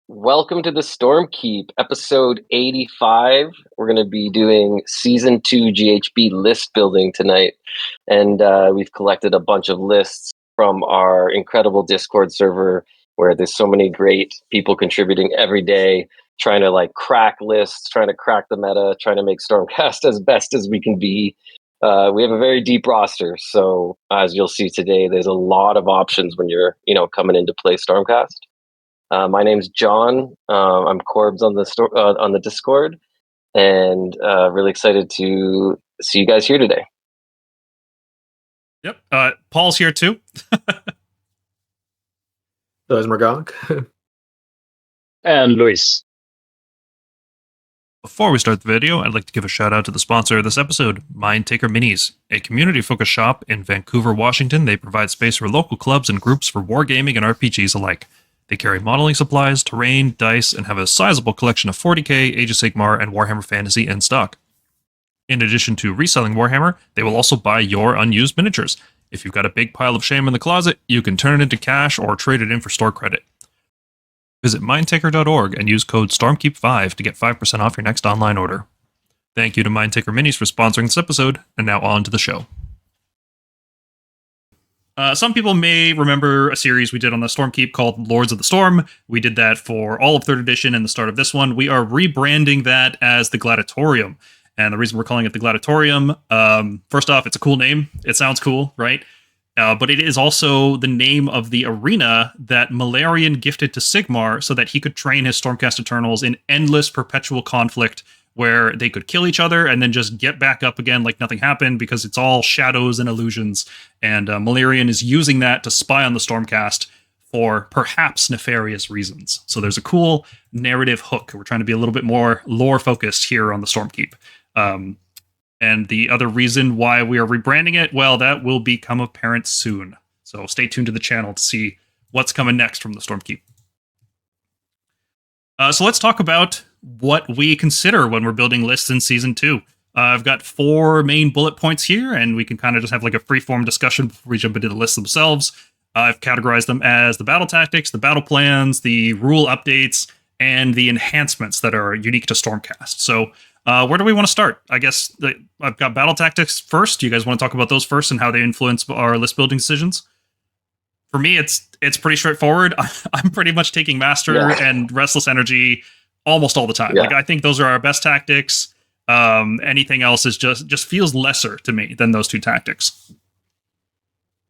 Welcome to the Stormkeep, episode 85. We're going to be doing season 2 GHB list building tonight. And we've collected a bunch of lists from our incredible Discord server where there's so many great people contributing every day, trying to crack lists, trying to crack the meta, trying to make Stormcast as best as we can be. We have a very deep roster, so as you'll see today, there's a lot of options when you're coming into play Stormcast. My name's John. I'm Corbs on the Discord, and really excited to see you guys here today. Yep. Paul's here too. So is Magog. And Luis. Before we start the video, I'd like to give a shout out to the sponsor of this episode, Mindtaker Minis, a community-focused shop in Vancouver, Washington. They provide space for local clubs and groups for wargaming and RPGs alike. They carry modeling supplies, terrain, dice, and have a sizable collection of 40k, Age of Sigmar, and Warhammer Fantasy in stock. In addition to reselling Warhammer, they will also buy your unused miniatures. If you've got a big pile of shame in the closet, you can turn it into cash or trade it in for store credit. Visit mindtaker.org and use code STORMKEEP5 to get 5% off your next online order. Thank you to Mindtaker Minis for sponsoring this episode, and now on to the show. Some people may remember a series we did on the Stormkeep called Lords of the Storm. We did that for all of 3rd edition and the start of this one. We are rebranding that as the Gladitorium. And the reason we're calling it the Gladitorium, first off, it's a cool name. It sounds cool, right? But it is also the name of the arena that Malarian gifted to Sigmar so that he could train his Stormcast Eternals in endless perpetual conflict where they could kill each other and then just get back up again like nothing happened because it's all shadows and illusions. And Malarian is using that to spy on the Stormcast for perhaps nefarious reasons. So there's a cool narrative hook. We're trying to be a little bit more lore-focused here on the Stormkeep. And the other reason why we are rebranding it, well, that will become apparent soon. So stay tuned to the channel to see what's coming next from the Stormkeep. So let's talk about what we consider when we're building lists in Season 2. I've got 4 main bullet points here, and we can kind of just have like a free-form discussion before we jump into the lists themselves. I've categorized them as the battle tactics, the battle plans, the rule updates, and the enhancements that are unique to Stormcast. So where do we want to start? I guess I've got battle tactics first. Do you guys want to talk about those first and how they influence our list building decisions? For me, it's pretty straightforward. I'm pretty much taking Master and Restless Energy almost all the time. Yeah. I think those are our best tactics. Anything else is just feels lesser to me than those 2 tactics.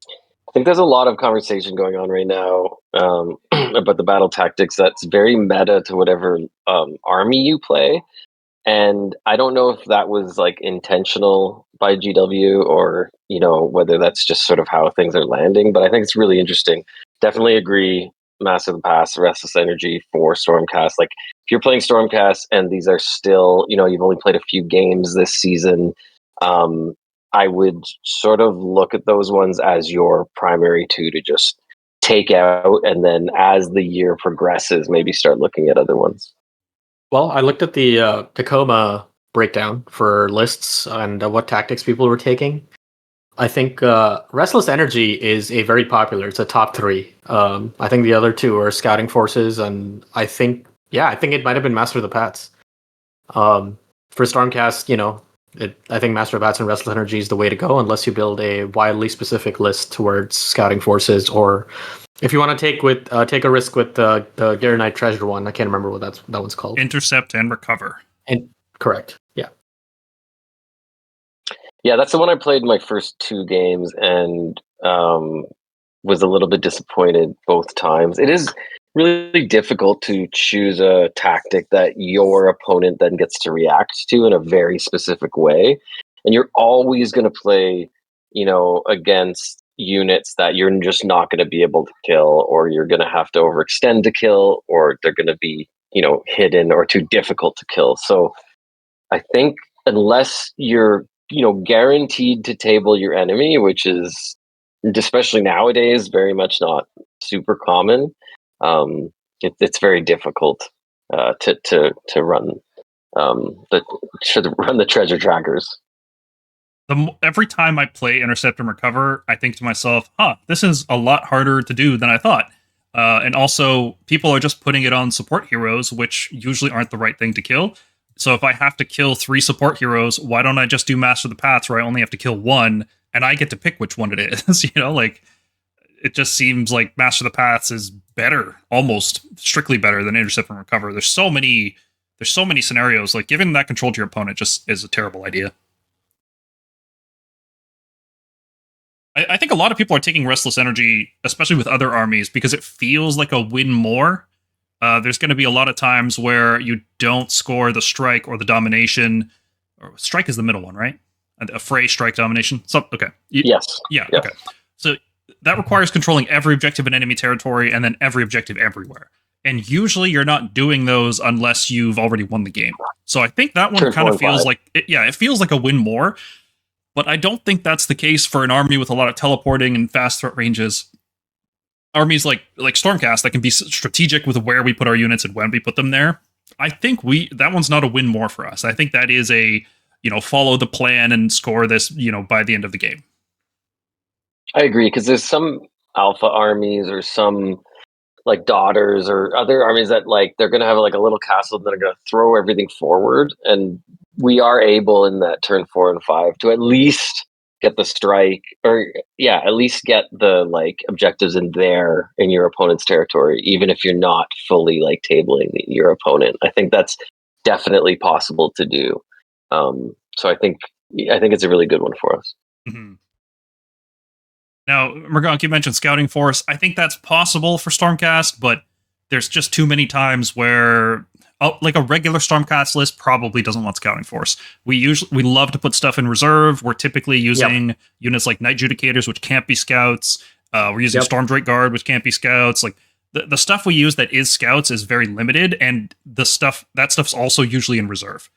I think there's a lot of conversation going on right now about the battle tactics that's very meta to whatever army you play. And I don't know if that was intentional by GW or, whether that's just sort of how things are landing. But I think it's really interesting. Definitely agree. Master of the Past, Restless Energy for Stormcast. If you're playing Stormcast and these are still, you've only played a few games this season, I would sort of look at those ones as your primary 2 to just take out. And then as the year progresses, maybe start looking at other ones. Well, I looked at the Tacoma breakdown for lists and what tactics people were taking. I think Restless Energy is a very popular. It's a top 3. I think the other 2 are Scouting Forces, and I think it might have been Master of the Pats. For Stormcast, I think Master of Pats and Restless Energy is the way to go, unless you build a wildly specific list towards Scouting Forces, or if you want to take a risk with the Gary Knight Treasure one. I can't remember what that one's called. Intercept and Recover. Correct. Yeah. Yeah, that's the one I played in my first 2 games and was a little bit disappointed both times. It is really difficult to choose a tactic that your opponent then gets to react to in a very specific way. And you're always going to play, against units that you're just not going to be able to kill, or you're going to have to overextend to kill, or they're going to be, hidden or too difficult to kill. So I think unless you're guaranteed to table your enemy, which is, especially nowadays, very much not super common. It's very difficult to run the treasure trackers. Every time I play Intercept and Recover, I think to myself, this is a lot harder to do than I thought. And also, people are just putting it on support heroes, which usually aren't the right thing to kill. So if I have to kill 3 support heroes, why don't I just do Master of the Paths where I only have to kill 1, and I get to pick which one it is? It just seems like Master of the Paths is better, almost strictly better than Intercept and Recover. There's so many scenarios, like giving that control to your opponent just is a terrible idea. I think a lot of people are taking Restless Energy, especially with other armies, because it feels like a win more. There's going to be a lot of times where you don't score the strike or the domination. Or strike is the middle one, right? A fray, strike, domination. Okay. Yes. Yeah. Okay. So that requires controlling every objective in enemy territory and then every objective everywhere. And usually you're not doing those unless you've already won the game. So I think that one kind of feels like it feels like a win more. But I don't think that's the case for an army with a lot of teleporting and fast threat ranges. Armies like Stormcast that can be strategic with where we put our units and when we put them there. I think that one's not a win more for us. I think that is a, follow the plan and score this, by the end of the game. I agree, because there's some alpha armies or some like daughters or other armies that they're going to have a little castle that are going to throw everything forward, and we are able in that turn 4 and 5 to at least get the strike, or at least get the objectives in your opponent's territory, even if you're not fully tabling your opponent. I think that's definitely possible to do. So I think it's a really good one for us. Mm-hmm. Now, Mergonk, you mentioned Scouting Force. I think that's possible for Stormcast, but there's just too many times where a regular Stormcast list probably doesn't want Scouting Force. We love to put stuff in reserve. We're typically using units like Night Judicators, which can't be scouts. We're using Stormdrake Guard, which can't be scouts. The stuff we use that is scouts is very limited, and that stuff's also usually in reserve.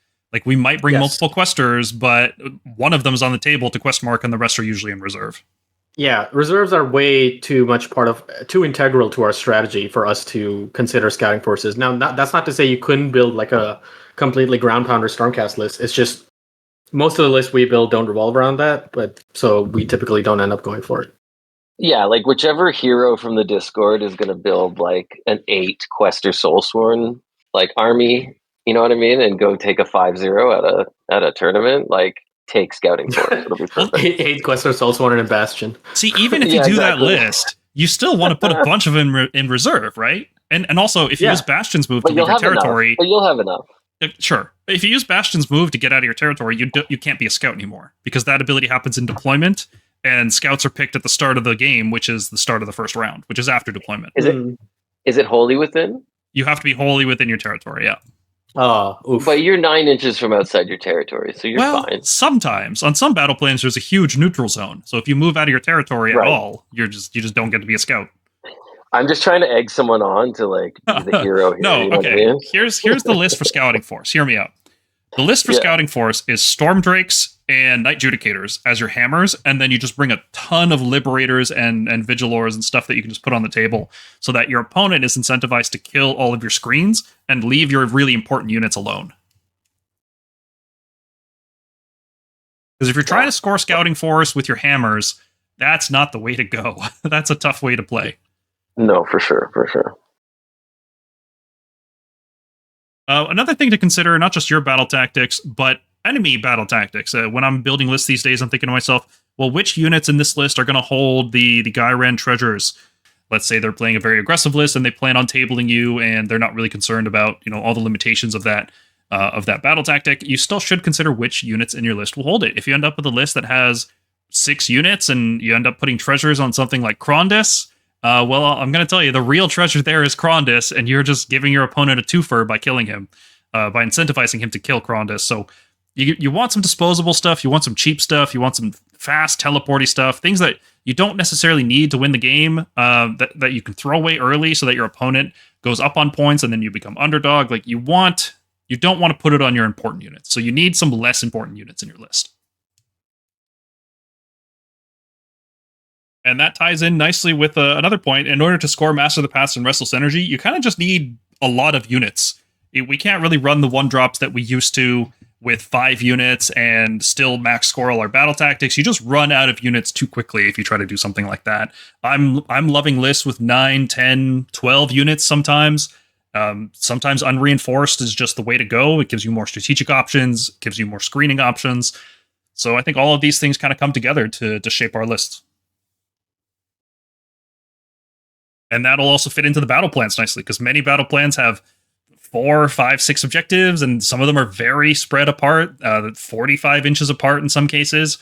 We might bring multiple questers, but one of them is on the table to quest mark, and the rest are usually in reserve. Yeah, reserves are way too integral to our strategy for us to consider scouting forces. Now, that's not to say you couldn't build a completely ground pounder Stormcast list. It's just most of the lists we build don't revolve around that, but so we typically don't end up going for it. Yeah, whichever hero from the Discord is going to build an 8 Quester Soulsworn army, you know what I mean, and go take a 5-0 at a tournament, take Scouting Force. It'll be perfect. 8 Quester Soulsworn and a Bastion. See, even if you do that list, you still want to put a bunch of them in reserve, right? And also, if you use Bastion's move to leave your territory... But you'll have enough. Sure. If you use Bastion's move to get out of your territory, you can't be a scout anymore, because that ability happens in deployment, and scouts are picked at the start of the game, which is the start of the first round, which is after deployment. Is it wholly within? You have to be wholly within your territory, yeah. Oh, oof. But you're 9 inches from outside your territory, so you're fine. Sometimes on some battle planes, there's a huge neutral zone. So if you move out of your territory at all, you just don't get to be a scout. I'm just trying to egg someone on to be the hero here. No, okay. Here's the list for Scouting Force. Hear me out. The list for Scouting Force is Stormdrakes and Night Judicators as your hammers, and then you just bring a ton of Liberators and Vigilors and stuff that you can just put on the table, so that your opponent is incentivized to kill all of your screens and leave your really important units alone. Because if you're trying to score Scouting Force with your hammers, that's not the way to go. That's a tough way to play. No, for sure. Another thing to consider, not just your battle tactics, but enemy battle tactics. When I'm building lists these days, I'm thinking to myself, well, which units in this list are going to hold the Gyran treasures? Let's say they're playing a very aggressive list and they plan on tabling you, and they're not really concerned about all the limitations of that battle tactic. You still should consider which units in your list will hold it. If you end up with a list that has 6 units and you end up putting treasures on something like Krondys, well, I'm going to tell you, the real treasure there is Krondys, and you're just giving your opponent a twofer by killing him, by incentivizing him to kill Krondys. So you want some disposable stuff, you want some cheap stuff, you want some fast teleporty stuff, things that you don't necessarily need to win the game, that you can throw away early so that your opponent goes up on points and then you become underdog. You don't want to put it on your important units, so you need some less important units in your list. And that ties in nicely with another point. In order to score Master of the Paths and Restless Energy, you kind of just need a lot of units. We can't really run the 1-drops that we used to with 5 units and still max score all our battle tactics. You just run out of units too quickly if you try to do something like that. I'm loving lists with 9, 10, 12 units sometimes. Sometimes unreinforced is just the way to go. It gives you more strategic options, gives you more screening options. So I think all of these things kind of come together to shape our lists. And that'll also fit into the battle plans nicely, because many battle plans have 4, 5, 6 objectives, and some of them are very spread apart, 45 inches apart in some cases,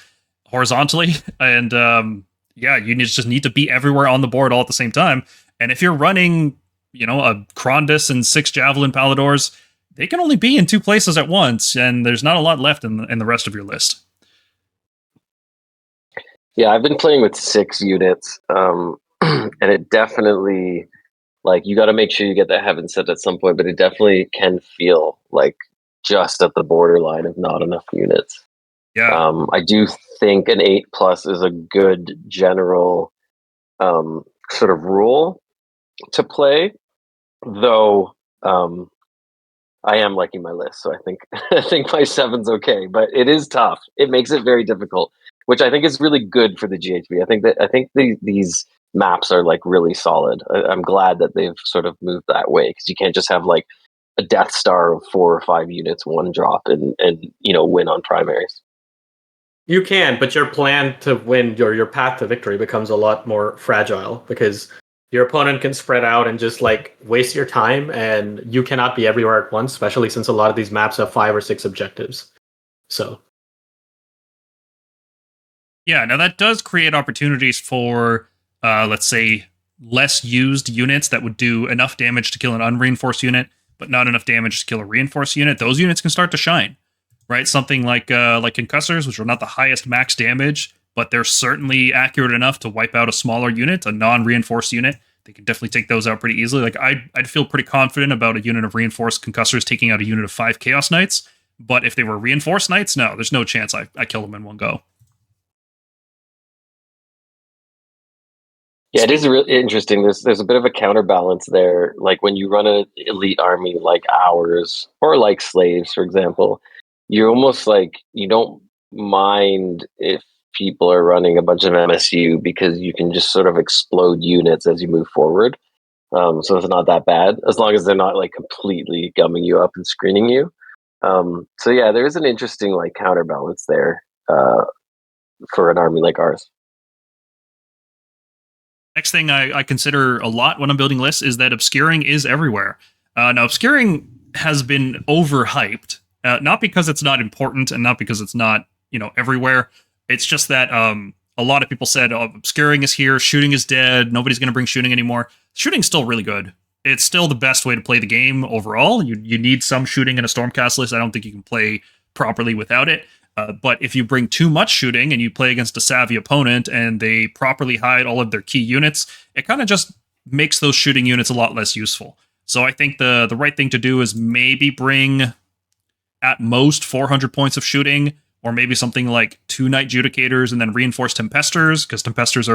horizontally. And you just need to be everywhere on the board all at the same time. And if you're running, a Krondys and 6 Javelin Paladors, they can only be in 2 places at once, and there's not a lot left in the rest of your list. Yeah, I've been playing with 6 units, and it definitely, like, you got to make sure you get that heaven set at some point, but it definitely can feel like just at the borderline of not enough units. Yeah. I do think an 8+ is a good general sort of rule to play, though I am liking my list, so I think I think my 7's okay, but it is tough. It makes it very difficult, which I think is really good for the GHB. I think these maps are like really solid. I'm glad that they've sort of moved that way, because you can't just have like a Death Star of 4 or 5 units, 1 drop, and win on primaries. You can, but your plan to win, your path to victory becomes a lot more fragile, because your opponent can spread out and just like waste your time, and you cannot be everywhere at once, especially since a lot of these maps have 5 or 6 objectives. So yeah, now that does create opportunities for, let's say, less used units that would do enough damage to kill an unreinforced unit, but not enough damage to kill a reinforced unit. Those units can start to shine, right? Something like concussors, which are not the highest max damage, but they're certainly accurate enough to wipe out a smaller unit, a non-reinforced unit. They can definitely take those out pretty easily. Like I'd feel pretty confident about a unit of reinforced concussors taking out a unit of 5 Chaos Knights, but if they were reinforced knights, no, there's no chance I kill them in one go. Yeah, it is really interesting. There's a bit of a counterbalance there. Like when you run an elite army like ours, or like slaves, for example, you're almost like, you don't mind if people are running a bunch of MSU, because you can just sort of explode units as you move forward. So it's not that bad, as long as they're not like completely gumming you up and screening you. So yeah, there is an interesting like counterbalance there for an army like ours. Next thing I consider a lot when I'm building lists is that obscuring is everywhere. Now, obscuring has been overhyped, not because it's not important and not because it's not, everywhere. It's just that a lot of people said, oh, obscuring is here, shooting is dead, nobody's going to bring shooting anymore. Shooting's still really good. It's still the best way to play the game overall. You need some shooting in a Stormcast list. I don't think you can play properly without it. But if you bring too much shooting and you play against a savvy opponent and they properly hide all of their key units, it kind of just makes those shooting units a lot less useful. So I think the right thing to do is maybe bring at most 400 points of shooting, or maybe something like 2 Knight Judicators and then reinforced Tempestors, because Tempestors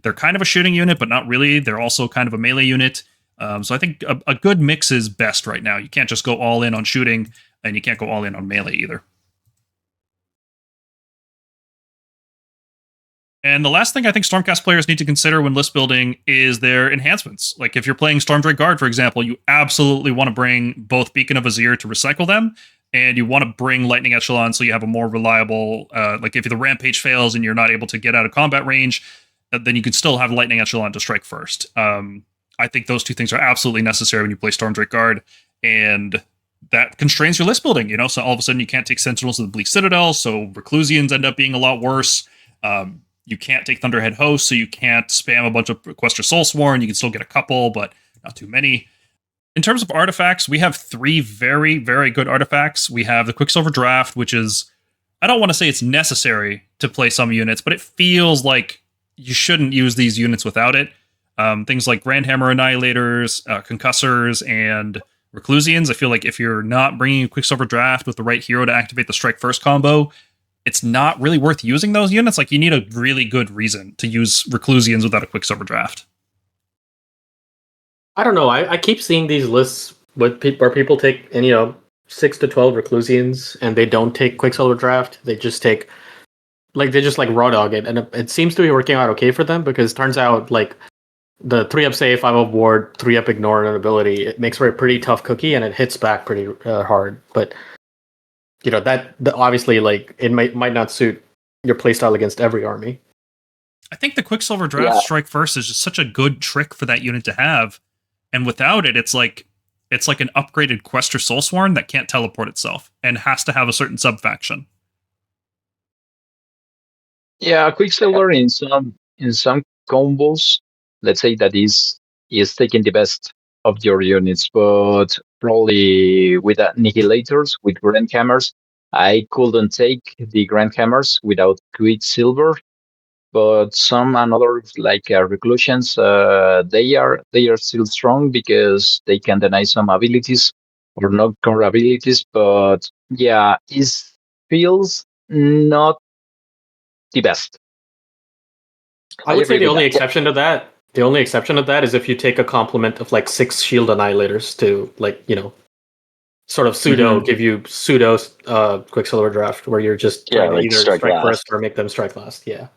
they're kind of a shooting unit, but not really. They're also kind of a melee unit. So I think a good mix is best right now. You can't just go all in on shooting, and you can't go all in on melee either. And the last thing I think Stormcast players need to consider when list building is their enhancements. Like if you're playing Stormdrake Guard, for example, you absolutely want to bring both Beacon of Azir to recycle them, and you want to bring Lightning Echelon so you have a more reliable, like if the Rampage fails and you're not able to get out of combat range, then you could still have Lightning Echelon to strike first. I think those 2 things are absolutely necessary when you play Stormdrake Guard, and that constrains your list building, so all of a sudden you can't take Sentinels of the Bleak Citadel, so Reclusians end up being a lot worse. You can't take Thunderhead Host, so you can't spam a bunch of Questor Soulsworn. You can still get a couple, but not too many. In terms of artifacts, we have 3 very, very good artifacts. We have the Quicksilver Draft, which is, I don't want to say it's necessary to play some units, but it feels like you shouldn't use these units without it. Things like Grandhammer Annihilators, Concussors, and Reclusians. I feel like if you're not bringing a Quicksilver Draft with the right hero to activate the Strike First combo, it's not really worth using those units. Like, you need a really good reason to use Reclusians without a Quicksilver Draft. I don't know. I keep seeing these lists with where people take, and 6 to 12 Reclusians, and they don't take Quicksilver Draft. They just take raw dog it, and it seems to be working out okay for them because it turns out like the 3-up save, 5-up ward, 3-up ignore an ability, it makes for a pretty tough cookie, and it hits back pretty hard. But that obviously like it might not suit your playstyle against every army. I think the Quicksilver Draft Strike First is just such a good trick for that unit to have, and without it, it's like an upgraded Quest or Soulsworn that can't teleport itself and has to have a certain sub-faction. Yeah, Quicksilver in some combos, let's say that is taking the best of your units, but probably with Annihilators, with Grand Hammers, I couldn't take the Grand Hammers without Quicksilver. But some and others like Reclusions, they are still strong because they can deny some abilities or not core abilities. But yeah, it feels not the best. I would say the only exception to that is if you take a complement of like 6 shield annihilators to sort of give you pseudo Quicksilver Draft where you're just trying to either strike first or make them strike last. Yeah.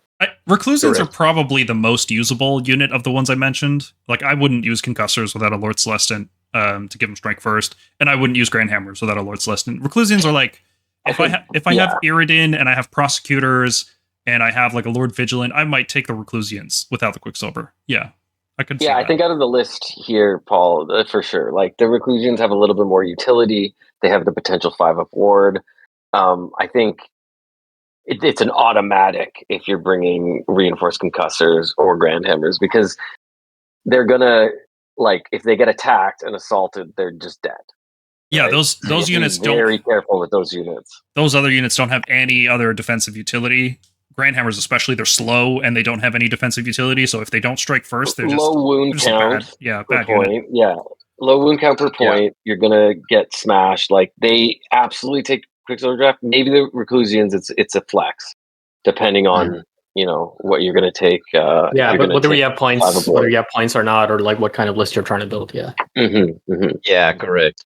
Reclusions are probably the most usable unit of the ones I mentioned. Like, I wouldn't use Concussors without a Lord Celestant to give them strike first, and I wouldn't use Grand Hammers without a Lord Celestant. Reclusions are like, if I have Iridan and I have Prosecutors and I have like a Lord Vigilant, I might take the Reclusions without the Quicksilver. Yeah, I could. Yeah, I think out of the list here, Paul, for sure. Like the Reclusions have a little bit more utility. They have the potential 5-up ward. I think it's an automatic if you're bringing reinforced Concussors or Grand Hammers because they're gonna if they get attacked and assaulted, they're just dead. Yeah, right? those units don't. Very careful with those units. Those other units don't have any other defensive utility. Grand Hammers, especially, they're slow and they don't have any defensive utility. So if they don't strike first, they're just low wound count. Bad point. Unit. Yeah, low wound count per point. Yeah. You're gonna get smashed. Like they absolutely take Quicksilver Draft. Maybe the Reclusians, it's a flex, depending on what you're gonna take. But whether you have points, or not, or like what kind of list you're trying to build. Yeah. Yeah, correct.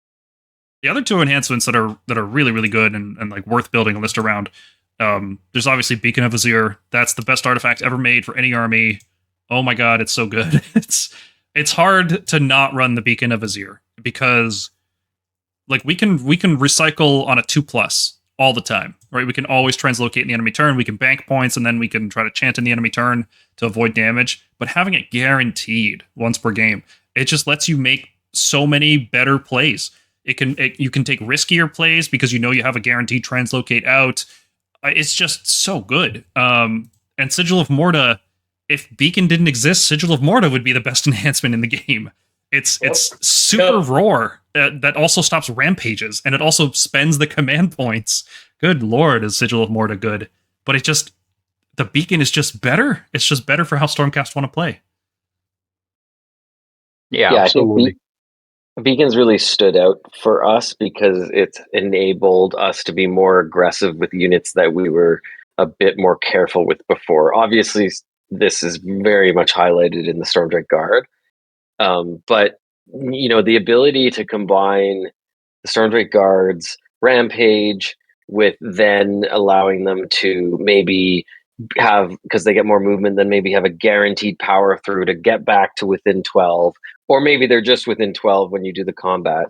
The other two enhancements that are really, really good and like worth building a list around. There's obviously Beacon of Azir. That's the best artifact ever made for any army. Oh my god, it's so good. It's hard to not run the Beacon of Azir because like we can recycle on a 2+ all the time, right? We can always translocate in the enemy turn. We can bank points and then we can try to chant in the enemy turn to avoid damage. But having it guaranteed once per game, it just lets you make so many better plays. You can take riskier plays because you have a guaranteed translocate out. It's just so good. And Sigil of Morta, if Beacon didn't exist, Sigil of Morta would be the best enhancement in the game. It's super roar that also stops rampages, and it also spends the command points. Good lord, is Sigil of Morta good. But the Beacon is just better. It's just better for how Stormcast want to play. Yeah, absolutely. Beacon's really stood out for us because it's enabled us to be more aggressive with units that we were a bit more careful with before. Obviously, this is very much highlighted in the Stormdrake Guard. But, the ability to combine the Stormdrake Guard's Rampage with then allowing them to maybe have, because they get more movement, then maybe have a guaranteed power through to get back to within 12, or maybe they're just within 12 when you do the combat,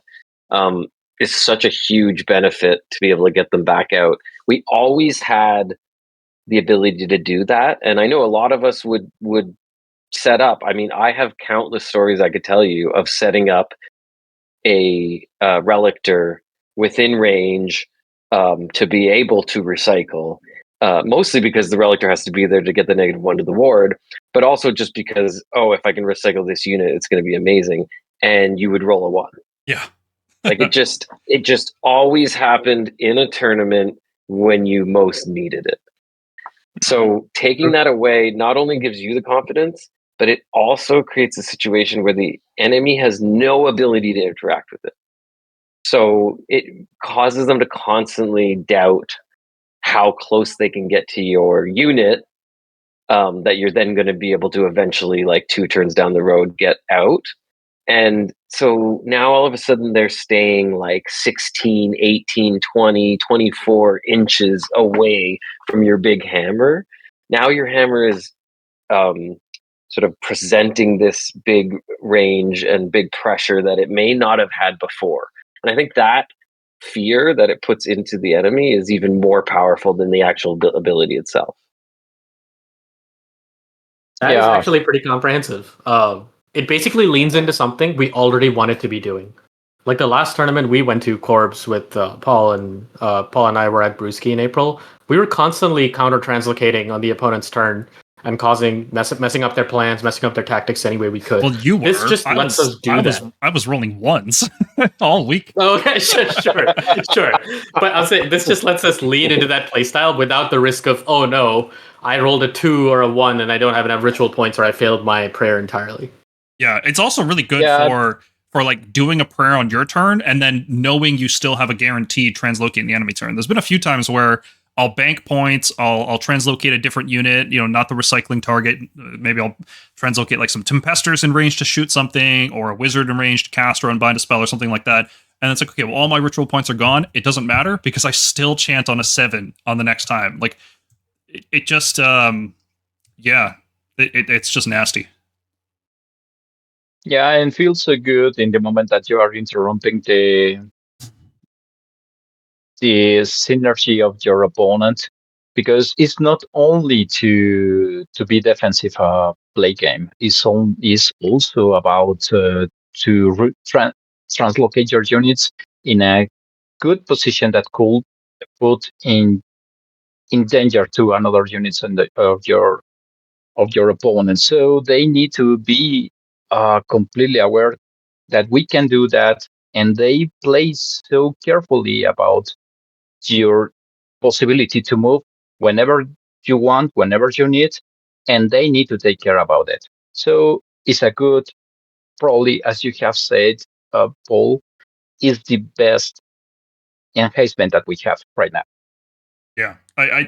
is such a huge benefit to be able to get them back out. We always had the ability to do that, and I know a lot of us would set up. I mean, I have countless stories I could tell you of setting up a Relictor within range to be able to recycle. Mostly because the Relictor has to be there to get the -1 to the ward, but also just because, if I can recycle this unit, it's going to be amazing. And you would roll a 1. Yeah. Like it just always happened in a tournament when you most needed it. So taking that away not only gives you the confidence, but it also creates a situation where the enemy has no ability to interact with it. So it causes them to constantly doubt how close they can get to your unit, that you're then going to be able to eventually, like 2 turns down the road, get out. And so now all of a sudden they're staying like 16, 18, 20, 24 inches away from your big hammer. Now your hammer is sort of presenting this big range and big pressure that it may not have had before. And I think that fear that it puts into the enemy is even more powerful than the actual ability itself. That is actually pretty comprehensive. It basically leans into something we already wanted to be doing. Like the last tournament we went to, Corbs, with Paul and I were at Brewski in April. We were constantly counter-translocating on the opponent's turn and messing up their plans, messing up their tactics any way we could. Well, you were. This just lets us do that. I was rolling ones all week. Okay, sure. But I'll say this just lets us lean into that playstyle without the risk of, oh no, I rolled a 2 or a 1 and I don't have enough ritual points, or I failed my prayer entirely. Yeah, it's also really good for like doing a prayer on your turn and then knowing you still have a guaranteed translocate in the enemy turn. There's been a few times where I'll bank points, I'll translocate a different unit, not the recycling target. Maybe I'll translocate like some Tempesters in range to shoot something, or a Wizard in range to cast or unbind a spell or something like that. And it's like, okay, well, all my ritual points are gone. It doesn't matter because I still chant on a 7 on the next time. Like, it just, it's just nasty. Yeah, and feels so good in the moment that you are interrupting the synergy of your opponent, because it's not only to be defensive play game. It's also about to translocate your units in a good position that could put in danger to another units of your opponent. So they need to be completely aware that we can do that, and they play so carefully about your possibility to move whenever you want, whenever you need, and they need to take care about it. So it's a good, probably, as you have said, Paul, is the best enhancement that we have right now. Yeah,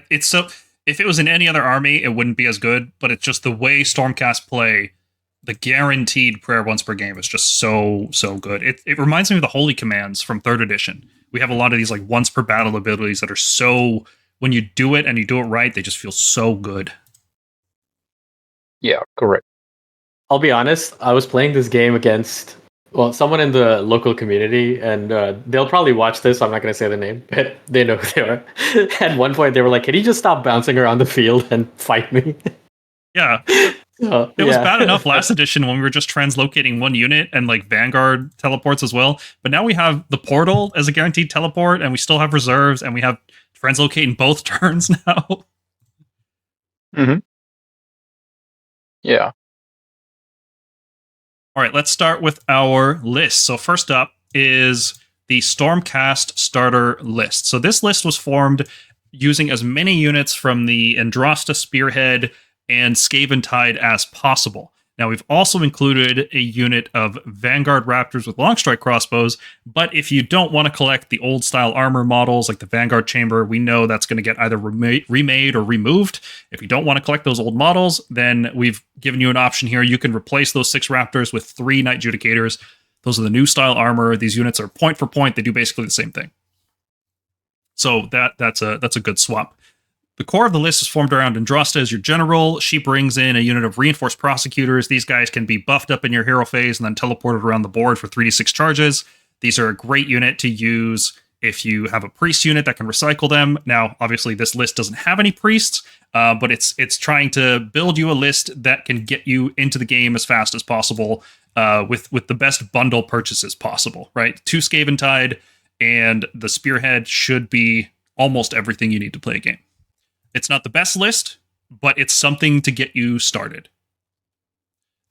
it's so. If it was in any other army, it wouldn't be as good. But it's just the way Stormcast play. The guaranteed prayer once per game is just so good. It reminds me of the Holy Commands from 3rd edition. We have a lot of these like once per battle abilities that are so, when you do it and you do it right, they just feel so good. Yeah, correct. I'll be honest, I was playing this game against, someone in the local community, and they'll probably watch this, so I'm not going to say the name, but they know who they are. At one point, they were like, can you just stop bouncing around the field and fight me? Yeah. It was bad enough last edition when we were just translocating one unit and like Vanguard teleports as well. But now we have the portal as a guaranteed teleport, and we still have reserves, and we have translocating both turns now. Mm-hmm. Yeah. All right, let's start with our list. So first up is the Stormcast Starter List. So this list was formed using as many units from the Andrasta Spearhead and Skaven Tide as possible. Now, we've also included a unit of Vanguard Raptors with Longstrike crossbows, but if you don't want to collect the old-style armor models like the Vanguard Chamber, we know that's going to get either remade or removed. If you don't want to collect those old models, then we've given you an option here. You can replace those 6 Raptors with 3 Knight Judicators. Those are the new style armor. These units are point for point. They do basically the same thing. So that's a good swap. The core of the list is formed around Andrasta as your general. She brings in a unit of reinforced prosecutors. These guys can be buffed up in your hero phase and then teleported around the board for 3d6 charges. These are a great unit to use if you have a priest unit that can recycle them. Now, obviously, this list doesn't have any priests, but it's trying to build you a list that can get you into the game as fast as possible with the best bundle purchases possible, right? 2 Skaven Tide and the Spearhead should be almost everything you need to play a game. It's not the best list, but it's something to get you started.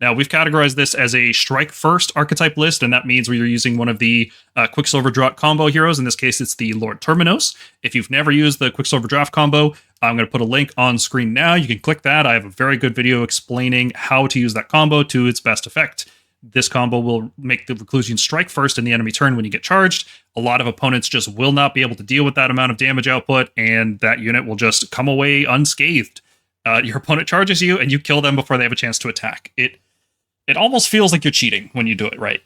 Now, we've categorized this as a strike first archetype list, and that means you're using one of the Quicksilver Draft combo heroes. In this case, it's the Lord Terminos. If you've never used the Quicksilver Draft combo, I'm going to put a link on screen now. You can click that. I have a very good video explaining how to use that combo to its best effect. This combo will make the Reclusian strike first in the enemy turn when you get charged. A lot of opponents just will not be able to deal with that amount of damage output, and that unit will just come away unscathed. Your opponent charges you, and you kill them before they have a chance to attack. It almost feels like you're cheating when you do it right.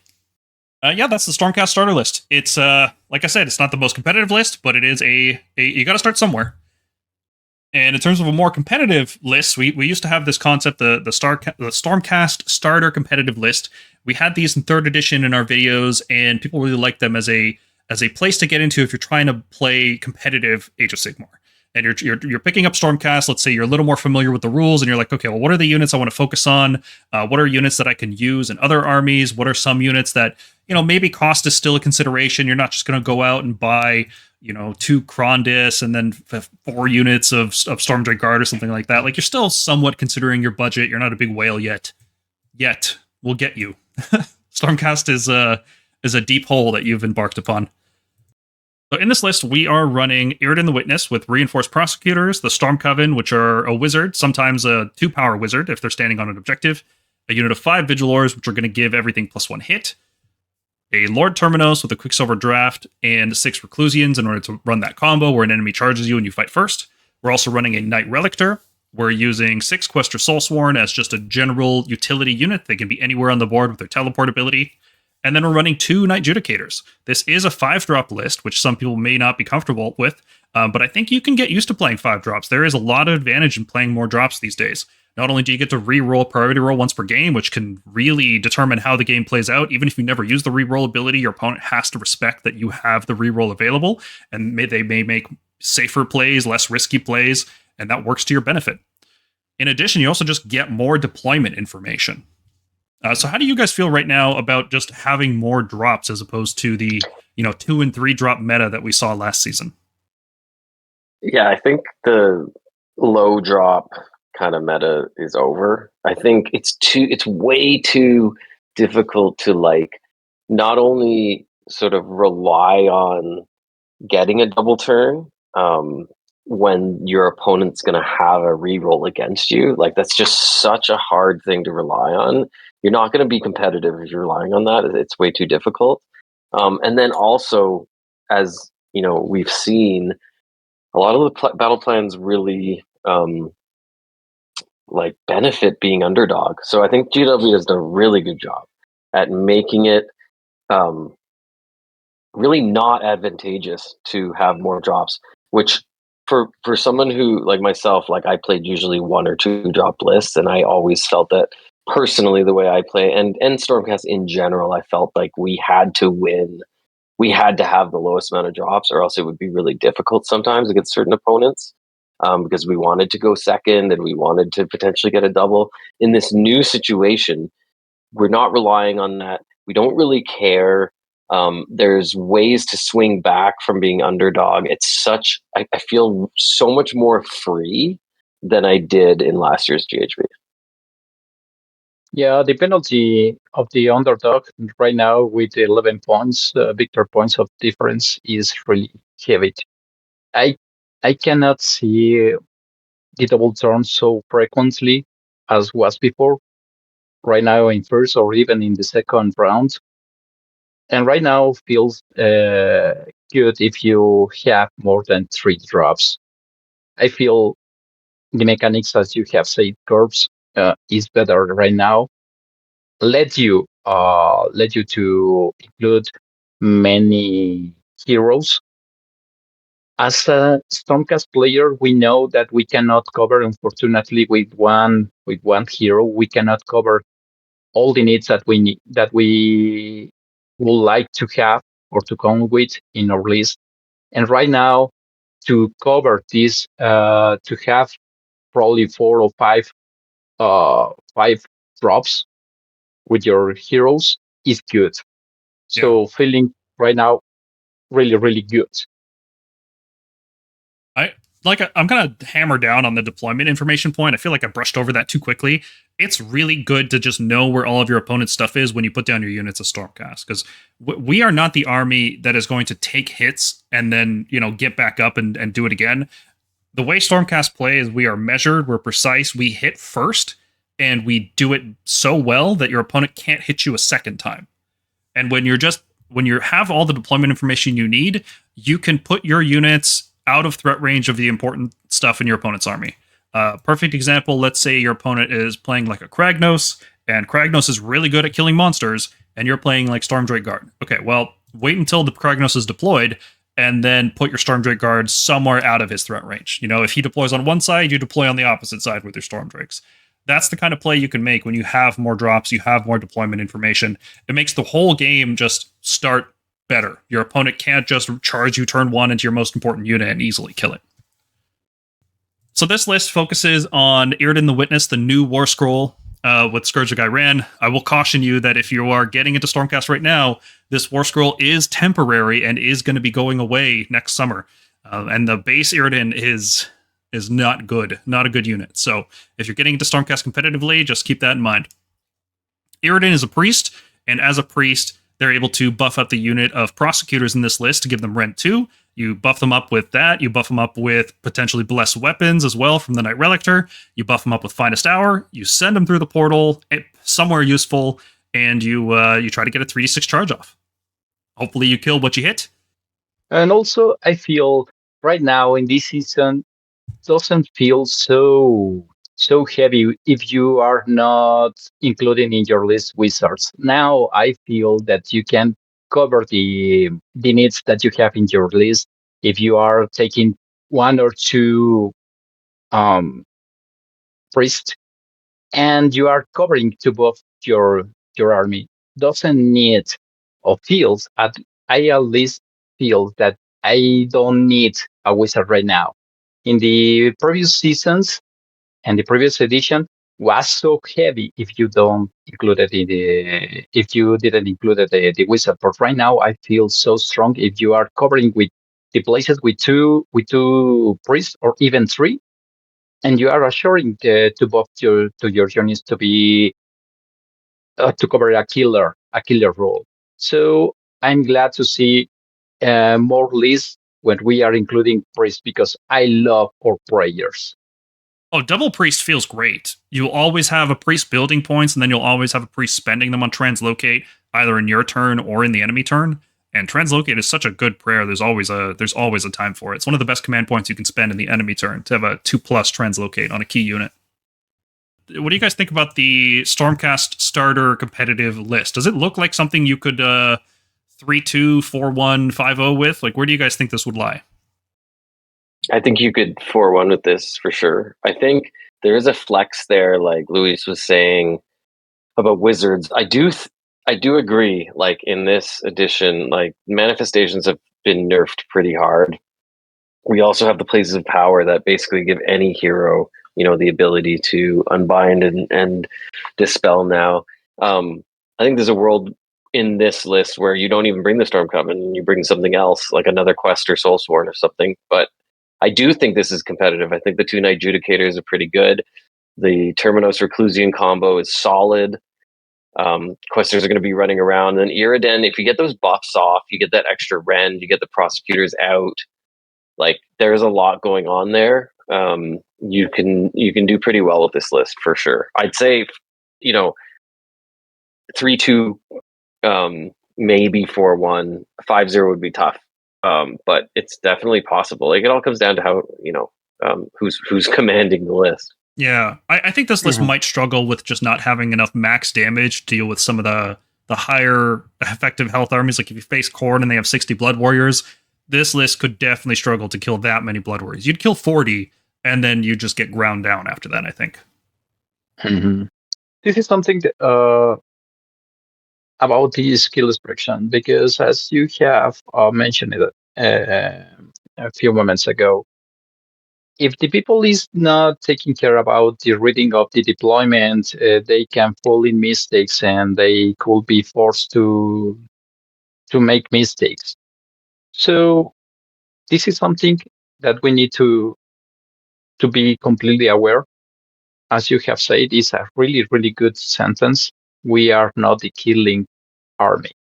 Yeah, that's the Stormcast starter list. It's like I said, it's not the most competitive list, but it is a you got to start somewhere. And in terms of a more competitive list, we used to have this concept, the Stormcast starter competitive list. We had these in 3rd edition in our videos, and people really liked them as a place to get into if you're trying to play competitive Age of Sigmar. And you're picking up Stormcast. Let's say you're a little more familiar with the rules, and you're like, okay, well, what are the units I want to focus on? What are units that I can use in other armies? What are some units that, maybe cost is still a consideration? You're not just going to go out and buy, 2 Krondys and then 4 units of Stormdrake Guard or something like that. Like, you're still somewhat considering your budget. You're not a big whale yet. We'll get you. Stormcast is a deep hole that you've embarked upon. So in this list, we are running Irridan the Witness with Reinforced Prosecutors, the Storm Coven, which are a wizard, sometimes a 2-power wizard if they're standing on an objective, a unit of 5 Vigilors, which are going to give everything +1 hit, a Lord Terminos with a Quicksilver Draft, and 6 Reclusians in order to run that combo where an enemy charges you and you fight first. We're also running a Knight Relictor. We're using 6 Questor Soulsworn as just a general utility unit. They can be anywhere on the board with their teleport ability. And then we're running 2 Knight Judicators. This is a 5-drop list, which some people may not be comfortable with, but I think you can get used to playing 5 drops. There is a lot of advantage in playing more drops these days. Not only do you get to re-roll priority roll once per game, which can really determine how the game plays out. Even if you never use the re-roll ability, your opponent has to respect that you have the re-roll available, and they may make safer plays, less risky plays, and that works to your benefit. In addition, you also just get more deployment information. So how do you guys feel right now about just having more drops as opposed to the 2 and 3 drop meta that we saw last season? Yeah, I think the low drop kind of meta is over. I think it's way too difficult to not only sort of rely on getting a double turn when your opponent's going to have a reroll against you. Like, that's just such a hard thing to rely on. You're not going to be competitive if you're relying on that. It's way too difficult. And then also, as we've seen, a lot of the battle plans really benefit being underdog. So I think GW has done a really good job at making it really not advantageous to have more drops, which for someone who, like myself, I played usually 1 or 2 drop lists, and I always felt that personally the way I play and Stormcast in general, I felt like we had to win. We had to have the lowest amount of drops, or else it would be really difficult sometimes against certain opponents, because we wanted to go second and we wanted to potentially get a double. In this new situation, we're not relying on that. We don't really care. There's ways to swing back from being underdog. It's I feel so much more free than I did in last year's GHB. Yeah, the penalty of the underdog right now with 11 points, victor points of difference, is really heavy. I cannot see the double turn so frequently as was before. Right now in first or even in the second round. And right now feels good if you have more than 3 drops. I feel the mechanics, as you have said, curves, is better right now. Let you to include many heroes. As a Stormcast player, we know that we cannot cover, unfortunately, with one hero, we cannot cover all the needs that we would like to have or to come with in our list. And right now, to cover this, to have probably 4 or 5 drops with your heroes is good. So feeling right now really, really good. I'm going to hammer down on the deployment information point. I feel like I brushed over that too quickly. It's really good to just know where all of your opponent's stuff is when you put down your units of Stormcast, because we are not the army that is going to take hits and then, get back up and do it again. The way Stormcast play is we are measured, we're precise, we hit first, and we do it so well that your opponent can't hit you a second time. And when you have all the deployment information you need, you can put your units out of threat range of the important stuff in your opponent's army. Perfect example, let's say your opponent is playing like a Kragnos, and Kragnos is really good at killing monsters, and you're playing like Stormdrake Guard. Okay, well, wait until the Kragnos is deployed, and then put your Stormdrake Guard somewhere out of his threat range. You know, if he deploys on one side, you deploy on the opposite side with your Stormdrakes. That's the kind of play you can make when you have more drops, you have more deployment information. It makes the whole game just start better. Your opponent can't just charge you turn one into your most important unit and easily kill it. So this list focuses on Irridan the Witness, the new War Scroll with Scourge of Ghyran. I will caution you that if you are getting into Stormcast right now, this War Scroll is temporary and is going to be going away next summer. And the base Irridan is not good, not a good unit. So if you're getting into Stormcast competitively, just keep that in mind. Irridan is a priest, and as a priest, they're able to buff up the unit of prosecutors in this list to give them Rent 2. You buff them up with that. You buff them up with potentially blessed weapons as well from the Knight Relictor. You buff them up with Finest Hour. You send them through the portal somewhere useful, and you try to get a 3d6 charge off. Hopefully you kill what you hit. And also, I feel right now in this season doesn't feel so heavy if you are not including in your list wizards. Now I feel that you can cover the needs that you have in your list if you are taking one or two priests and you are covering to both your army. Doesn't need or feels I at least feel that I don't need a wizard right now. In the previous seasons and the previous edition was so heavy if you don't include it in if you didn't include the wizard. But right now I feel so strong if you are covering with the places with two priests or even three, and you are assuring to both your units to be to cover a killer role. So I'm glad to see more lists when we are including priests because I love our prayers. Oh, double priest feels great. You'll always have a priest building points, and then you'll always have a priest spending them on translocate, either in your turn or in the enemy turn. And translocate is such a good prayer. There's always a time for it. It's one of the best command points you can spend in the enemy turn to have a 2+ translocate on a key unit. What do you guys think about the Stormcast starter competitive list? Does it look like something you could 3-2, 4-1, 5-0 with? Like, where do you guys think this would lie? I think you could 4-1 with this for sure. I think there is a flex there, like Luis was saying about wizards. I do agree. Like in this edition, like manifestations have been nerfed pretty hard. We also have the places of power that basically give any hero, the ability to unbind and dispel now. I think there's a world in this list where you don't even bring the Stormkeep and you bring something else, like another Quest or Soulsworn or something. But I do think this is competitive. I think the 2 Knight Judicators are pretty good. The Terminos Reclusian combo is solid. Questers are going to be running around. And Irridan, if you get those buffs off, you get that extra rend, you get the prosecutors out. Like there's a lot going on there. You can do pretty well with this list for sure. I'd say 3-2, maybe 4-1, 5-0 would be tough. But it's definitely possible. Like it all comes down to how who's commanding the list. Yeah, I think this list might struggle with just not having enough max damage to deal with some of the higher effective health armies. Like if you face Khorne and they have 60 Blood Warriors, this list could definitely struggle to kill that many Blood Warriors. You'd kill 40, and then you just get ground down after that, I think. Mm-hmm. This is something that, about the skill description, because as you have mentioned it a few moments ago, if the people is not taking care about the reading of the deployment, they can fall in mistakes and they could be forced to make mistakes. So this is something that we need to be completely aware. As you have said, it's a really, really good sentence. We are not the killing army.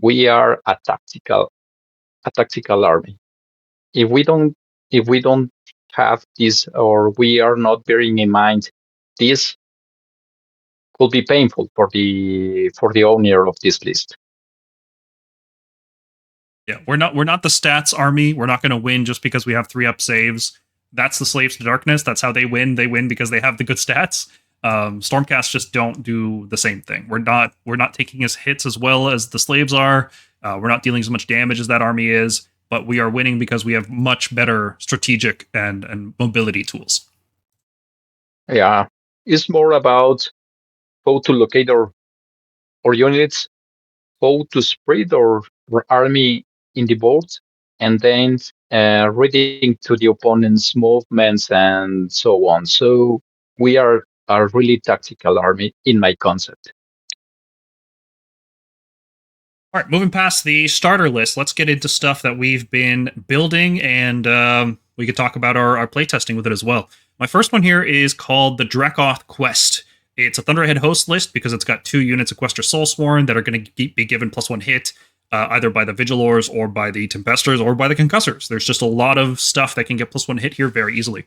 We are a tactical army. If we don't have this, or we are not bearing in mind this, will be painful for the owner of this list. Yeah, we're not the stats army. We're not going to win just because we have 3-up saves. That's the Slaves to Darkness. That's how they win. They win because they have the good stats. Stormcast just don't do the same thing. We're not taking as hits as well as the slaves are. We're not dealing as much damage as that army is, but we are winning because we have much better strategic and mobility tools. Yeah, it's more about how to locate our units, how to spread our army in the board, and then reading to the opponent's movements and so on. So we are a really tactical army in my concept. All right, moving past the starter list, let's get into stuff that we've been building, and we could talk about our playtesting with it as well. My first one here is called the DracothQuest. It's a Thunderhead host list because it's got 2 units of Questor Soulsworn that are going to be given +1 hit, either by the Vigilors or by the Tempestors or by the Concussors. There's just a lot of stuff that can get +1 hit here very easily.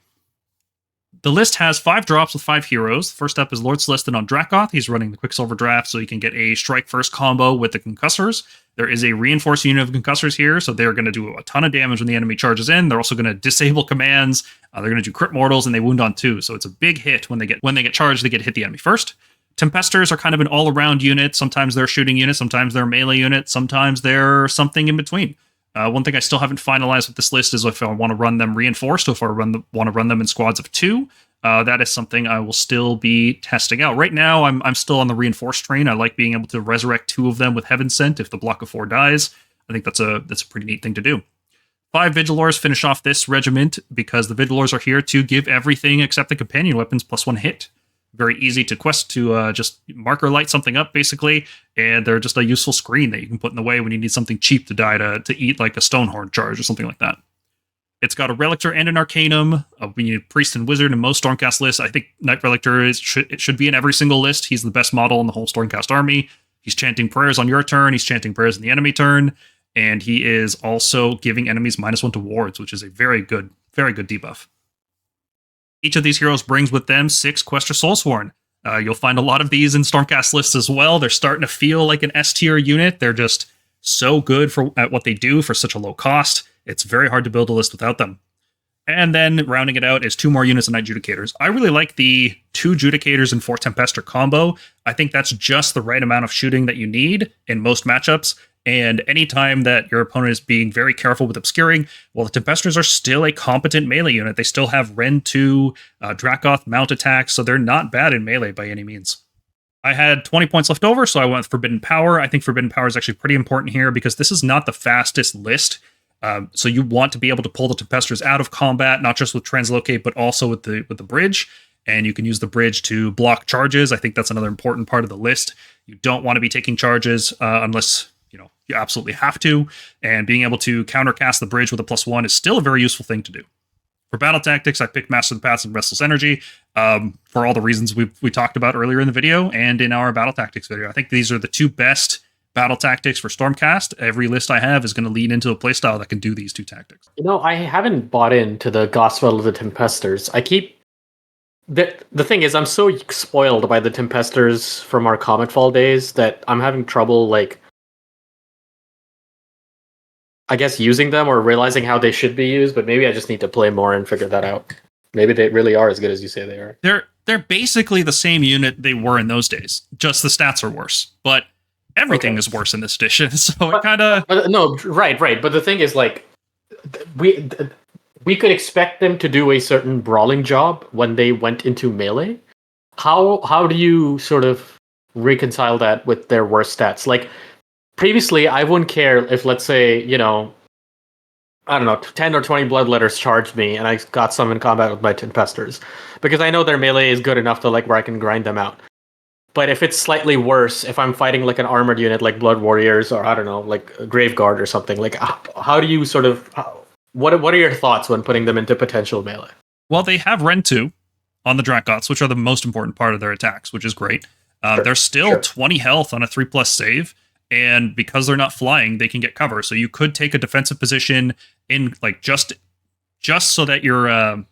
The list has 5 drops with 5 heroes. First up is Lord Celestant on Dracoth. He's running the Quicksilver draft, so you can get a Strike First combo with the Concussors. There is a reinforced unit of Concussors here, so they're going to do a ton of damage when the enemy charges in. They're also going to disable commands. They're going to do crit mortals, and they wound on 2. So it's a big hit when they get charged. They get to hit the enemy first. Tempestors are kind of an all-around unit. Sometimes they're a shooting unit, sometimes they're a melee unit, sometimes they're something in between. One thing I still haven't finalized with this list is if I want to run them reinforced or if I want to run them in squads of 2. That is something I will still be testing out. Right now, I'm still on the reinforced train. I like being able to resurrect 2 of them with Heaven Sent if the block of 4 dies. I think that's a pretty neat thing to do. 5 Vigilors finish off this regiment because the Vigilors are here to give everything except the companion weapons +1 hit. Very easy to quest to just marker light something up, basically, and they're just a useful screen that you can put in the way when you need something cheap to die to eat, like a Stonehorn charge or something like that. It's got a Relictor and an Arcanum. We need Priest and Wizard in most Stormcast lists. I think Knight Relictor should be in every single list. He's the best model in the whole Stormcast army. He's chanting prayers on your turn. He's chanting prayers on the enemy turn. And he is also giving enemies -1 to wards, which is a very good debuff. Each of these heroes brings with them 6 Questor Soulsworn. You'll find a lot of these in Stormcast lists as well. They're starting to feel like an S-tier unit. They're just so good at what they do for such a low cost. It's very hard to build a list without them. And then rounding it out is 2 more units of Knight Judicators. I really like the 2 Judicators and 4 Tempestor combo. I think that's just the right amount of shooting that you need in most matchups. And anytime that your opponent is being very careful with obscuring, well, the Tempestors are still a competent melee unit. They still have Rend 2, Dracoth mount attacks, so they're not bad in melee by any means. I had 20 points left over, so I went with Forbidden Power. I think Forbidden Power is actually pretty important here because this is not the fastest list. So you want to be able to pull the Tempestors out of combat, not just with Translocate, but also with the bridge. And you can use the bridge to block charges. I think that's another important part of the list. You don't want to be taking charges unless you absolutely have to. And being able to countercast the bridge with a +1 is still a very useful thing to do. For battle tactics, I picked Master of the Paths and Restless Energy for all the reasons we talked about earlier in the video and in our battle tactics video. I think these are the 2 best battle tactics for Stormcast. Every list I have is going to lead into a playstyle that can do these 2 tactics. I haven't bought into the gospel of the Tempestors. The thing is, I'm so spoiled by the Tempestors from our Cometfall days that I'm having trouble, I guess, using them or realizing how they should be used, but maybe I just need to play more and figure that out. Maybe they really are as good as you say they are. They're basically the same unit they were in those days. Just the stats are worse. But everything is worse in this edition, so it kind of... No, right. But the thing is, we could expect them to do a certain brawling job when they went into melee. How do you sort of reconcile that with their worst stats? Previously, I wouldn't care if, let's say, I don't know, 10 or 20 Bloodletters charged me and I got some in combat with my Tempestors. Because I know their melee is good enough to, where I can grind them out. But if it's slightly worse, if I'm fighting, an armored unit like Blood Warriors or, I don't know, a Grave Guard or something, how do you sort of... What are your thoughts when putting them into potential melee? Well, they have Rend 2 on the Dracoths, which are the most important part of their attacks, which is great. They're still 20 health on a 3+ save. And because they're not flying, they can get cover. So you could take a defensive position in just so that you're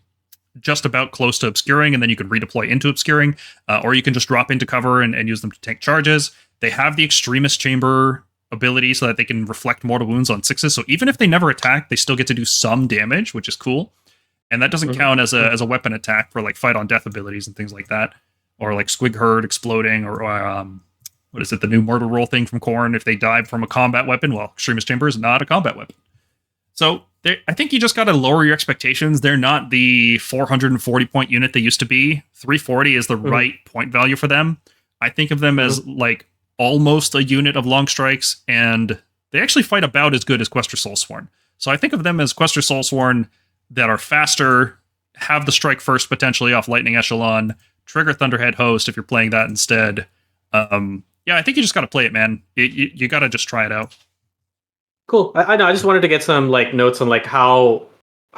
just about close to obscuring, and then you can redeploy into obscuring, or you can just drop into cover and use them to tank charges. They have the Extremist Chamber ability so that they can reflect mortal wounds on 6s. So even if they never attack, they still get to do some damage, which is cool. And that doesn't count as a weapon attack for fight on death abilities and things like that. or like Squig Herd exploding, or what is it, the new mortar roll thing from Khorne? If they die from a combat weapon, well, Extremist Chamber is not a combat weapon. So I think you just got to lower your expectations. They're not the 440 point unit they used to be. 340 is the right point value for them. I think of them as like almost a unit of long strikes, and they actually fight about as good as Questor Soulsworn. So I think of them as Questor Soulsworn that are faster, have the strike first potentially off Lightning Echelon, trigger Thunderhead Host if you're playing that instead. Yeah, I think you just got to play it, man. You got to just try it out. Cool. I know. I just wanted to get some like notes on like how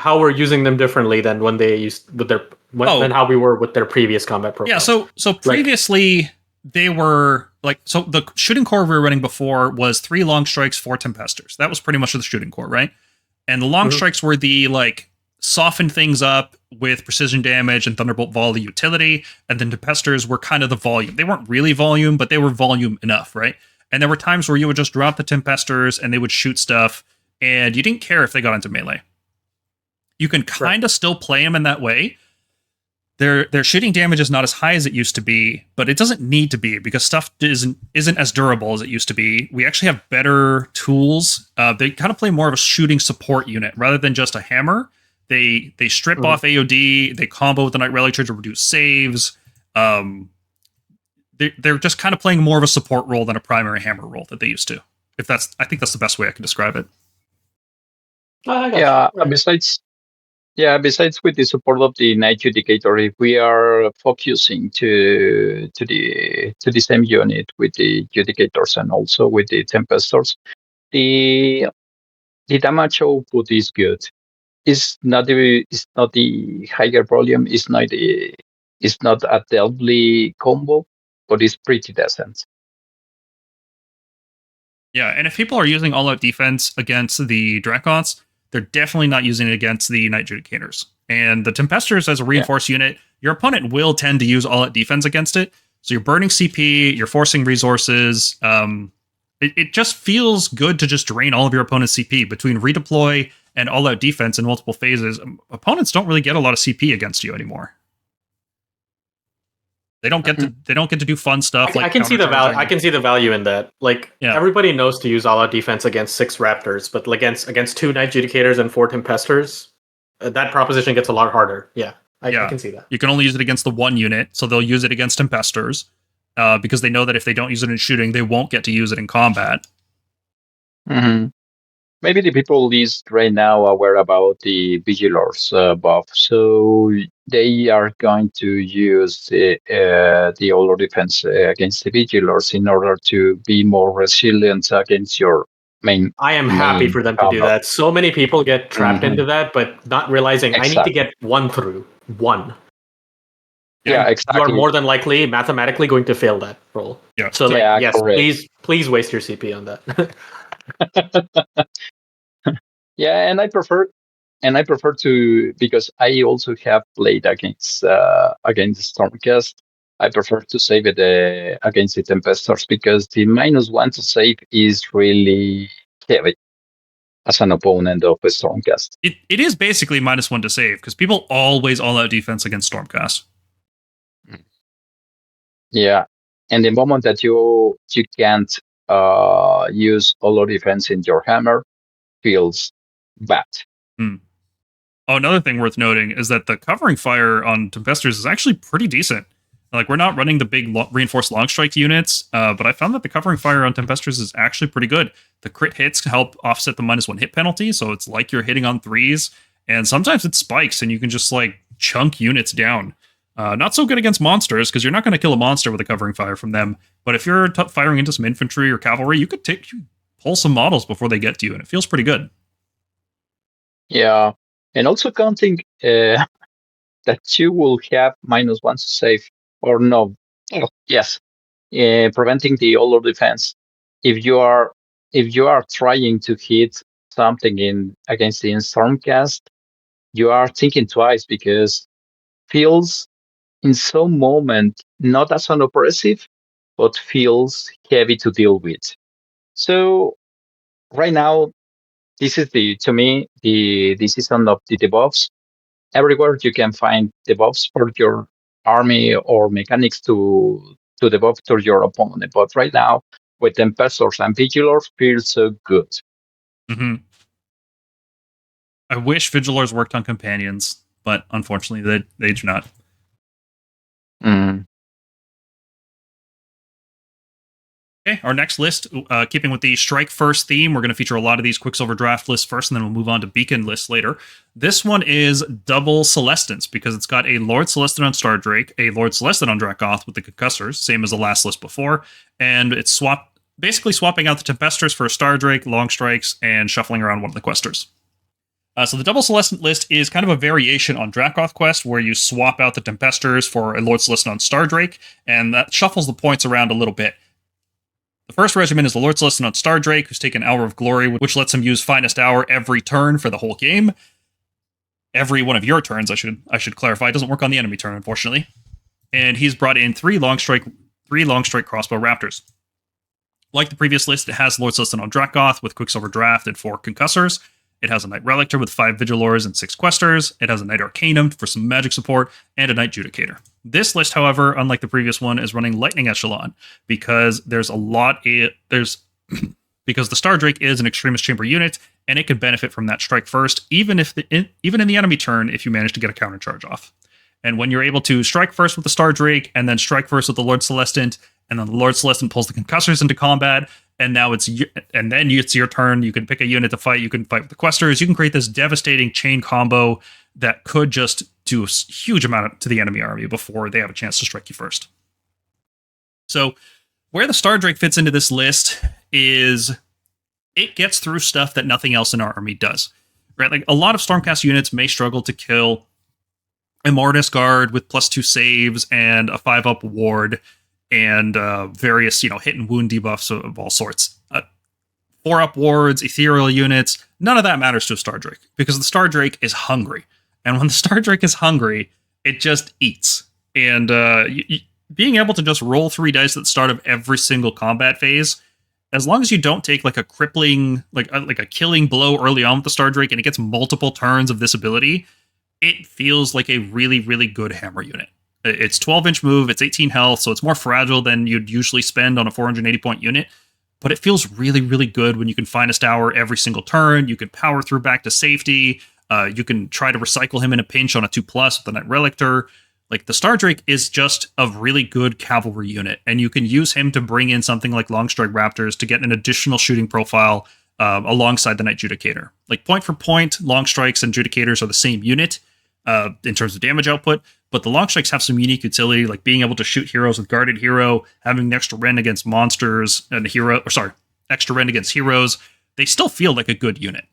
we're using them differently than when they used with their than how we were with their previous combat profile. Yeah. So previously they were like, so the shooting core we were running before was 3 long strikes, 4 Tempesters. That was pretty much the shooting core, right? And the long strikes were the like soften things up with precision damage and Thunderbolt Volley utility, and then Tempesters were kind of the volume. They weren't really volume, but they were volume enough, right? And there were times where you would just drop the Tempesters and they would shoot stuff, and you didn't care if they got into melee. You can kind of still play them in that way. Their shooting damage is not as high as it used to be, but it doesn't need to be because stuff isn't as durable as it used to be. We actually have better tools. They kind of play more of a shooting support unit rather than just a hammer. They strip off AOD. They combo with the Night Relic to reduce saves. They're just kind of playing more of a support role than a primary hammer role that they used to. I think that's the best way I can describe it. Besides with the support of the Night Judicator, if we are focusing to the same unit with the Judicators and also with the Tempestors, the damage output is good. It's not the higher volume. It's not a deadly combo, but it's pretty decent. Yeah, and if people are using all-out defense against the Dracoths, they're definitely not using it against the Night Judicators. And the Tempesters as a reinforced unit, your opponent will tend to use all-out defense against it. So you're burning CP, you're forcing resources. It just feels good to just drain all of your opponent's CP between redeploy and all-out defense in multiple phases. Opponents don't really get a lot of CP against you anymore. They don't get to do fun stuff. I can see the value. I can see the value in that. Like everybody knows to use all-out defense against 6 Raptors, but against 2 Night Judicators and 4 Tempesters, that proposition gets a lot harder. Yeah, I can see that. You can only use it against the one unit, so they'll use it against Tempesters because they know that if they don't use it in shooting, they won't get to use it in combat. Mm-hmm. Maybe the people list right now are aware about the Vigilors buff, so they are going to use the All Defense against the Vigilors in order to be more resilient against your main. I am happy for them to do that. So many people get trapped into that, but not realizing I need to get 1 through 1. Yeah, exactly. You are more than likely mathematically going to fail that roll. Yeah. So yes, please waste your CP on that. Yeah, and I prefer to, because I also have played against Stormcast. I prefer to save it against the Tempestors because the -1 to save is really heavy as an opponent of a Stormcast. It is basically -1 to save because people always all-out defense against Stormcast. Yeah, and the moment that you can't use all-out defense in your hammer feels bad. Oh, another thing worth noting is that the covering fire on Tempesters is actually pretty decent. Like, we're not running the big reinforced long strike units, but I found that the covering fire on Tempesters is actually pretty good. The crit hits help offset the -1 hit penalty, so it's like you're hitting on 3s, and sometimes it spikes and you can just like chunk units down. Not so good against monsters because you're not going to kill a monster with a covering fire from them, but if you're firing into some infantry or cavalry, you could pull some models before they get to you, and it feels pretty good. Yeah, and also counting that you will have -1 to save, or no, yes, preventing the all-out defense. If you are trying to hit something against the Stormcast, you are thinking twice because feels in some moment not as an oppressive, but feels heavy to deal with. So right now, this is the season of the debuffs. Everywhere you can find debuffs for your army or mechanics to debuff to your opponent. But right now, with Tempestors and Vigilors, feels so good. Mm-hmm. I wish Vigilors worked on companions, but unfortunately, they do not. Mm. Okay, our next list, keeping with the Strike First theme, we're going to feature a lot of these Quicksilver draft lists first, and then we'll move on to Beacon lists later. This one is double Celestants, because it's got a Lord Celestant on Stardrake, a Lord Celestant on Dracoth with the Concussors, same as the last list before, and it's basically swapping out the Tempestors for a Stardrake, Long Strikes, and shuffling around one of the Questors. So the double Celestant list is kind of a variation on DracothQuest, where you swap out the Tempestors for a Lord Celestant on Stardrake, and that shuffles the points around a little bit. The first regiment is the Lord Celestant on Stardrake, who's taken Hour of Glory, which lets him use Finest Hour every turn for the whole game. Every one of your turns, I should clarify. It doesn't work on the enemy turn, unfortunately. And he's brought in three long strike crossbow raptors. Like the previous list, it has Lord Celestant on Dracoth with Quicksilver Draft and 4 Concussors. It has a Knight Relictor with 5 Vigilors and 6 Questors. It has a Knight Arcanum for some magic support, and a Knight Judicator. This list, however, unlike the previous one, is running Lightning Echelon because because the Stardrake is an Extremist Chamber unit, and it can benefit from that Strike First, even in the enemy turn, if you manage to get a counter charge off. And when you're able to Strike First with the Stardrake, and then Strike First with the Lord Celestant, and then the Lord Celestant pulls the Concussors into combat, and then it's your turn. You can pick a unit to fight. You can fight with the Questors. You can create this devastating chain combo that could just do a huge amount to the enemy army before they have a chance to strike you first. So where the Stardrake fits into this list is it gets through stuff that nothing else in our army does. Right? Like a lot of Stormcast units may struggle to kill a Mortis Guard with +2 saves and a 5-up ward and various, hit and wound debuffs of all sorts. 4-up wards, ethereal units, none of that matters to a Stardrake because the Stardrake is hungry. And when the Stardrake is hungry, it just eats. And being able to just roll 3 dice at the start of every single combat phase, as long as you don't take like a crippling, like a killing blow early on with the Stardrake and it gets multiple turns of this ability, it feels like a really, really good hammer unit. It's 12-inch move, it's 18 health, so it's more fragile than you'd usually spend on a 480-point unit, but it feels really, really good when you can Finest Hour every single turn, you can power through back to safety, you can try to recycle him in a pinch on a 2+ with the Knight Relictor. Like, the Stardrake is just a really good cavalry unit, and you can use him to bring in something like Long Strike Raptors to get an additional shooting profile alongside the Knight Judicator. Like, point for point, Long Strikes and Judicators are the same unit in terms of damage output, but the Long Strikes have some unique utility, like being able to shoot heroes with Guarded Hero, having an extra rend against monsters, and extra rend against heroes. They still feel like a good unit.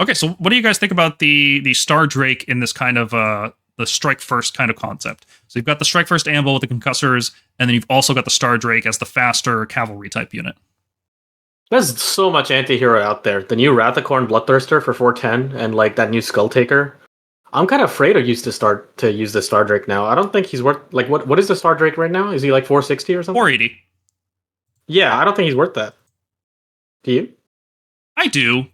Okay, so what do you guys think about the Stardrake in this kind of the Strike First kind of concept? So you've got the Strike First Amble with the Concussors, and then you've also got the Stardrake as the faster cavalry type unit. There's so much anti-hero out there. The new Rathacorn Bloodthirster for 410 and like that new Skull Taker. I'm kind of afraid to use the Stardrake now. I don't think he's worth like what is the Stardrake right now? Is he like 460 or something? 480. Yeah, I don't think he's worth that. Do you? I do.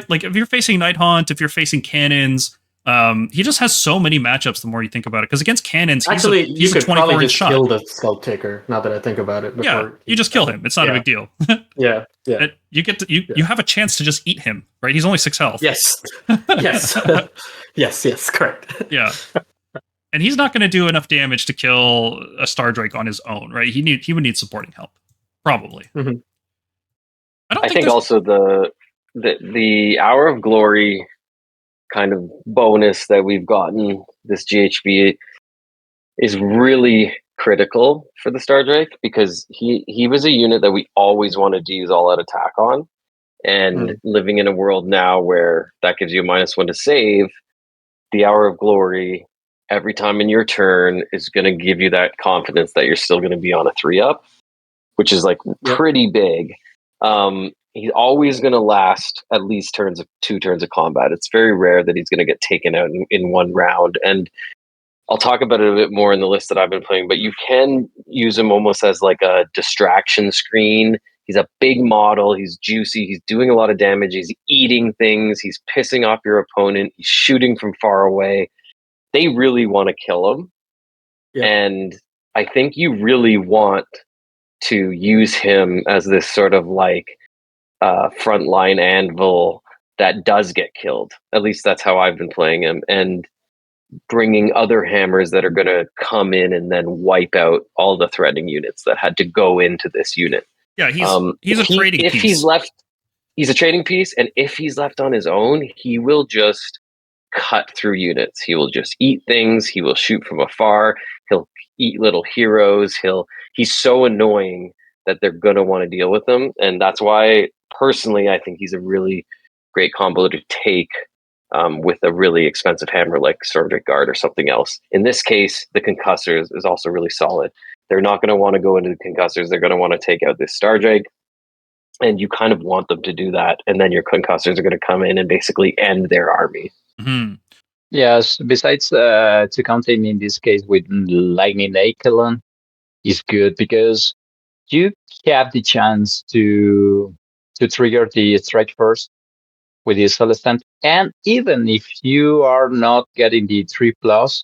Like if you're facing Night Haunt, if you're facing cannons, he just has so many matchups the more you think about it. Because against cannons, he's you a could 24 probably inch just shot. kill the Skull Taker. Now that I think about it, Yeah, you just kill him. It's not a big deal. Yeah. You have a chance to just eat him, right? He's only 6 health. Yes. Yes. yes. Correct. Yeah. And he's not going to do enough damage to kill a Stardrake on his own, right? He would need supporting help, probably. Mm-hmm. I think also the Hour of Glory kind of bonus that we've gotten this GHB is really critical for the Stardrake because he was a unit that we always wanted to use all-out attack on, and living in a world now where that gives you a -1 to save, the Hour of Glory every time in your turn is going to give you that confidence that you're still going to be on a 3-up, which is like pretty big. He's always going to last at least 2 turns of combat. It's very rare that he's going to get taken out in one round. And I'll talk about it a bit more in the list that I've been playing, but you can use him almost as like a distraction screen. He's a big model. He's juicy. He's doing a lot of damage. He's eating things. He's pissing off your opponent. He's shooting from far away. They really want to kill him. Yeah. And I think you really want to use him as this sort of like frontline anvil that does get killed. At least that's how I've been playing him. And bringing other hammers that are going to come in and then wipe out all the threatening units that had to go into this unit. Yeah, he's a trading piece. If he's left, he's a trading piece, and if he's left on his own, he will just cut through units. He will just eat things. He will shoot from afar. He'll eat little heroes. He's so annoying that they're going to want to deal with him, and that's why personally I think he's a really great combo to take with a really expensive hammer like Stardrake Guard or something else. In this case, the Concussors is also really solid. They're not going to want to go into the Concussors. They're going to want to take out this Stardrake, and you kind of want them to do that, and then your Concussors are going to come in and basically end their army. Mm-hmm. Yes, besides to counter him in this case with Lightning Echelon is good because you have the chance to trigger the strike first with the Celestant. And even if you are not getting the 3+,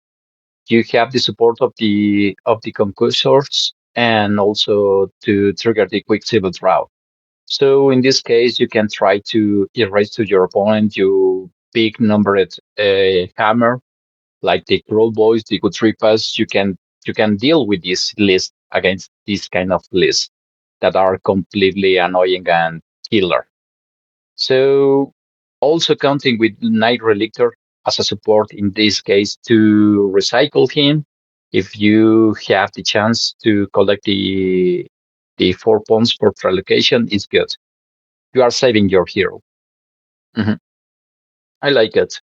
you have the support of the concussors and also to trigger the Quicksilver Draw. So in this case, you can try to erase to your opponent your big numbered hammer, like the Crow Boys, the Good Tripas. You can deal with this list against this kind of list that are completely annoying and killer. So also counting with Knight Relictor as a support in this case to recycle him if you have the chance to collect the 4 points for relocation is good. You are saving your hero. Mm-hmm. I like it.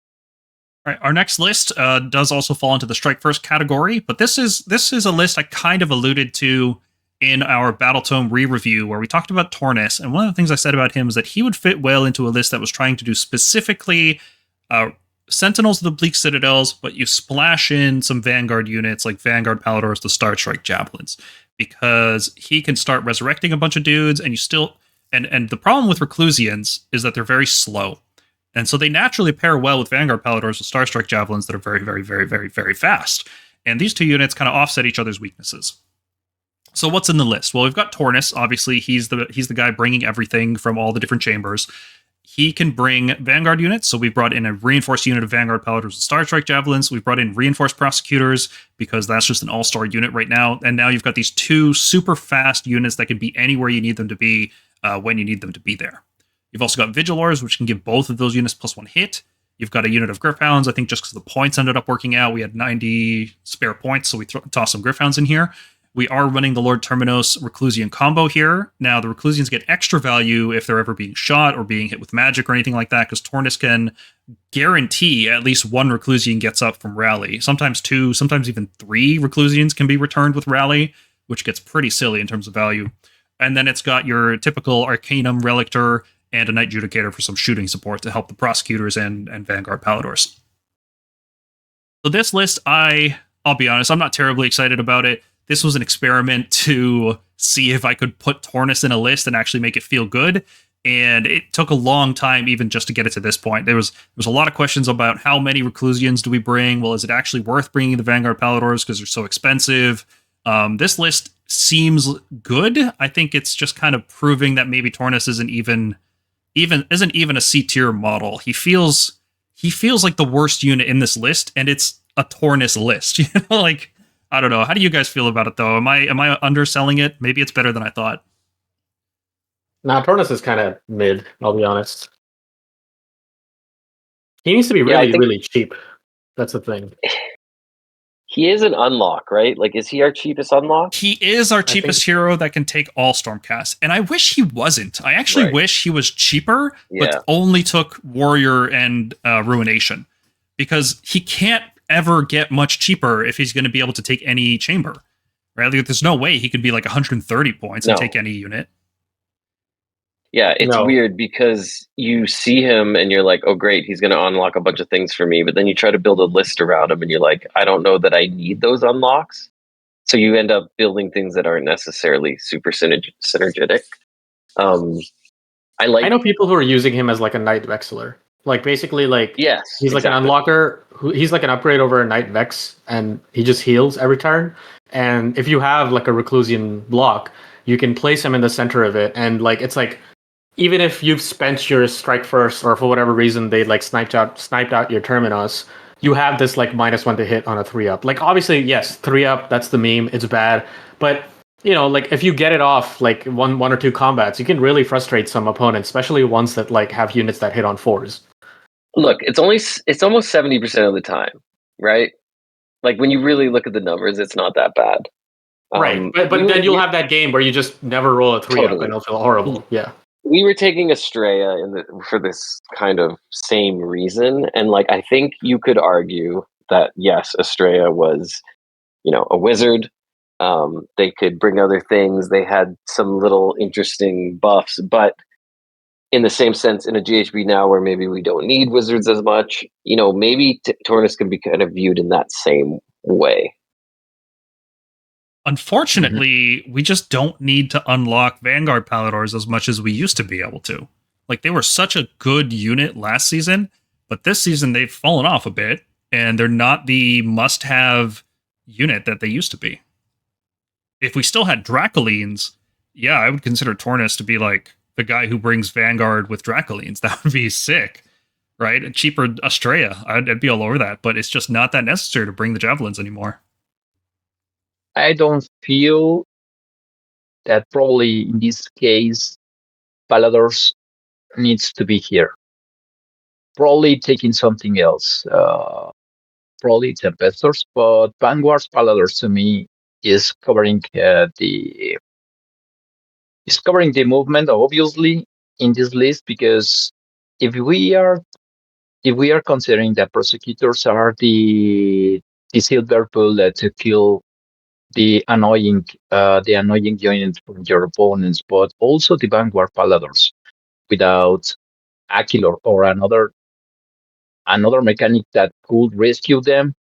All right, our next list does also fall into the strike first category, but this is a list I kind of alluded to in our Battletome re-review where we talked about Tornus, and one of the things I said about him is that he would fit well into a list that was trying to do specifically Sentinels of the Bleak Citadels, but you splash in some Vanguard units like Vanguard Paladors, the Star Strike Javelins, because he can start resurrecting a bunch of dudes, and you still and the problem with Reclusians is that they're very slow. And so they naturally pair well with Vanguard Paladors with Star Strike Javelins that are very, very, very, very, very fast. And these two units kind of offset each other's weaknesses. So what's in the list? Well, we've got Tornus. Obviously, he's the guy bringing everything from all the different chambers. He can bring Vanguard units. So we've brought in a reinforced unit of Vanguard Paladors with Star Strike Javelins. We've brought in reinforced Prosecutors because that's just an all-star unit right now. And now you've got these two super fast units that can be anywhere you need them to be when you need them to be there. You've also got Vigilors, which can give both of those units +1 hit. You've got a unit of Gryphounds. I think just because the points ended up working out, we had 90 spare points, so we tossed some Gryphounds in here. We are running the Lord Terminus Reclusian combo here. Now, the Reclusians get extra value if they're ever being shot or being hit with magic or anything like that, because Tornus can guarantee at least one Reclusian gets up from Rally. Sometimes 2, sometimes even 3 Reclusians can be returned with Rally, which gets pretty silly in terms of value. And then it's got your typical Arcanum Relictor and a Knight Judicator for some shooting support to help the Prosecutors and Vanguard Paladors. So this list, I'll be honest, I'm not terribly excited about it. This was an experiment to see if I could put Tornus in a list and actually make it feel good. And it took a long time even just to get it to this point. There was a lot of questions about how many Reclusians do we bring? Well, is it actually worth bringing the Vanguard Paladors because they're so expensive? This list seems good. I think it's just kind of proving that maybe Tornus isn't even a C tier model. He feels like the worst unit in this list, and it's a Tornus list. You know, like, I don't know. How do you guys feel about it though? Am I underselling it? Maybe it's better than I thought. Nah, Tornus is kind of mid, I'll be honest. He needs to be really, really cheap. That's the thing. He is an unlock, right? Like, is he our cheapest unlock? He is our cheapest hero that can take all Stormcasts. And I wish he wasn't. I actually wish he was cheaper, but only took Warrior and Ruination. Because he can't ever get much cheaper if he's going to be able to take any chamber. Right? Like, there's no way he could be like 130 points and take any unit. Yeah, it's weird because you see him and you're like, oh, great, he's going to unlock a bunch of things for me. But then you try to build a list around him and you're like, I don't know that I need those unlocks. So you end up building things that aren't necessarily super synergetic. I know people who are using him as like a Knight Vexillor. Like basically, like Yes, he's like exactly. an unlocker. He's like an upgrade over a Knight Vex, and he just heals every turn. And if you have like a Reclusian block, you can place him in the center of it, and like it's like even if you've spent your strike first, or for whatever reason they like sniped out your Terminus, you have this like -1 to hit on a 3-up. Like obviously, yes, 3-up, that's the meme. It's bad, but you know, like if you get it off like one or two combats, you can really frustrate some opponents, especially ones that like have units that hit on 4s. Look, it's almost 70% of the time, right? Like when you really look at the numbers, it's not that bad. Right, but then you'll have that game where you just never roll a 3-up Totally. and it'll feel horrible. Yeah. We were taking Estrella for this kind of same reason, and like I think you could argue that yes, Estrella was, a wizard. They could bring other things. They had some little interesting buffs, but in the same sense, in a GHB now where maybe we don't need wizards as much, maybe Tornus can be kind of viewed in that same way. Unfortunately, we just don't need to unlock Vanguard Paladors as much as we used to be able to. Like, they were such a good unit last season, but this season they've fallen off a bit, and they're not the must-have unit that they used to be. If we still had Dracolines, yeah, I would consider Tornus to be like the guy who brings Vanguard with Dracolines. That would be sick, right? A cheaper Estrella, I'd be all over that, but it's just not that necessary to bring the Javelins anymore. I don't feel that probably in this case, Paladors needs to be here. Probably taking something else. Probably Tempestors, but Vanguard's Paladors to me is covering the movement obviously in this list, because if we are considering that prosecutors are the silver bullet to kill the annoying units from your opponents, but also the Vanguard Paladors without Aquilor or another mechanic that could rescue them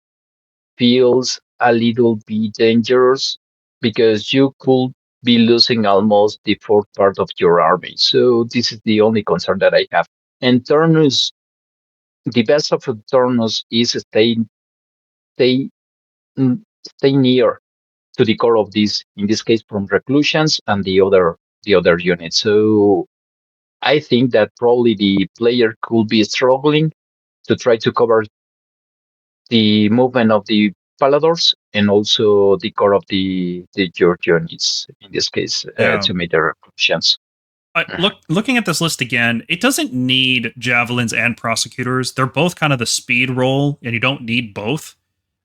feels a little bit dangerous, because you could be losing almost the fourth part of your army. So this is the only concern that I have. And Turnus, the best of Turnus is stay stay near to the core of this, in this case from Reclusions and the other units. So I think that probably the player could be struggling to try to cover the movement of the Paladors and also the core of the your units, in this case, to meet their Reclusions. Looking at this list again, it doesn't need Javelins and Prosecutors. They're both kind of the speed roll, and you don't need both.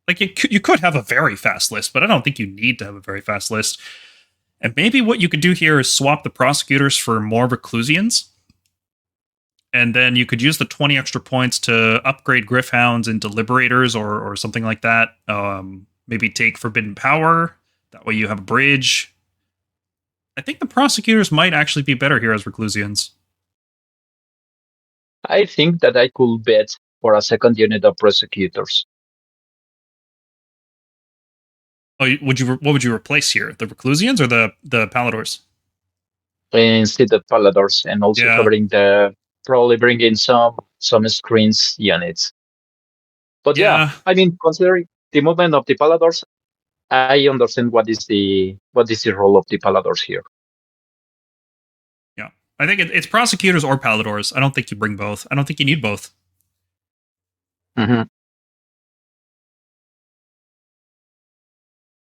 Like, you could have a very fast list, but I don't think you need to have a very fast list. And maybe what you could do here is swap the Prosecutors for more Reclusians. And then you could use the 20 extra points to upgrade Gryph-hounds into Liberators or something like that. Maybe take Forbidden Power. That way you have a bridge. I think the Prosecutors might actually be better here as Reclusians. I think that I could bet for a second unit of Prosecutors. Oh, what would you replace here? The Reclusians or the Paladors? Instead of Paladors, and also covering probably bringing some screens units. But yeah, I mean, considering the movement of the Paladors, I understand what is the role of the Paladors here. Yeah, I think it's Prosecutors or Paladors. I don't think you bring both. I don't think you need both. Mm-hmm.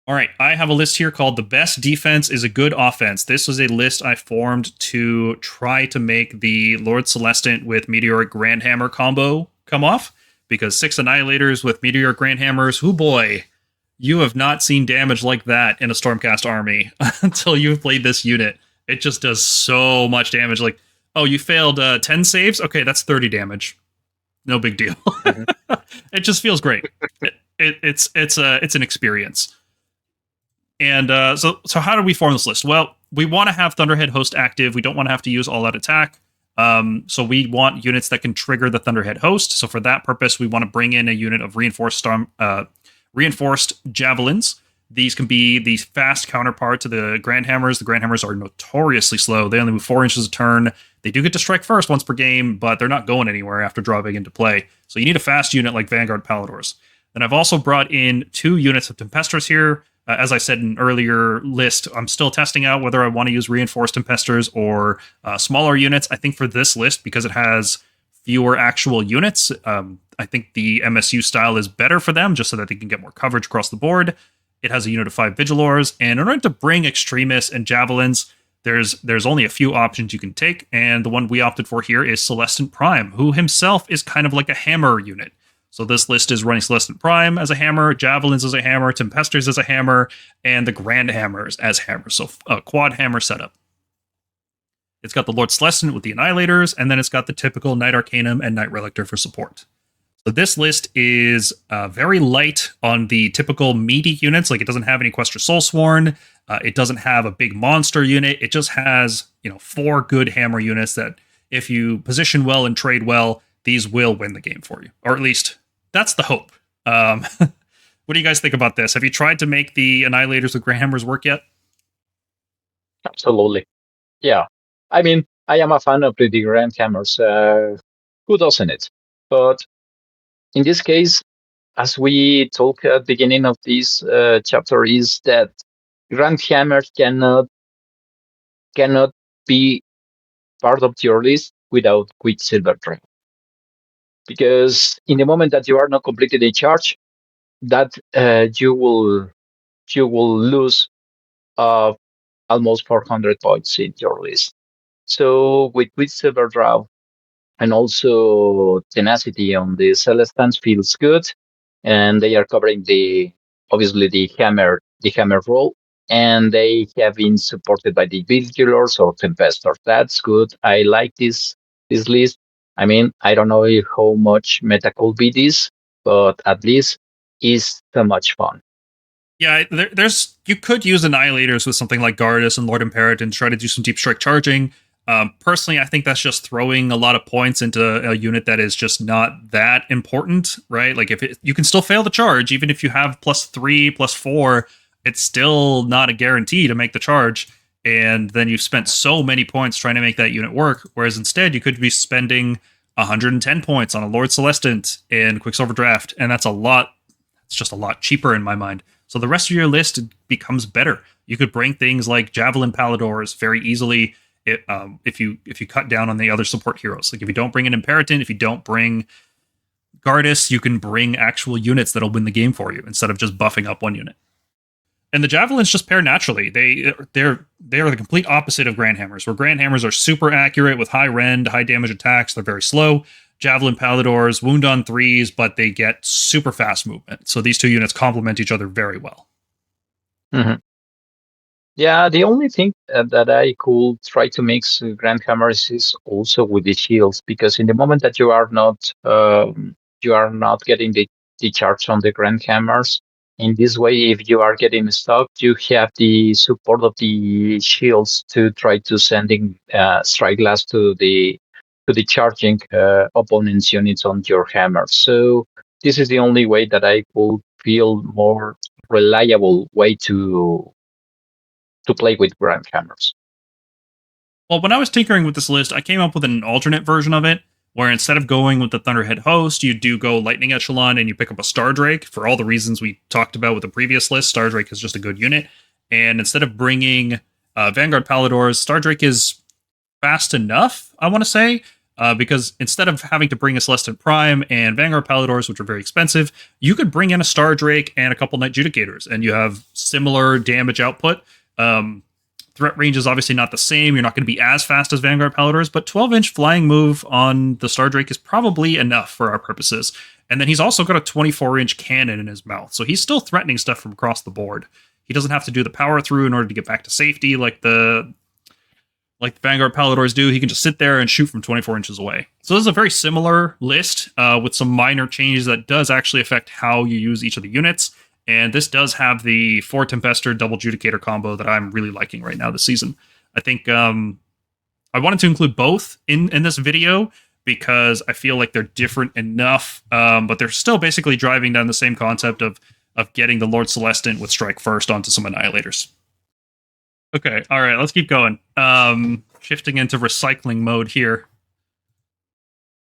All right, I have a list here called The Best Defense is a Good Offense. This was a list I formed to try to make the Lord Celestant with Meteoric Grandhammer combo come off, because 6 Annihilators with Meteoric Grandhammers, oh boy, you have not seen damage like that in a Stormcast army until you've played this unit. It just does so much damage. Like, oh, you failed 10 saves? Okay, that's 30 damage. No big deal. Mm-hmm. It just feels great. It's an experience. And so how do we form this list? Well, we want to have Thunderhead Host active. We don't want to have to use all-out attack. So we want units that can trigger the Thunderhead Host. So for that purpose, we want to bring in a unit of reinforced Javelins These can be the fast counterpart to the Grand Hammers. The Grand Hammers are notoriously slow. They only move 4 inches a turn. They do get to strike first once per game, but they're not going anywhere after dropping into play. So you need a fast unit like Vanguard Palladors. Then I've also brought in 2 units of Tempestors here. As I said in an earlier list, I'm still testing out whether I want to use reinforced Tempestors or smaller units. I think for this list, because it has fewer actual units, I think the MSU style is better for them, just so that they can get more coverage across the board. It has a unit of 5 Vigilors, and in order to bring Extremists and Javelins, there's only a few options you can take, and the one we opted for here is Celestant Prime, who himself is kind of like a hammer unit. So this list is running Celestant Prime as a hammer, Javelins as a hammer, Tempestors as a hammer, and the Grand Hammers as hammers, so a quad hammer setup. It's got the Lord Celestant with the Annihilators, and then it's got the typical Knight Arcanum and Knight Relictor for support. So this list is very light on the typical meaty units. Like, it doesn't have any Questor Soulsworn. It doesn't have a big monster unit. It just has, 4 good hammer units that, if you position well and trade well, these will win the game for you. Or at least, that's the hope. What do you guys think about this? Have you tried to make the Annihilators with Grand Hammers work yet? Absolutely. Yeah. I mean, I am a fan of the Grand Hammers. Who doesn't it? But in this case, as we talked at the beginning of this chapter, is that Grand Hammer cannot be part of your list without Quicksilver Dragon. Because in the moment that you are not completed a charge, that you will lose almost 400 points in your list. So with Quicksilver Draw and also Tenacity on the Celestant feels good, and they are covering the hammer role, and they have been supported by the Vigilors or Tempestors. That's good. I like this list. I mean, I don't know how much meta could be this, but at least is so much fun. Yeah, you could use Annihilators with something like Gardus and Lord Imperator and try to do some deep strike charging. Personally, I think that's just throwing a lot of points into a unit that is just not that important, right? Like, you can still fail the charge, even if you have +3, +4, it's still not a guarantee to make the charge. And then you've spent so many points trying to make that unit work. Whereas instead, you could be spending 110 points on a Lord Celestant in Quicksilver Draft, and that's a lot. It's just a lot cheaper in my mind. So the rest of your list becomes better. You could bring things like Javelin Palladors very easily if you cut down on the other support heroes. Like, if you don't bring an Imperator, if you don't bring Gardus, you can bring actual units that'll win the game for you instead of just buffing up one unit. And the Javelins just pair naturally. They're the complete opposite of Grand Hammers, where Grand Hammers are super accurate with high rend, high damage attacks. They're very slow. Javelin Palladors wound on 3s, but they get super fast movement. So these 2 units complement each other very well. Mm-hmm. Yeah, the only thing that I could try to mix Grand Hammers is also with the shields, because in the moment that you are not getting the charge on the Grand Hammers, in this way, if you are getting stuck, you have the support of the shields to try to sending strike glass to the charging opponent's units on your hammer. So this is the only way that I could feel more reliable way to play with Grand Hammers. Well, when I was tinkering with this list, I came up with an alternate version of it, where instead of going with the Thunderhead Host, you do go Lightning Echelon and you pick up a Stardrake. For all the reasons we talked about with the previous list, Stardrake is just a good unit. And instead of bringing Vanguard Palladors, Stardrake is fast enough, I want to say, because instead of having to bring a Celestant Prime and Vanguard Palladors, which are very expensive, you could bring in a Stardrake and a couple Knight Judicators, and you have similar damage output. Threat range is obviously not the same. You're not going to be as fast as Vanguard Palladors, but 12-inch flying move on the Stardrake is probably enough for our purposes. And then he's also got a 24-inch cannon in his mouth, so he's still threatening stuff from across the board. He doesn't have to do the power through in order to get back to safety like the Vanguard Palladors do. He can just sit there and shoot from 24 inches away. So this is a very similar list with some minor changes that does actually affect how you use each of the units. And this does have the 4 Tempestor Double Judicator combo that I'm really liking right now this season. I think I wanted to include both in this video because I feel like they're different enough, but they're still basically driving down the same concept of of getting the Lord Celestant with Strike First onto some Annihilators. Okay, all right, let's keep going. Shifting into recycling mode here.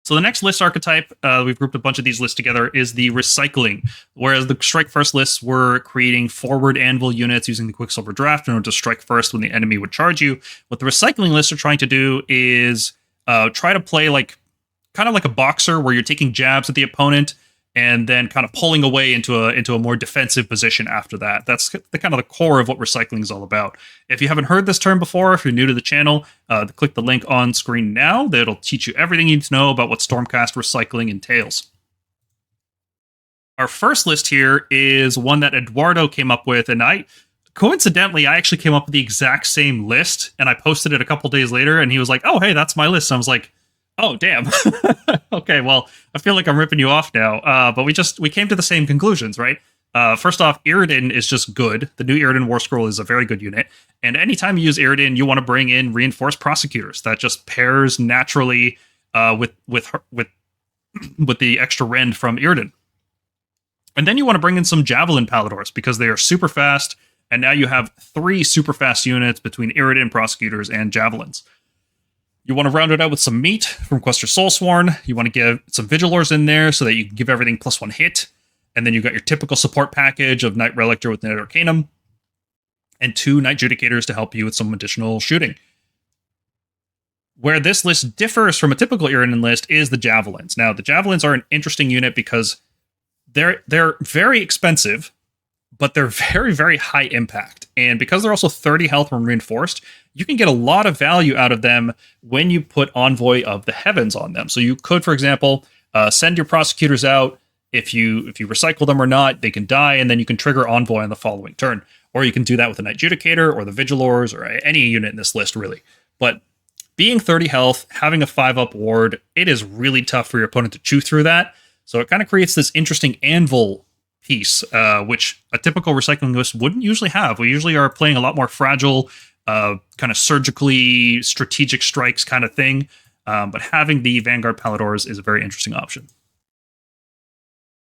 So the next list archetype, we've grouped a bunch of these lists together, is the recycling. Whereas the strike first lists were creating forward anvil units using the Quicksilver Draft in order to strike first when the enemy would charge you. What the recycling lists are trying to do is try to play kind of like a boxer, where you're taking jabs at the opponent and then kind of pulling away into a more defensive position after that. That's the kind of the core of what recycling is all about. If you haven't heard this term before, if you're new to the channel, click the link on screen now. That'll teach you everything you need to know about what Stormcast recycling entails. Our first list here is one that Eduardo came up with, and coincidentally, I actually came up with the exact same list, and I posted it a couple days later, and he was like, oh, hey, that's my list. And I was like, oh, damn. Okay, well, I feel like I'm ripping you off now. But we came to the same conclusions, right? First off, Iridan is just good. The new Iridan War Scroll is a very good unit. And anytime you use Iridan, you want to bring in reinforced prosecutors. That just pairs naturally with the extra rend from Iridan. And then you want to bring in some Javelin Paladors because they are super fast. And now you have 3 super fast units between Iridan, prosecutors, and Javelins. You want to round it out with some meat from Questor Soulsworn. You want to give some Vigilors in there so that you can give everything +1 hit. And then you've got your typical support package of Knight Relictor with Knight Arcanum. And 2 Knight Judicators to help you with some additional shooting. Where this list differs from a typical Iridan list is the Javelins. Now, the Javelins are an interesting unit because they're very expensive, but they're very, very high impact. And because they're also 30 health when reinforced, you can get a lot of value out of them when you put Envoy of the Heavens on them. So you could, for example, send your prosecutors out. If you recycle them or not, they can die, and then you can trigger Envoy on the following turn. Or you can do that with a Knight Judicator or the Vigilors or any unit in this list, really. But being 30 health, having a 5-up ward, it is really tough for your opponent to chew through that. So it kind of creates this interesting anvil piece, which a typical recycling list wouldn't usually have. We usually are playing a lot more fragile, kind of surgically strategic strikes kind of thing. But having the Vanguard Paladors is a very interesting option.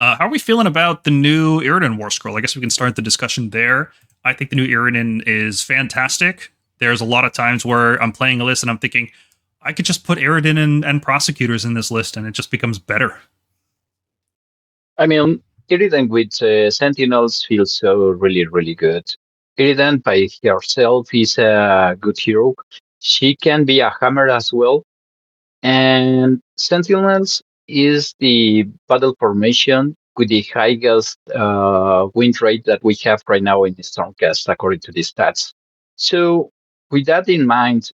How are we feeling about the new Iridan War Scroll? I guess we can start the discussion there. I think the new Iridan is fantastic. There's a lot of times where I'm playing a list and I'm thinking, I could just put Iridan and prosecutors in this list and it just becomes better. I mean, Iridan with Sentinels feels so really, really good. Iridan by herself is a good hero. She can be a hammer as well. And Sentinels is the battle formation with the highest win rate that we have right now in the Stormcast, according to the stats. So with that in mind,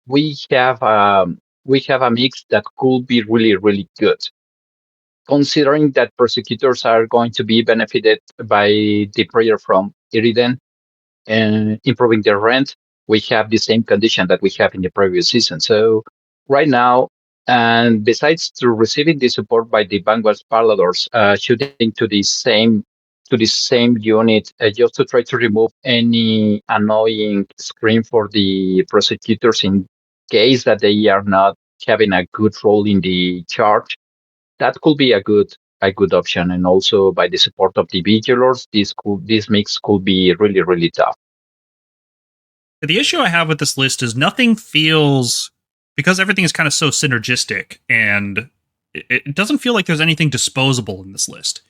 we have a mix that could be really, really good. Considering that prosecutors are going to be benefited by the prayer from Iridan and improving their rent, we have the same condition that we have in the previous season. So right now, and besides to receiving the support by the Vanguard Paladors, shooting to the same unit, just to try to remove any annoying screen for the prosecutors in case that they are not having a good role in the charge. That could be a good option, and also by the support of the Vigilors, this mix could be really, really tough. The issue I have with this list is nothing feels, because everything is kind of so synergistic, and it doesn't feel like there's anything disposable in this list.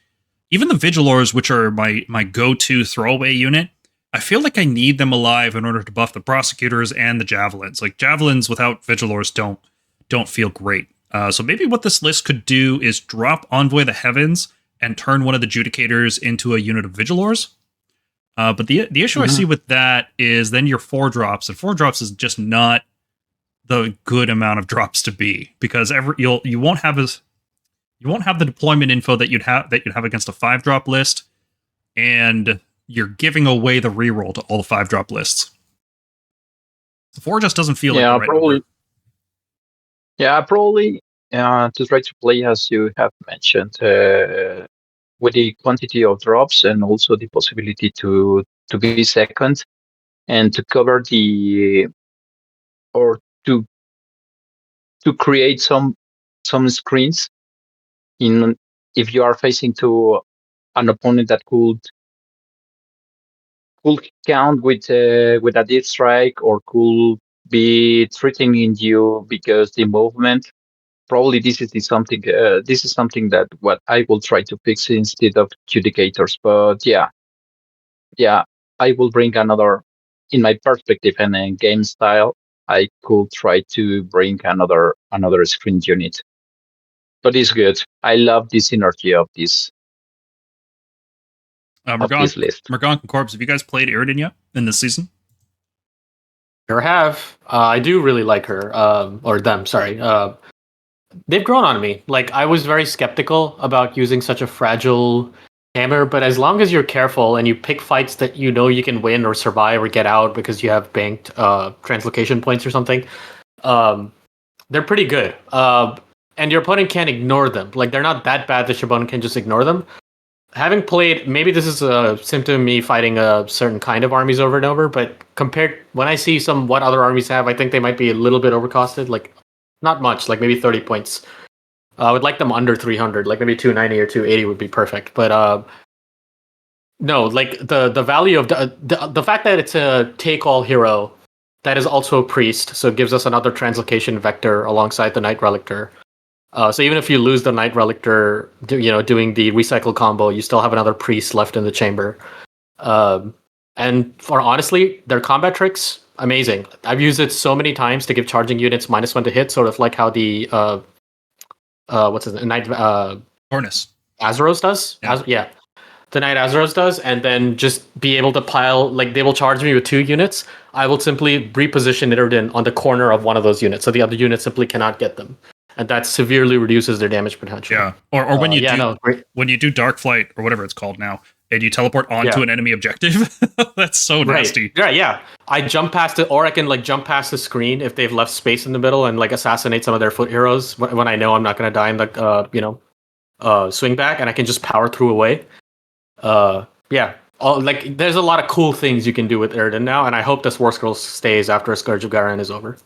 Even the Vigilors, which are my go-to throwaway unit, I feel like I need them alive in order to buff the prosecutors and the Javelins. Like, Javelins without Vigilors don't feel great. So maybe what this list could do is drop Envoy the Heavens and turn one of the Judicators into a unit of Vigilors. But the issue I see with that is then your 4-drops, and 4-drops is just not the good amount of drops to be, because you won't have the deployment info that you'd have against a 5-drop list, and you're giving away the reroll to all the 5-drop lists. The 4 just doesn't feel like the right number. Yeah, probably to try to play, as you have mentioned, with the quantity of drops and also the possibility to be second and to cover or to create some screens if you are facing to an opponent that could count with a deep strike or could be threatening you because the movement. Probably this is something that what I will try to fix instead of judicators. But yeah, I will bring another. In my perspective and in game style, I could try to bring another screen unit. But it's good. I love the synergy of this list. Morgan and Corpse, have you guys played Iridan yet in this season? Sure have. I do really like her, or them. Sorry. They've grown on me. Like, I was very skeptical about using such a fragile hammer, but as long as you're careful and you pick fights that you know you can win or survive or get out because you have banked translocation points or something, they're pretty good. And your opponent can't ignore them. Like, they're not that bad that your opponent can just ignore them. Having played, maybe this is a symptom of me fighting a certain kind of armies over and over, but compared, when I see what other armies have, I think they might be a little bit overcosted, like not much, like maybe 30 points. I would like them under 300, like maybe 290 or 280 would be perfect. But no, like the value of the fact that it's a take-all hero that is also a priest, so it gives us another translocation vector alongside the Knight Relictor. So even if you lose the Knight Relictor, doing the recycle combo, you still have another priest left in the chamber. And for honestly, their combat tricks, amazing. I've used it so many times to give charging units -1 to hit, sort of like how the what's his Knight Tornus Azeros does. Yeah. The Knight Azeros does, and then just be able to pile, like, they will charge me with 2 units. I will simply reposition Iridan on the corner of one of those units, so the other unit simply cannot get them. And that severely reduces their damage potential. Yeah, or when you when you do Dark Flight or whatever it's called now, and you teleport onto an enemy objective, that's so nasty. Right, yeah. I jump past it, or I can jump past the screen if they've left space in the middle and assassinate some of their foot heroes when I know I'm not going to die in the swing back, and I can just power through away. There's a lot of cool things you can do with Iridan now, and I hope this War Scroll stays after Scourge of Garan is over.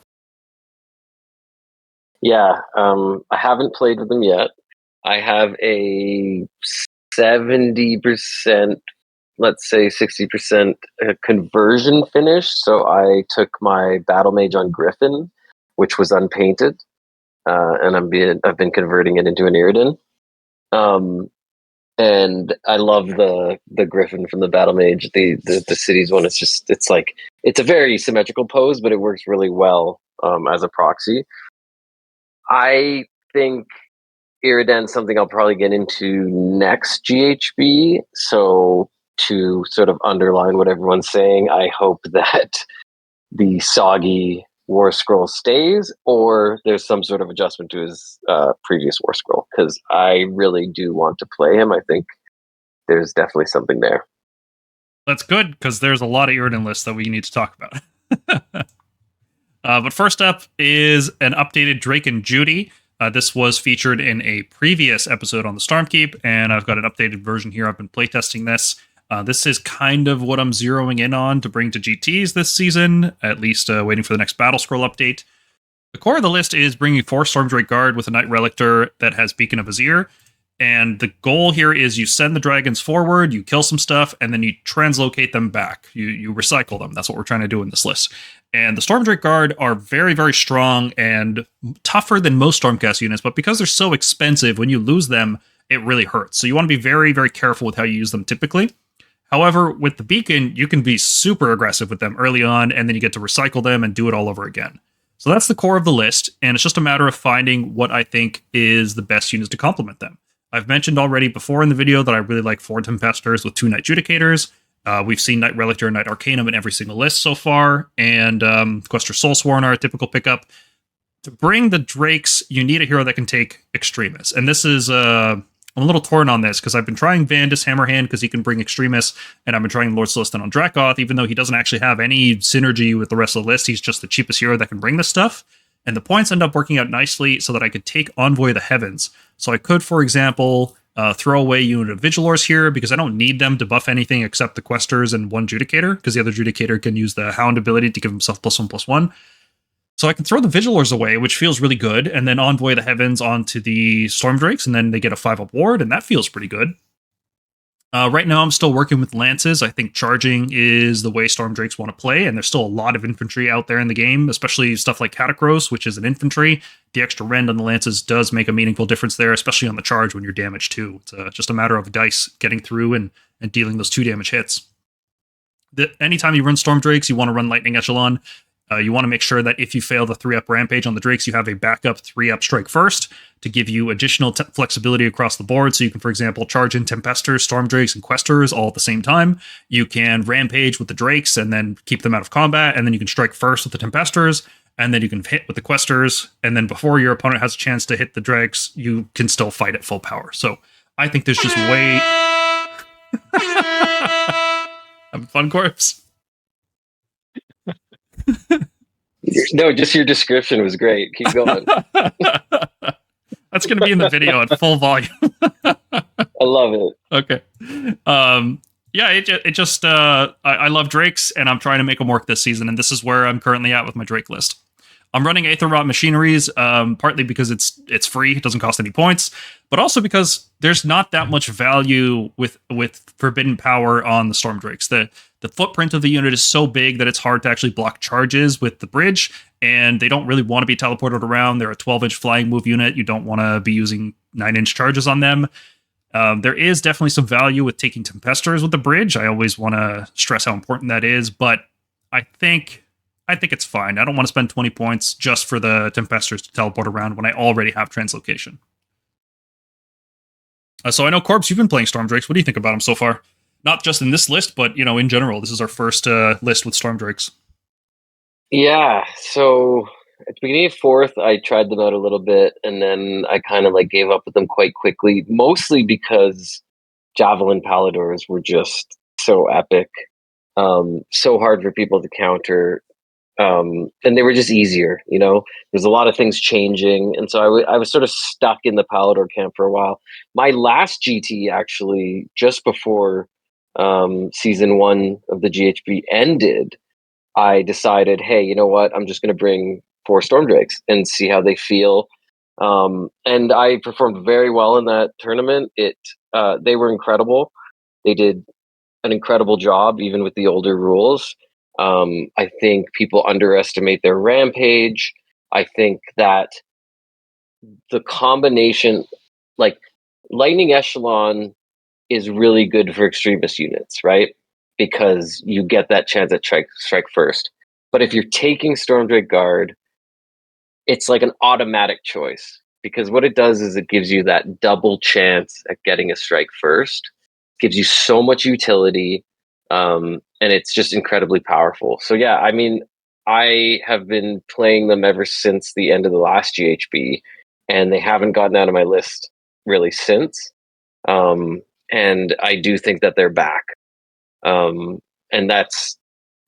Yeah, I haven't played with them yet. I have a 70%, let's say 60% conversion finish. So I took my Battle Mage on Griffin, which was unpainted, and I've been converting it into an Iridan. And I love the Griffin from the Battle Mage, the cities one. It's a very symmetrical pose, but it works really well as a proxy. I think Iridan's something I'll probably get into next GHB. So to sort of underline what everyone's saying, I hope that the soggy War Scroll stays, or there's some sort of adjustment to his previous War Scroll, because I really do want to play him. I think there's definitely something there. That's good, because there's a lot of Iridan lists that we need to talk about. But first up is an updated Drake and Judy. This was featured in a previous episode on the Stormkeep, and I've got an updated version here. I've been playtesting this. This is kind of what I'm zeroing in on to bring to GTs this season, at least waiting for the next Battle Scroll update. The core of the list is bringing 4 Stormdrake Guard with a Knight Relictor that has Beacon of Azir. And the goal here is you send the dragons forward, you kill some stuff, and then you translocate them back. You recycle them. That's what we're trying to do in this list. And the Stormdrake Guard are very, very strong and tougher than most Stormcast units, but because they're so expensive, when you lose them, it really hurts. So you want to be very, very careful with how you use them typically. However, with the Beacon, you can be super aggressive with them early on, and then you get to recycle them and do it all over again. So that's the core of the list, and it's just a matter of finding what I think is the best units to complement them. I've mentioned already before in the video that I really like 4 Tempestors with 2 Knight Judicators. We've seen Knight Relictor and Knight Arcanum in every single list so far, and Questor Soulsworn are a typical pickup. To bring the Drakes, you need a hero that can take Extremis, and this is I'm a little torn on this because I've been trying Vandus Hammerhand because he can bring Extremis, and I've been trying Lord Celestant on Dracoth, even though he doesn't actually have any synergy with the rest of the list. He's just the cheapest hero that can bring this stuff. And the points end up working out nicely so that I could take Envoy of the Heavens. So I could, for example, throw away unit of Vigilors here because I don't need them to buff anything except the Questors and 1 Judicator, because the other Judicator can use the Hound ability to give himself +1/+1. So I can throw the Vigilors away, which feels really good, and then Envoy of the Heavens onto the Stormdrakes, and then they get a 5-up ward, and that feels pretty good. Right now, I'm still working with lances. I think charging is the way Storm Drakes want to play, and there's still a lot of infantry out there in the game, especially stuff like Catacross, which is an infantry. The extra rend on the lances does make a meaningful difference there, especially on the charge when you're damaged too. It's just a matter of dice getting through and dealing those 2 damage hits. Anytime you run Storm Drakes, you want to run Lightning Echelon. You want to make sure that if you fail the 3-up Rampage on the Drakes, you have a backup 3-up Strike First to give you additional flexibility across the board. So you can, for example, charge in Tempesters, Storm Drakes, and Questors all at the same time. You can Rampage with the Drakes and then keep them out of combat, and then you can Strike First with the Tempesters, and then you can hit with the Questors, and then before your opponent has a chance to hit the Drakes, you can still fight at full power. So I think there's just way... Having fun, Corpse? No, just your description was great. Keep going. That's going to be in the video at full volume. I love it. Okay. Yeah, it just I love Drakes, and I'm trying to make them work this season, and this is where I'm currently at with my Drake list. I'm running Aether Rot Machineries, partly because it's free, it doesn't cost any points, but also because there's not that much value with Forbidden Power on the Storm Drakes. The footprint of the unit is so big that it's hard to actually block charges with the bridge, and they don't really want to be teleported around. They're a 12-inch flying move unit. You don't want to be using 9-inch charges on them. There is definitely some value with taking Tempesters with the bridge. I always want to stress how important that is, but I think it's fine. I don't want to spend 20 points just for the Tempesters to teleport around when I already have Translocation. So I know, Corpse, you've been playing Storm Drakes. What do you think about them so far? Not just in this list, but, in general. This is our first list with Storm Drakes. Yeah, so at the beginning of 4th, I tried them out a little bit, and then I kind of gave up with them quite quickly, mostly because Javelin Paladors were just so epic, so hard for people to counter, and they were just easier, There's a lot of things changing, and so I was sort of stuck in the Palador camp for a while. My last GT, actually, just before season 1 of the GHB ended, I decided, hey, you know what? I'm just going to bring 4 Storm Drakes and see how they feel. And I performed very well in that tournament. They were incredible. They did an incredible job, even with the older rules. I think people underestimate their Rampage. I think that the combination, Lightning Echelon is really good for extremist units, right? Because you get that chance at strike first. But if you're taking Storm Drake Guard, it's like an automatic choice, because what it does is it gives you that double chance at getting a strike first. It gives you so much utility, and it's just incredibly powerful. So yeah, I mean, I have been playing them ever since the end of the last GHB, and they haven't gotten out of my list really since. And I do think that they're back. And that's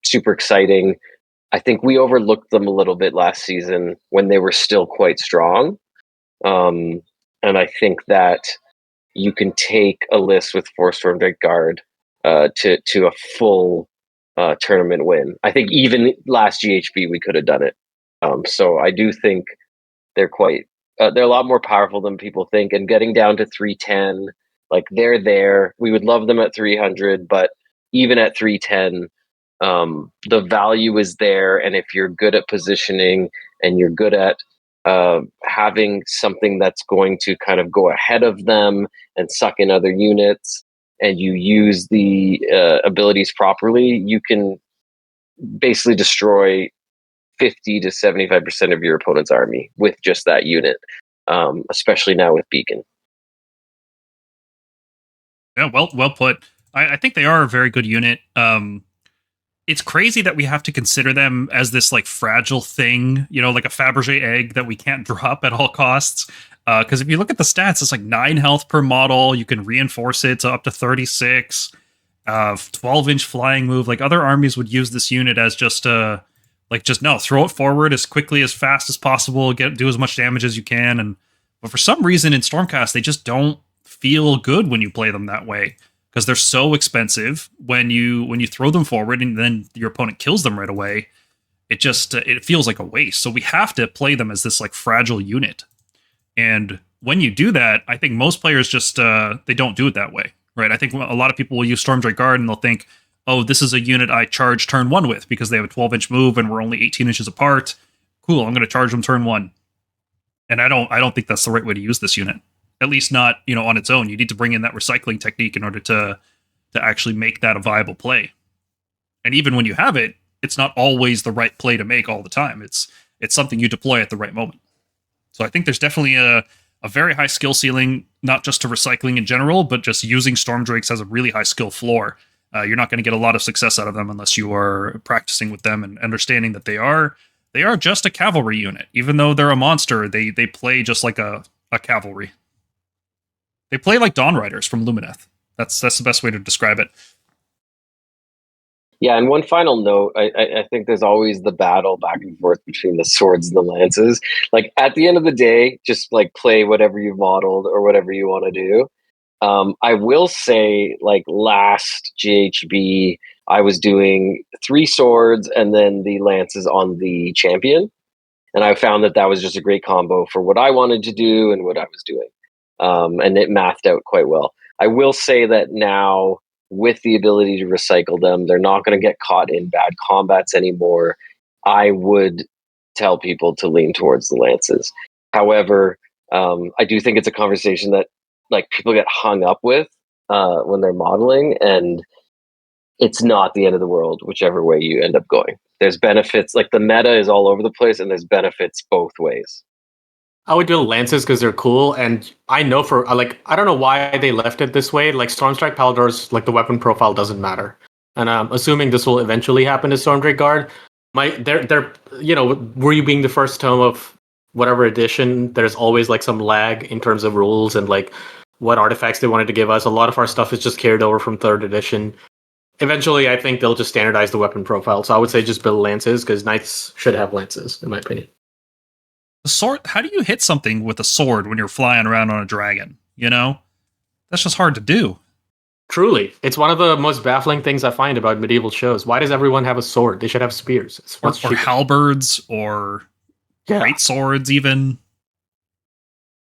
super exciting. I think we overlooked them a little bit last season when they were still quite strong. And I think that you can take a list with 4 Storm Drake Guard to a full tournament win. I think even last GHB we could have done it. So I do think they're they're a lot more powerful than people think. And getting down to 310, they're there. We would love them at 300, but even at 310, the value is there. And if you're good at positioning and you're good at having something that's going to kind of go ahead of them and suck in other units, and you use the abilities properly, you can basically destroy 50 to 75% of your opponent's army with just that unit, especially now with Beacon. Yeah, well put. I think they are a very good unit. It's crazy that we have to consider them as this fragile thing, like a Fabergé egg that we can't drop at all costs. Because if you look at the stats, it's 9 health per model. You can reinforce it to up to 36. 12-inch flying move. Other armies would use this unit as just throw it forward as quickly, as fast as possible, do as much damage as you can. But for some reason in Stormcast, they just don't feel good when you play them that way, because they're so expensive. When you throw them forward and then your opponent kills them right away, it just it feels like a waste. So we have to play them as this fragile unit. And when you do that, I think most players just they don't do it that way. right? I think a lot of people will use Stormdrake Guard and they'll think, oh, this is a unit I charge turn 1 with because they have a 12-inch move and we're only 18 inches apart. Cool, I'm going to charge them turn 1. And I don't think that's the right way to use this unit. At least not, on its own. You need to bring in that recycling technique in order to actually make that a viable play. And even when you have it, it's not always the right play to make all the time. It's something you deploy at the right moment. So I think there's definitely a very high skill ceiling, not just to recycling in general, but just using Stormdrakes has a really high skill floor. You're not going to get a lot of success out of them unless you are practicing with them and understanding that they are just a cavalry unit. Even though they're a monster, they play just like a cavalry. They play like Dawn Riders from Lumineth. That's the best way to describe it. Yeah, and one final note, I think there's always the battle back and forth between the swords and the lances. Like, at the end of the day, just like play whatever you've modeled or whatever you want to do. I will say, like, last GHB, I was doing 3 swords and then the lances on the champion. And I found that was just a great combo for what I wanted to do and what I was doing. And it mathed out quite well. I will say that now, with the ability to recycle them, they're not going to get caught in bad combats anymore. I would tell people to lean towards the lances. However, I do think it's a conversation that like people get hung up with when they're modeling, and it's not the end of the world whichever way you end up going. There's benefits, like the meta is all over the place, and there's benefits both ways. I would do lances because they're cool, and I know I don't know why they left it this way. Like Stormstrike Palidor's, like the weapon profile doesn't matter, and I'm assuming this will eventually happen to Stormdrake Guard. They're were you being the first tome of whatever edition? There's always like some lag in terms of rules and like what artifacts they wanted to give us. A lot of our stuff is just carried over from 3rd edition. Eventually, I think they'll just standardize the weapon profile. So I would say just build lances because knights should have lances, in my opinion. The sword, how do you hit something with a sword when you're flying around on a dragon? That's just hard to do. Truly, it's one of the most baffling things I find about medieval shows. Why does everyone have a sword? They should have spears. Or halberds or great swords, even.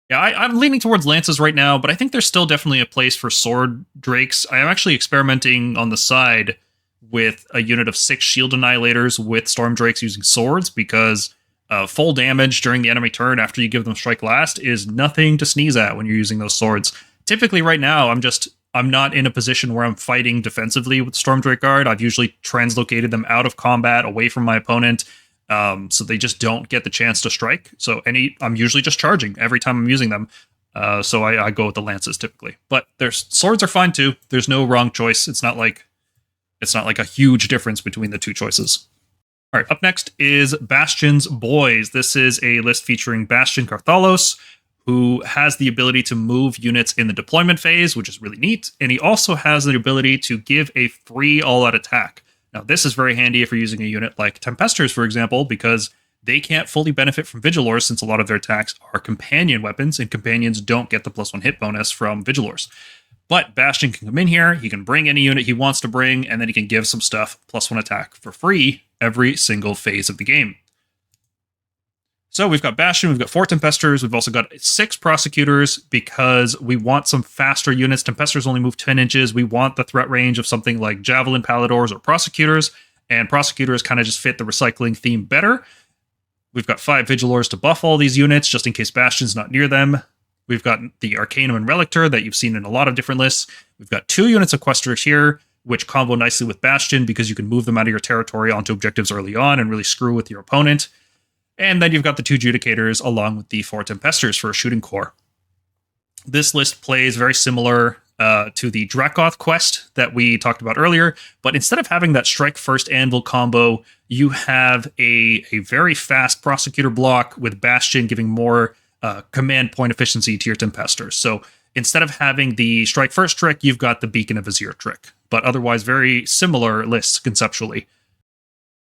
Yeah, I'm leaning towards lances right now, but I think there's still definitely a place for sword drakes. I am actually experimenting on the side with a unit of 6 shield annihilators with storm drakes using swords, because full damage during the enemy turn after you give them strike last is nothing to sneeze at when you're using those swords. Typically right now, I'm not in a position where I'm fighting defensively with Stormdrake Guard. I've usually translocated them out of combat, away from my opponent, so they just don't get the chance to strike. So I'm usually just charging every time I'm using them. So I go with the lances typically. But swords are fine too. There's no wrong choice. It's not like a huge difference between the two choices. All right, up next is Bastians Boys. This is a list featuring Bastian Carthalos, who has the ability to move units in the deployment phase, which is really neat. And he also has the ability to give a free all-out attack. Now, this is very handy if you're using a unit like Tempesters, for example, because they can't fully benefit from Vigilors since a lot of their attacks are companion weapons, and companions don't get the +1 hit bonus from Vigilors. But Bastion can come in here, he can bring any unit he wants to bring, and then he can give some stuff +1 attack for free every single phase of the game. So we've got Bastion, we've got 4 Tempesters, we've also got 6 Prosecutors because we want some faster units. Tempesters only move 10 inches. We want the threat range of something like Javelin Palidors or Prosecutors, and Prosecutors kind of just fit the recycling theme better. We've got 5 Vigilors to buff all these units just in case Bastion's not near them. We've got the Arcanum and Relictor that you've seen in a lot of different lists. We've got 2 units of Questors here, which combo nicely with Bastion because you can move them out of your territory onto objectives early on and really screw with your opponent. And then you've got the 2 Judicators along with the 4 Tempesters for a shooting core. This list plays very similar to the DracothQuest that we talked about earlier, but instead of having that Strike First Anvil combo, you have a very fast Prosecutor block with Bastion giving more command point efficiency to your Tempesters. So instead of having the Strike First trick, you've got the Beacon of Vizier trick, but otherwise very similar lists conceptually.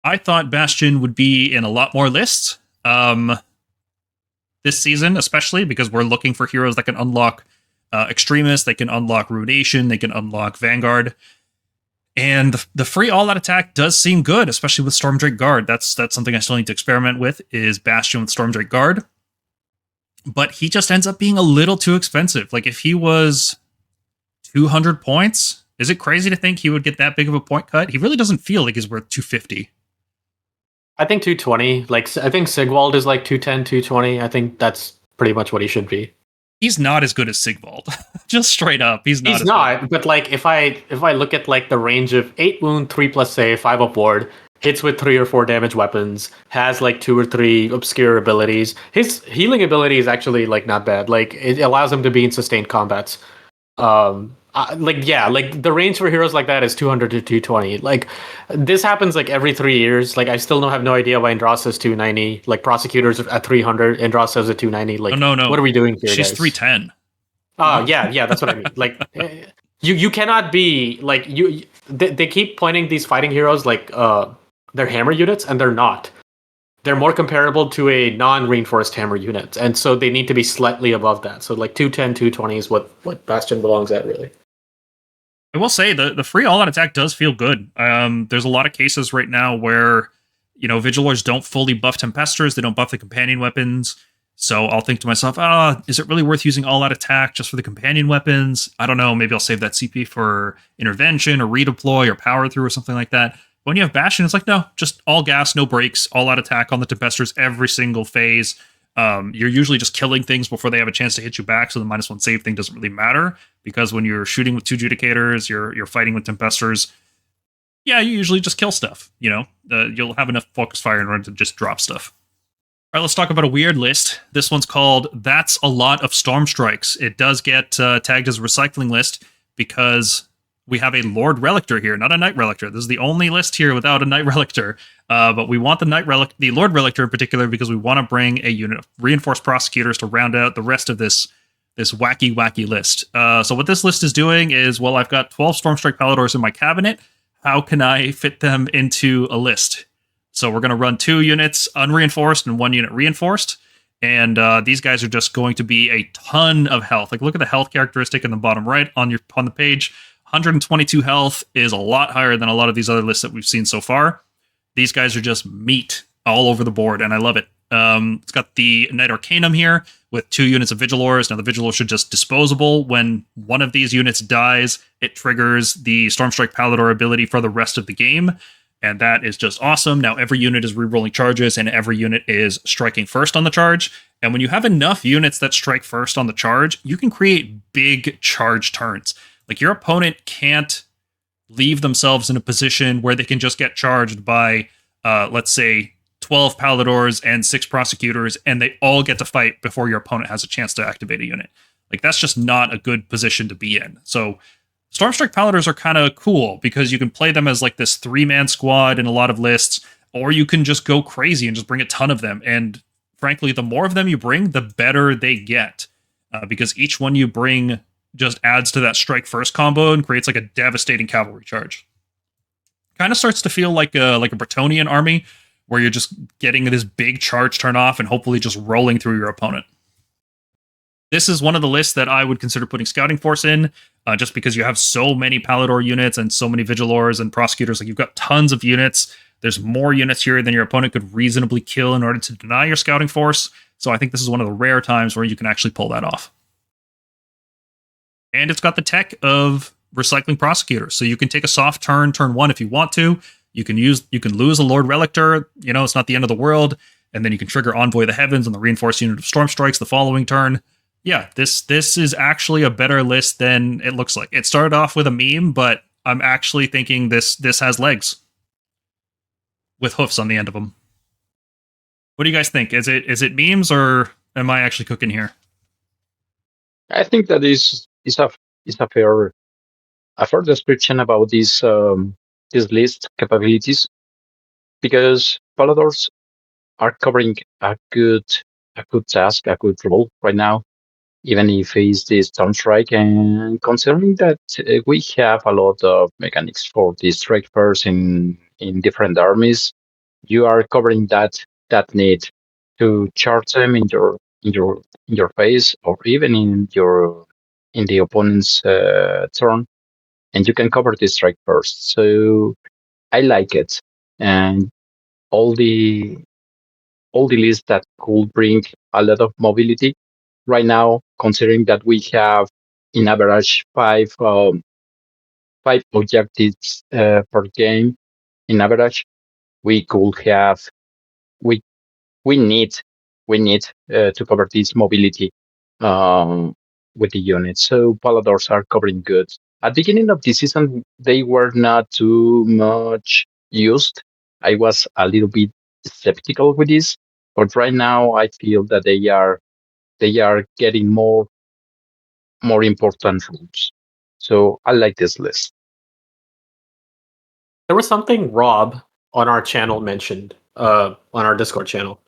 I thought Bastion would be in a lot more lists this season, especially because we're looking for heroes that can unlock Extremists, they can unlock Ruination, they can unlock Vanguard. And the free all-out attack does seem good, especially with Stormdrake Guard. That's something I still need to experiment with, is Bastion with Stormdrake Guard. But he just ends up being a little too expensive. Like, if he was 200 points? Is it crazy to think he would get that big of a point cut? He really doesn't feel like he's worth 250. I think 220. Like, I think Sigwald is like 210, 220. I think that's pretty much what he should be. He's not as good as Sigvald. Just straight up, he's not. He's not. But like, if I look at like the range of 8 wound, 3+ save, 5 up ward, hits with 3 or 4 damage weapons, has like 2 or 3 obscure abilities. His healing ability is actually like not bad. Like, it allows him to be in sustained combats. Like the range for heroes like that is 200 to 220. Like, this happens like every 3 years. Like, I still have no idea why Andros is 290. Like, Prosecutors at 300, Andros is at 290. Like, no. What are we doing here? She's guys? 310. Yeah, that's what I mean. Like, you cannot be like you. They keep pointing these fighting heroes like they're hammer units, and they're not. They're more comparable to a non-reinforced hammer unit, and so they need to be slightly above that. So like 210, 220 is what Bastion belongs at, really. I will say the free all-out attack does feel good. There's a lot of cases right now where, Vigilors don't fully buff Tempestors, they don't buff the companion weapons. So I'll think to myself, is it really worth using all-out attack just for the companion weapons? I don't know, maybe I'll save that CP for intervention or redeploy or power through or something like that. When you have Bastion, it's like, no, just all gas, no breaks, all-out attack on the Tempestors every single phase. You're usually just killing things before they have a chance to hit you back, so the -1 save thing doesn't really matter, because when you're shooting with 2 Judicators, you're fighting with Tempestors, you usually just kill stuff, you'll have enough focus fire in order to just drop stuff. All right, let's talk about a weird list. This one's called That's a Lot of Stormstrikes. It does get tagged as a recycling list because we have a Lord Relictor here, not a Knight Relictor. This is the only list here without a Knight Relictor. But we want the Lord Relictor in particular because we want to bring a unit of reinforced prosecutors to round out the rest of this wacky list. So what this list is doing is, well, I've got 12 Stormstrike Paladors in my cabinet. How can I fit them into a list? So we're going to run 2 units unreinforced and 1 unit reinforced. And these guys are just going to be a ton of health. Like, look at the health characteristic in the bottom right on the page. 122 health is a lot higher than a lot of these other lists that we've seen so far. These guys are just meat all over the board, and I love it. It's got the Knight Arcanum here with 2 units of Vigilors. Now, the Vigilors are just disposable. When one of these units dies, it triggers the Stormstrike Palador ability for the rest of the game, and that is just awesome. Now, every unit is rerolling charges, and every unit is striking first on the charge. And when you have enough units that strike first on the charge, you can create big charge turns. Like, your opponent can't leave themselves in a position where they can just get charged by, let's say, 12 Paladors and 6 Prosecutors, and they all get to fight before your opponent has a chance to activate a unit. Like, that's just not a good position to be in. So Stormstrike Paladors are kind of cool because you can play them as like this 3-man squad in a lot of lists, or you can just go crazy and just bring a ton of them. And frankly, the more of them you bring, the better they get, because each one you bring just adds to that strike first combo and creates like a devastating cavalry charge. Kind of starts to feel like a Bretonnian army, where you're just getting this big charge turn off and hopefully just rolling through your opponent. This is one of the lists that I would consider putting Scouting Force in, just because you have so many Palador units and so many Vigilors and Prosecutors. Like, you've got tons of units. There's more units here than your opponent could reasonably kill in order to deny your Scouting Force. So I think this is one of the rare times where you can actually pull that off. And it's got the tech of recycling Prosecutors. So you can take a soft turn 1 if you want to. You can lose a Lord Relictor. It's not the end of the world. And then you can trigger Envoy of the Heavens on the reinforced unit of Stormstrikes the following turn. Yeah, this is actually a better list than it looks like. It started off with a meme, but I'm actually thinking this has legs with hoofs on the end of them. What do you guys think? Is it memes, or am I actually cooking here? I think that is a fair description about this list capabilities, because Paladors are covering a good task, a good role right now, even if it's the Stormstrike. And considering that we have a lot of mechanics for the strike first in different armies, you are covering that need to charge them in your face, or even in the opponent's turn, and you can cover the strike first. So I like it, and all the lists that could bring a lot of mobility right now, considering that we have in average five objectives per game. In average, we could have we we need to cover this mobility with the unit. So Paladors are covering good. At the beginning of the season, they were not too much used. I was a little bit skeptical with this, but right now I feel that they are getting more important rules. So I like this list. There was something Rob on our channel mentioned, on our Discord channel.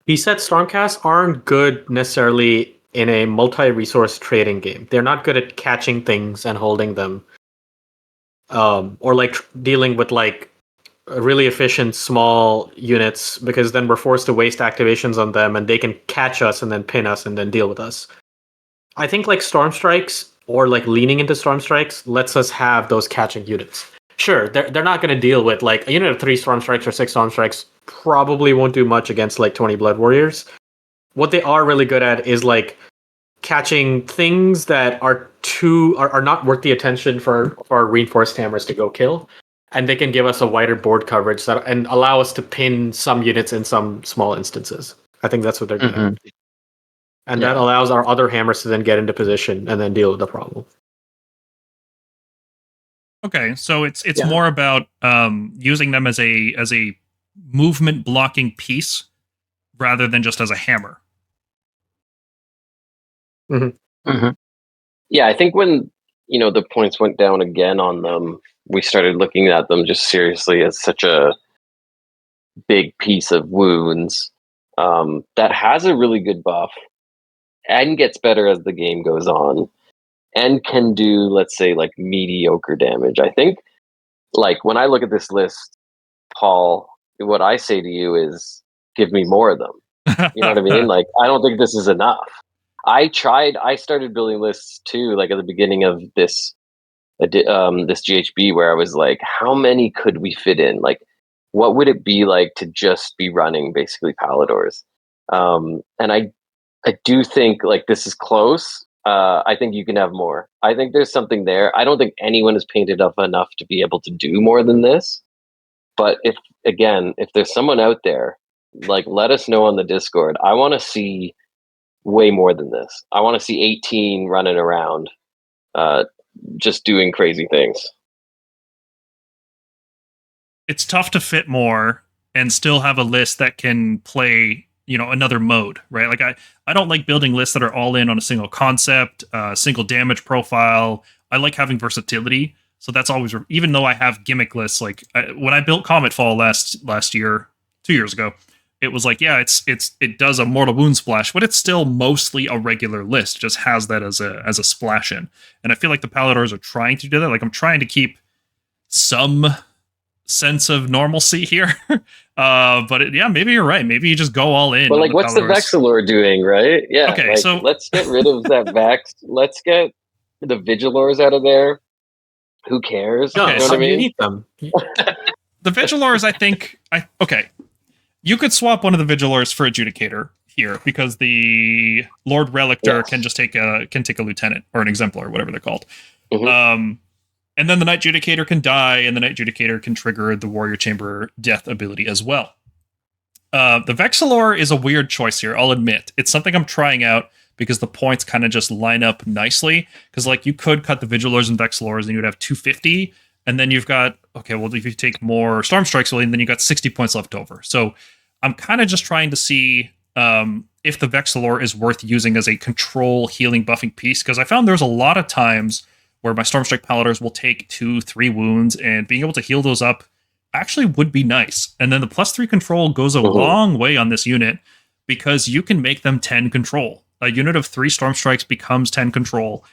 He said Stormcasts aren't good necessarily in a multi-resource trading game. They're not good at catching things and holding them, or like dealing with like really efficient small units, because then we're forced to waste activations on them, and they can catch us and then pin us and then deal with us. I think like Stormstrikes, or like leaning into Stormstrikes, lets us have those catching units. Sure, they're not going to deal with like a unit of 3 Stormstrikes or 6 Stormstrikes. Probably won't do much against like 20 Blood Warriors. What they are really good at is like catching things that are not worth the attention for our reinforced hammers to go kill, and they can give us a wider board coverage and allow us to pin some units in some small instances. I think that's what they're good at. And that allows our other hammers to then get into position and then deal with the problem. Okay, so it's more about using them as a movement blocking piece rather than just as a hammer. Mm-hmm. Mm-hmm. Yeah, I think when the points went down again on them, we started looking at them just seriously as such a big piece of wounds that has a really good buff and gets better as the game goes on and can do, let's say, like mediocre damage. I think, like, when I look at this list, Paul, what I say to you is give me more of them. You know what I mean? Like, I don't think this is enough. I started building lists too, like at the beginning of this GHB, where I was like, how many could we fit in? Like, what would it be like to just be running basically Paladors? And I do think like this is close. I think you can have more. I think there's something there. I don't think anyone is painted up enough to be able to do more than this. But if there's someone out there, like, let us know on the Discord. I want to see way more than this. I want to see 18 running around, just doing crazy things. It's tough to fit more and still have a list that can play, another mode, right? Like I don't like building lists that are all in on a single concept, single damage profile. I like having versatility. So that's always, even though I have gimmick lists, like when I built Cometfall last year, 2 years ago, it was like, yeah, it does a mortal wound splash, but it's still mostly a regular list. It just has that as a splash in. And I feel like the Paladors are trying to do that. Like, I'm trying to keep some sense of normalcy here. But maybe you're right. Maybe you just go all in. But like, what's Paladors. the Vexillor doing, right? Yeah. Okay, like, so let's get rid of that Vex. Let's get the Vigilors out of there. Who cares? No, you know what I mean? You need them. The Vigilors, I think, you could swap one of the Vigilors for Adjudicator here, because the Lord Relictor can just take a Lieutenant or an Exemplar, whatever they're called. Mm-hmm. And then the Knight Judicator can die, and the Knight Judicator can trigger the Warrior Chamber Death ability as well. The Vexillor is a weird choice here, I'll admit. It's something I'm trying out because the points kind of just line up nicely. Because like, you could cut the Vigilors and Vexillors and you would have 250, and then you've got, okay, well, if you take more Stormstrikes, and then you got 60 points left over. So I'm kind of just trying to see if the Vexillor is worth using as a control healing buffing piece, because I found there's a lot of times where my Stormstrike Paladors will take 2-3 wounds, and being able to heal those up actually would be nice. And then the +3 control goes a long way on this unit, because you can make them 10 control. A unit of 3 Stormstrikes becomes 10 control,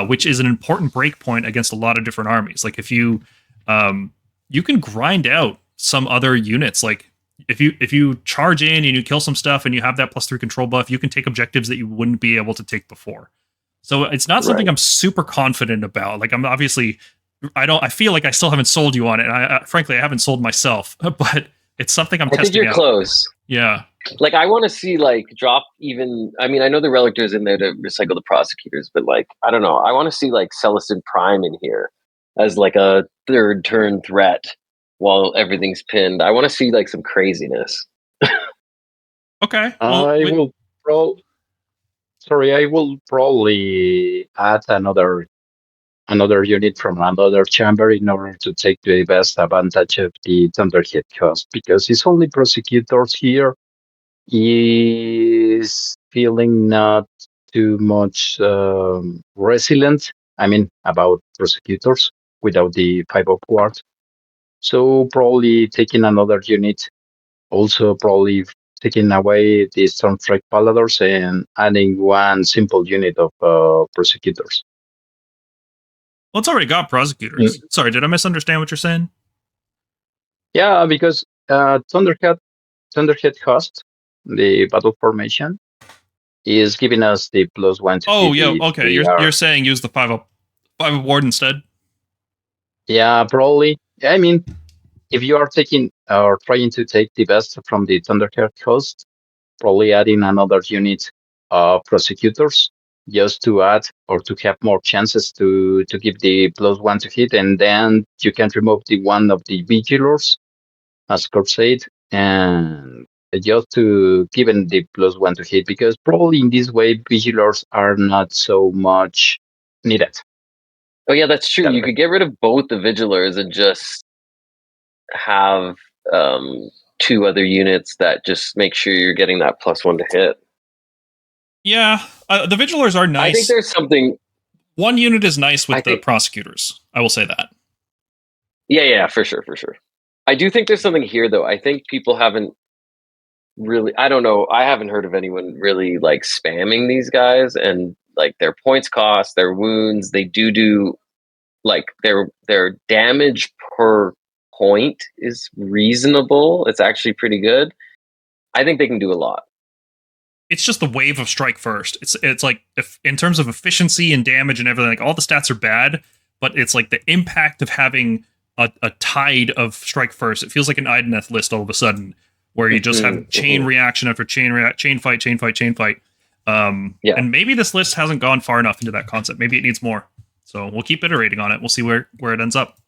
which is an important breakpoint against a lot of different armies. Like, if you can grind out some other units, like if you charge in and you kill some stuff and you have that +3 control buff, you can take objectives that you wouldn't be able to take before. So it's not something I'm super confident about. Like, I'm obviously, I feel like I still haven't sold you on it. And frankly, I haven't sold myself, but it's something I'm testing out. I think you're close. Yeah. Like, I want to see, like, drop even. I mean, I know the Relictor's in there to recycle the Prosecutors, but, like, I don't know. I want to see, like, Celestant Prime in here as, like, a third turn threat while everything's pinned. I want to see, like, some craziness. Okay. Well, I will I will probably add another unit from another chamber in order to take the best advantage of the Thunderhead cost, because it's only prosecutors here. Is feeling not too much resilient. I mean, about prosecutors without the 5 of Ward. So probably taking another unit, also probably taking away the Stormstrike Paladors and adding one simple unit of prosecutors. well, it's already got prosecutors. Sorry, did I misunderstand what you're saying? Yeah, because Thunderhead cost, the battle formation, is giving us the +1 to Oh, hit yeah. the Okay, 3R. you're saying use the 5 ward instead. Yeah, probably. I mean, if you are taking or trying to take the best from the Thunderhead host, probably adding another unit of prosecutors just to add or to have more chances to give the +1 to hit, and then you can remove the one of the vigilors, as Kurt said, and just to give them the +1 to hit, because probably in this way vigilors are not so much needed. Oh yeah, that's true. Yeah. You could get rid of both the Vigilors and just have two other units that just make sure you're getting that +1 to hit. Yeah, the Vigilors are nice. I think there's something. One unit is nice with the prosecutors. I will say that. Yeah, for sure. I do think there's something here, though. I think people haven't really. I don't know. I haven't heard of anyone really like spamming these guys, and like their points cost, their wounds. They do like their damage per point is reasonable. It's actually pretty good. I think they can do a lot. It's just the wave of strike first. It's like, if in terms of efficiency and damage and everything, like all the stats are bad, but it's like the impact of having a tide of strike first. It feels like an Ideneth list all of a sudden, where you just have chain reaction after chain fight. And maybe this list hasn't gone far enough into that concept. Maybe it needs more. So we'll keep iterating on it. We'll see where it ends up.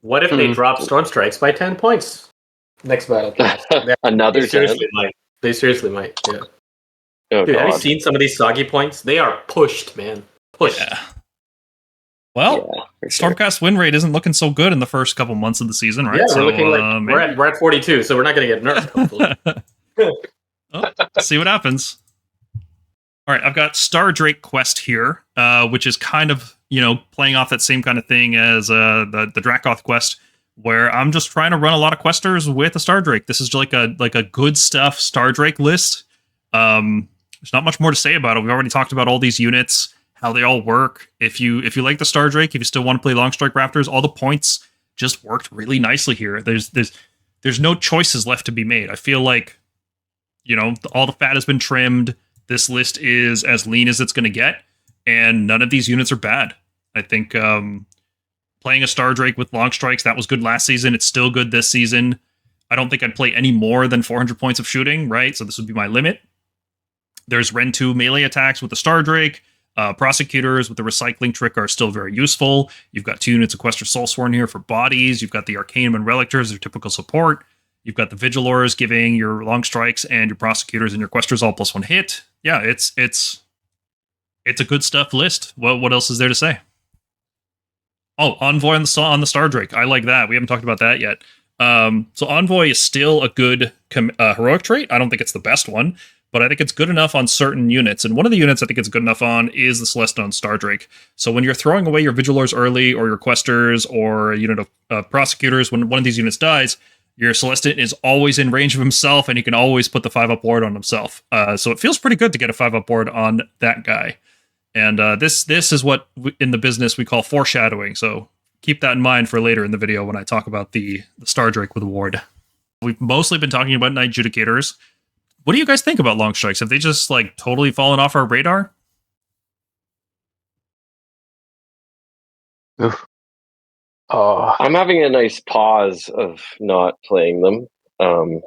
What if they drop Stormstrikes by 10 points next battle? Another they seriously might. They seriously might. Yeah. Oh, dude, God. have you seen some of these soggy points? They are pushed, man. Pushed. Yeah. Well, Stormcast win rate isn't looking so good in the first couple months of the season, right? Yeah, so, we're looking like we're at 42, so we're not going to get nerfed. Well, see what happens. All right, I've got StardrakeQuest here, which is kind of, playing off that same kind of thing as the DracothQuest, where I'm just trying to run a lot of questers with a Stardrake. This is like a good stuff Stardrake list. There's not much more to say about it. We've already talked about all these units, how they all work. If you like the Stardrake, if you still want to play Longstrike Raptors, all the points just worked really nicely here. There's no choices left to be made. I feel like, all the fat has been trimmed. This list is as lean as it's going to get, and none of these units are bad. I think playing a Stardrake with Longstrikes, that was good last season. It's still good this season. I don't think I'd play any more than 400 points of shooting, right? So this would be my limit. There's Ren 2 melee attacks with the Stardrake. Prosecutors with the recycling trick are still very useful. You've got 2 units of Questor Soulsworn here for bodies. You've got the Arcanum and Relictors, their typical support. You've got the Vigilors giving your Long Strikes and your Prosecutors and your Questors all +1 hit. Yeah, it's a good stuff list. What else is there to say? Oh, Envoy on the Stardrake. I like that. We haven't talked about that yet. So Envoy is still a good heroic trait. I don't think it's the best one, but I think it's good enough on certain units. And one of the units I think it's good enough on is the Celestant on Stardrake. So when you're throwing away your Vigilors early, or your Questors, or a unit of Prosecutors, when one of these units dies, your Celestant is always in range of himself, and he can always put the 5-up ward on himself. So it feels pretty good to get a 5-up ward on that guy. And this is what in the business we call foreshadowing. So keep that in mind for later in the video when I talk about the Stardrake with a ward. We've mostly been talking about Night Judicators. What do you guys think about Long Strikes? Have they just totally fallen off our radar? Oh, I'm having a nice pause of not playing them.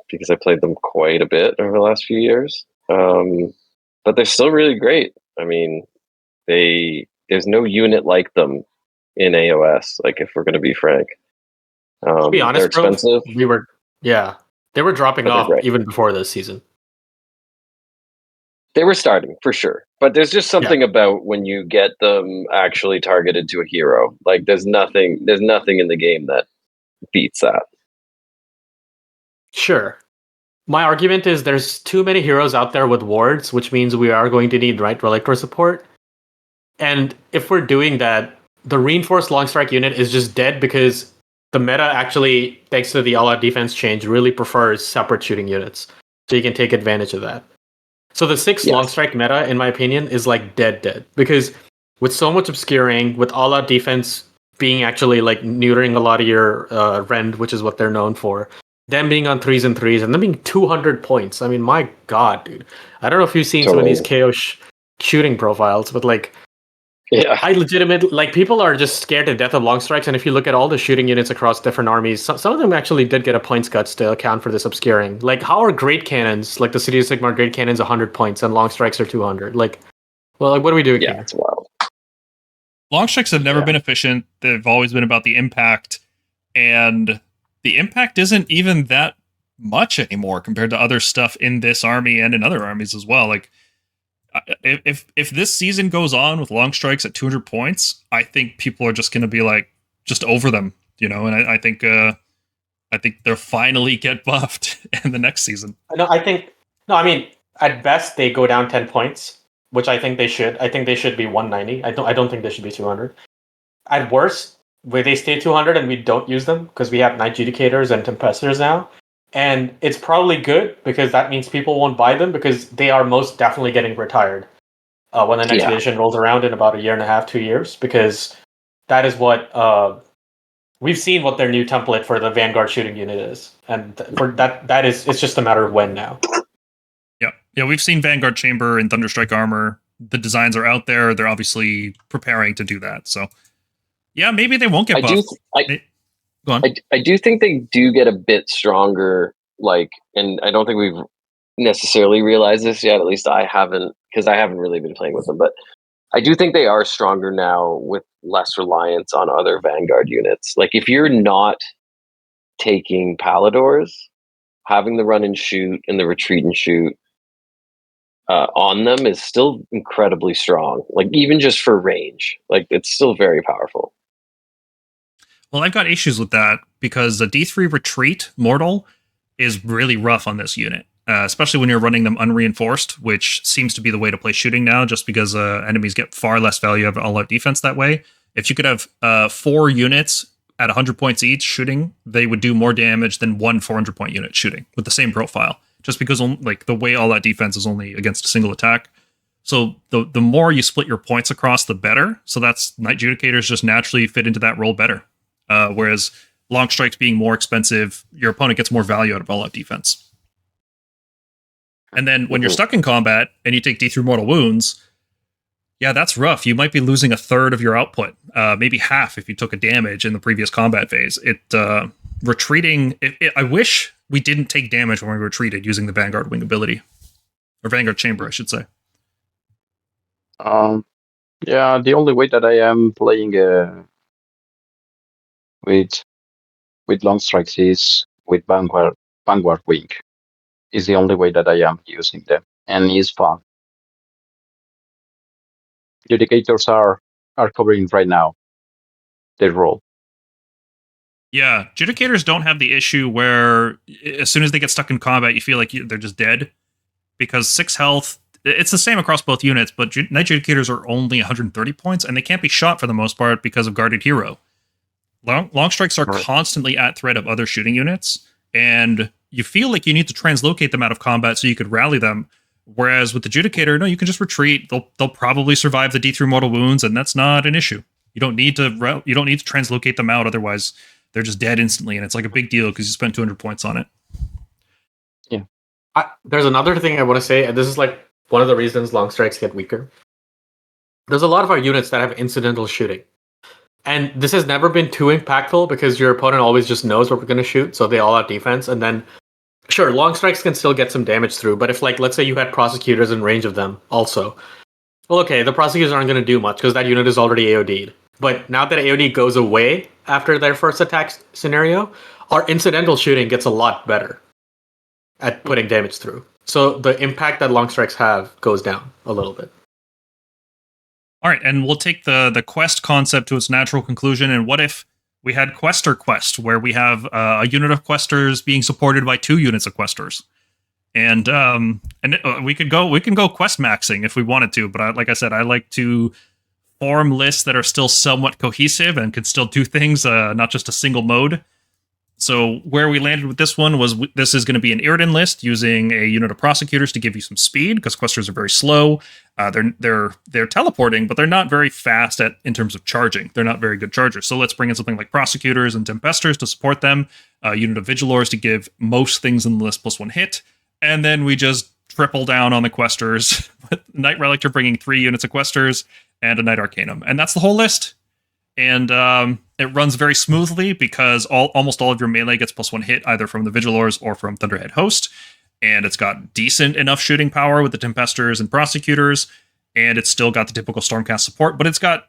because I played them quite a bit over the last few years. But they're still really great. I mean, there's no unit like them in AOS. Like, if we're going to be frank, To be honest, they're expensive. bro, they were dropping off great. even before this season. They were starting for sure, but there's just something about when you get them actually targeted to a hero. Like, there's nothing in the game that beats that. Sure. My argument is there's too many heroes out there with wards, which means we are going to need right Relictor support. And if we're doing that, the reinforced long strike unit is just dead because the meta actually, thanks to the all-out defense change, really prefers separate shooting units. So you can take advantage of that. So the 6 long strike meta, in my opinion, is like dead. Because with so much obscuring, with all-out defense being actually like neutering a lot of your rend, which is what they're known for, them being on 3s and 3s, and them being 200 points. I mean, my god, dude. I don't know if you've seen some of these KO shooting profiles, but like, I legitimately, like, people are just scared to death of long strikes, and if you look at all the shooting units across different armies, some of them actually did get a points cuts to account for this obscuring. Like, how are great cannons, like the City of Sigmar great cannons, 100 points, and long strikes are 200? Like, well, like, what are we doing here? Yeah, it's wild. Long strikes have never been efficient. They've always been about the impact, and the impact isn't even that much anymore compared to other stuff in this army and in other armies as well. Like, if this season goes on with long strikes at 200 points, I think people are just going to be like just over them, you know. And I think they'll finally get buffed in the next season. I mean, at best they go down 10 points, which I think they should. I think they should be 190. I don't think they should be 200. At worst, where they stay 200 and we don't use them because we have Night Judicators and Tempestors now. And it's probably good because that means people won't buy them because they are most definitely getting retired when the next edition rolls around in about a year and a half, 2 years, because that is what we've seen what their new template for the Vanguard shooting unit is. And for that is, it's just a matter of when now. Yeah, we've seen Vanguard Chamber and Thunderstrike armor. The designs are out there. They're obviously preparing to do that. So, yeah, maybe they won't get buffed. Go on. I do think they do get a bit stronger, like, and I don't think we've necessarily realized this yet. At least I haven't, because I haven't really been playing with them. But I do think they are stronger now with less reliance on other Vanguard units. Like, if you're not taking Paladors, having the run and shoot and the retreat and shoot on them is still incredibly strong. Like, even just for range, like, it's still very powerful. Well, I've got issues with that because the D3 retreat mortal is really rough on this unit, especially when you're running them unreinforced, which seems to be the way to play shooting now, just because enemies get far less value of all-out defense that way. If you could have 4 units at 100 points each shooting, they would do more damage than one 400-point unit shooting with the same profile, just because like the way all-out defense is only against a single attack. So the more you split your points across, the better. So that's Night Judicators just naturally fit into that role better. Whereas long strikes being more expensive, your opponent gets more value out of all-out defense. And then when you're stuck in combat and you take D3 mortal wounds, yeah, that's rough. You might be losing a third of your output, maybe half if you took a damage in the previous combat phase. Retreating. I wish we didn't take damage when we retreated using the Vanguard Wing ability, or Vanguard Chamber, I should say. Yeah, the only way that I am playing with long strikes is with Vanguard Wing. Is the only way that I am using them, and it's fun. Judicators are covering right now their role. Yeah, Judicators don't have the issue where as soon as they get stuck in combat, you feel like they're just dead. Because 6 health, it's the same across both units, but Night Judicators are only 130 points, and they can't be shot for the most part because of Guarded Hero. Long strikes are constantly at threat of other shooting units, and you feel like you need to translocate them out of combat so you could rally them. Whereas with the Judicator, no, you can just retreat. They'll probably survive the D3 mortal wounds, and that's not an issue. You don't need to translocate them out, otherwise they're just dead instantly, and it's like a big deal because you spent 200 points on it. Yeah. There's another thing I want to say, and this is like one of the reasons long strikes get weaker. There's a lot of our units that have incidental shooting. And this has never been too impactful because your opponent always just knows what we're going to shoot, so they all have defense. And then Sure, long strikes can still get some damage through, but if, like, let's say you had prosecutors in range of them also, well, okay, the prosecutors aren't going to do much because that unit is already AOD'd. But now that AOD goes away after their first attack scenario, our incidental shooting gets a lot better at putting damage through. So the impact that long strikes have goes down a little bit. All right, and we'll take the quest concept to its natural conclusion. And what if we had QuestorQuest, where we have a unit of questers being supported by 2 units of questers, and we can go quest maxing if we wanted to. But like I said, I like to form lists that are still somewhat cohesive and can still do things, not just a single mode. So where we landed with this one was this is going to be an Irridan list using a unit of prosecutors to give you some speed because questers are very slow. They're teleporting, but they're not very fast in terms of charging. They're not very good chargers. So let's bring in something like prosecutors and tempesters to support them. A unit of vigilors to give most things in the list +1 hit, and then we just triple down on the questers. Knight Relic, you're bringing 3 units of questers and a Knight Arcanum, and that's the whole list. And it runs very smoothly because almost all of your melee gets +1 hit either from the Vigilors or from Thunderhead Host. And it's got decent enough shooting power with the Tempesters and Prosecutors. And it's still got the typical Stormcast support, but it's got,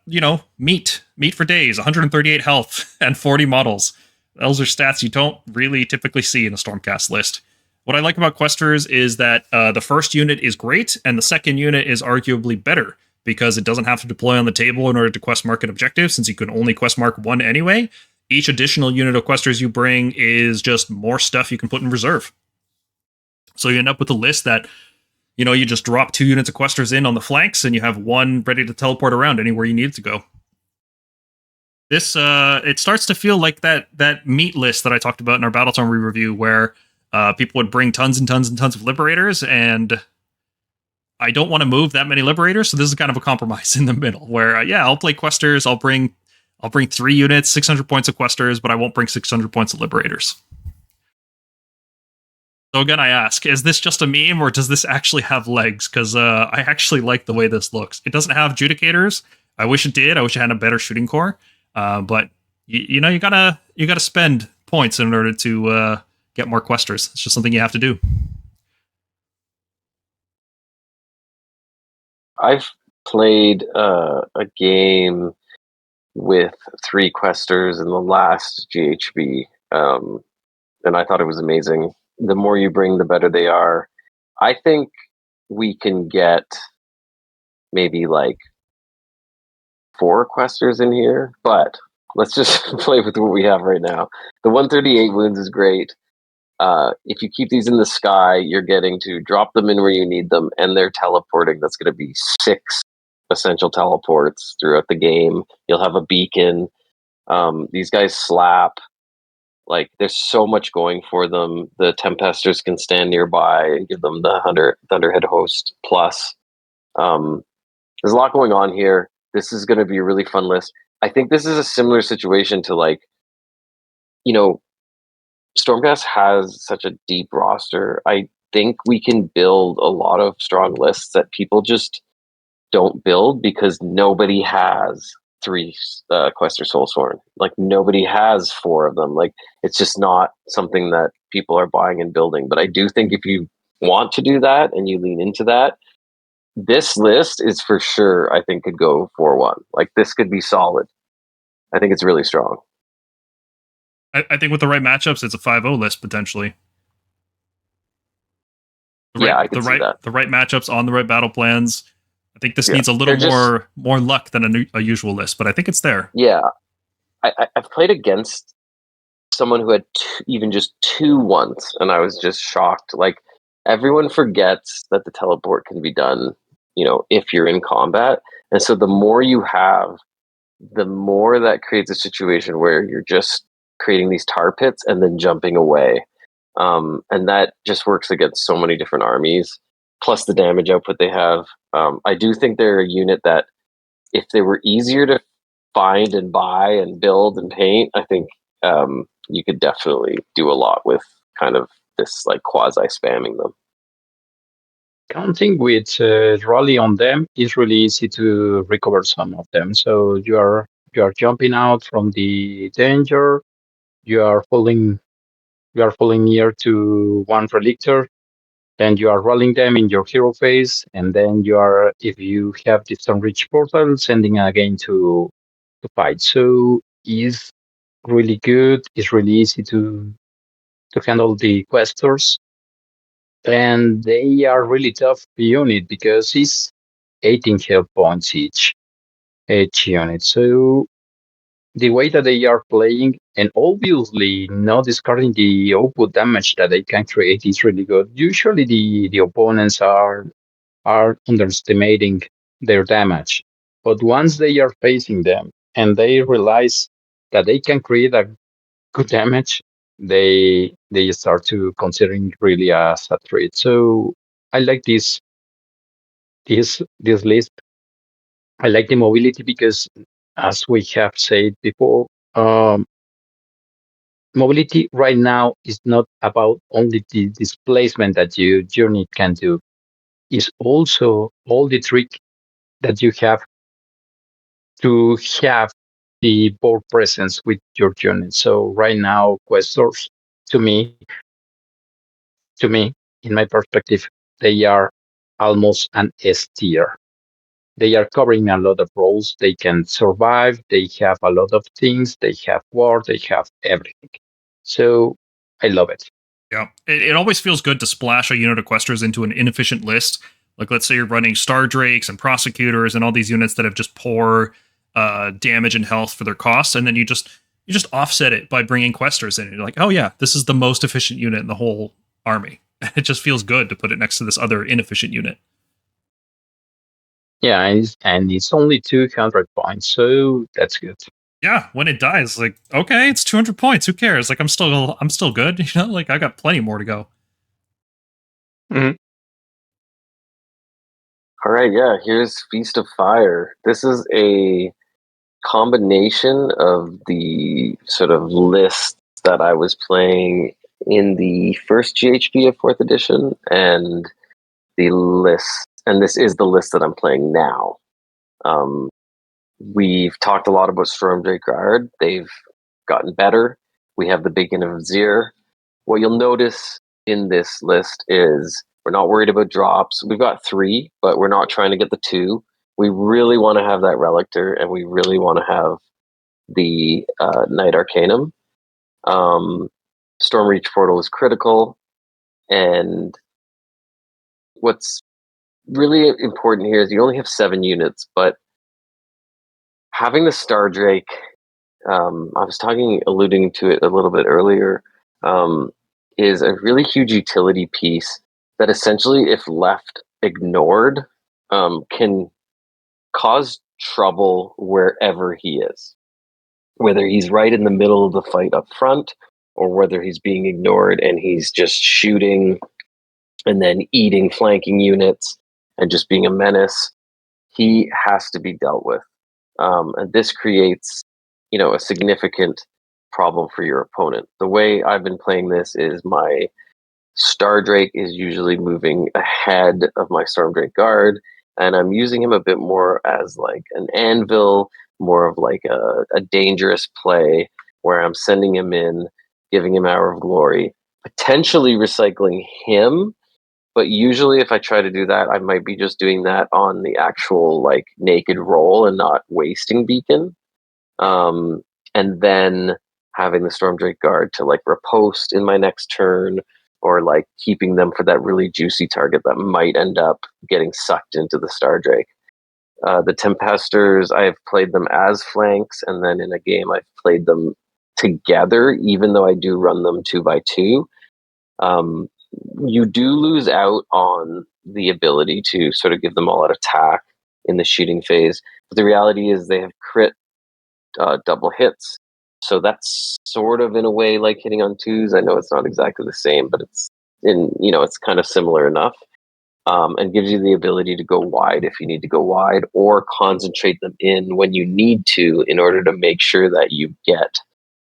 meat for days, 138 health and 40 models. Those are stats you don't really typically see in a Stormcast list. What I like about Questers is that the first unit is great and the second unit is arguably better, because it doesn't have to deploy on the table in order to quest mark an objective, since you can only quest mark 1 anyway. Each additional unit of questers you bring is just more stuff you can put in reserve. So you end up with a list that, you just drop 2 units of questers in on the flanks, and you have 1 ready to teleport around anywhere you need it to go. This, it starts to feel like that meat list that I talked about in our Battletome re-review, where people would bring tons and tons and tons of Liberators, and I don't want to move that many Liberators, so this is kind of a compromise in the middle, where, I'll play Questers, I'll bring 3 units, 600 points of Questers, but I won't bring 600 points of Liberators. So again, I ask, is this just a meme, or does this actually have legs? Because I actually like the way this looks. It doesn't have Judicators. I wish it did. I wish it had a better shooting core. But, you gotta spend points in order to get more Questers. It's just something you have to do. I've played a game with 3 questers in the last GHB, and I thought it was amazing. The more you bring, the better they are. I think we can get maybe like 4 questers in here, but let's just play with what we have right now. The 138 wounds is great. If you keep these in the sky, you're getting to drop them in where you need them, and they're teleporting. That's going to be 6 essential teleports throughout the game. You'll have a beacon. These guys slap. Like, there's so much going for them. The Tempesters can stand nearby and give them the Thunderhead Host plus. There's a lot going on here. This is going to be a really fun list. I think this is a similar situation to, like, Stormcast has such a deep roster. I think we can build a lot of strong lists that people just don't build because nobody has 3 Quester Soulsworn. Like, nobody has 4 of them. Like, it's just not something that people are buying and building. But I do think if you want to do that and you lean into that, this list is for sure, I think, could go 4-1. Like, this could be solid. I think it's really strong. I think with the right matchups, it's a 5-0 list potentially. I can see that. The right matchups on the right battle plans. I think this needs a little more luck than a usual list, but I think it's there. Yeah, I've played against someone who had even just 2 once, and I was just shocked. Like, everyone forgets that the teleport can be done, if you're in combat, and so the more you have, the more that creates a situation where you're just creating these tar pits and then jumping away, and that just works against so many different armies. Plus the damage output they have. I do think they're a unit that, if they were easier to find and buy and build and paint, I think you could definitely do a lot with kind of this, like, quasi spamming them. Counting with rally on them is really easy to recover some of them. So you are jumping out from the danger. You are holding you are falling near to one relictor, and you are rolling them in your hero phase, and then you are, if you have the Sunreach portal, sending again to fight. So it's really good. It's really easy to handle the questors, and they are really tough unit because it's 18 health points each unit. So the way that they are playing, and obviously not discarding the output damage that they can create, is really good. Usually the opponents are underestimating their damage, but once they are facing them and they realize that they can create a good damage, they start to considering really as a threat. So I like this list. I like the mobility because, as we have said before, mobility right now is not about only the displacement that your unit can do. It's also all the trick that you have to have the board presence with your unit. So right now, questors, to me, to me, in my perspective, they are almost an S tier. They are covering a lot of roles. They can survive. They have a lot of things. They have war. They have everything. So I love it. Yeah, it always feels good to splash a unit of questers into an inefficient list. Like, let's say you're running Stardrakes and Prosecutors and all these units that have just poor damage and health for their costs, and then you just offset it by bringing questers in. You're like, oh yeah, this is the most efficient unit in the whole army. It just feels good to put it next to this other inefficient unit. Yeah, and it's only 200 points, so that's good. Yeah, when it dies, like, okay, it's 200 points. Who cares? Like, I'm still good. You know, like I got plenty more to go. Mm-hmm. All right, yeah, here's Feast of Fire. This is a combination of the sort of lists that I was playing in the first GHB of 4th edition and the list, and this is the list that I'm playing now. We've talked a lot about Stormdrake Guard. They've gotten better. We have the Beacon of Zir. What you'll notice in this list is we're not worried about drops. We've got 3, but we're not trying to get the 2. We really want to have that Relictor, and we really want to have the Knight Arcanum. Stormreach Portal is critical, and what's really important here is you only have 7 units, but having the Stardrake, I was alluding to it a little bit earlier, is a really huge utility piece that essentially, if left ignored, can cause trouble wherever he is. Whether he's right in the middle of the fight up front, or whether he's being ignored and he's just shooting and then eating flanking units and just being a menace, he has to be dealt with. And this creates, a significant problem for your opponent. The way I've been playing this is my Stardrake is usually moving ahead of my Stormdrake Guard, and I'm using him a bit more as like an anvil, more of like a dangerous play where I'm sending him in, giving him Hour of Glory, potentially recycling him. But usually if I try to do that, I might be just doing that on the actual like naked roll and not wasting Beacon. And then having the Stormdrake Guard to like riposte in my next turn, or like keeping them for that really juicy target that might end up getting sucked into the Stardrake. The Tempesters, I have played them as flanks, and then in a game I've played them together, even though I do run them 2x2. You do lose out on the ability to sort of give them all out attack in the shooting phase. But the reality is they have crit double hits. So that's sort of in a way like hitting on 2s. I know it's not exactly the same, but it's kind of similar enough. And gives you the ability to go wide if you need to go wide, or concentrate them in when you need to in order to make sure that you get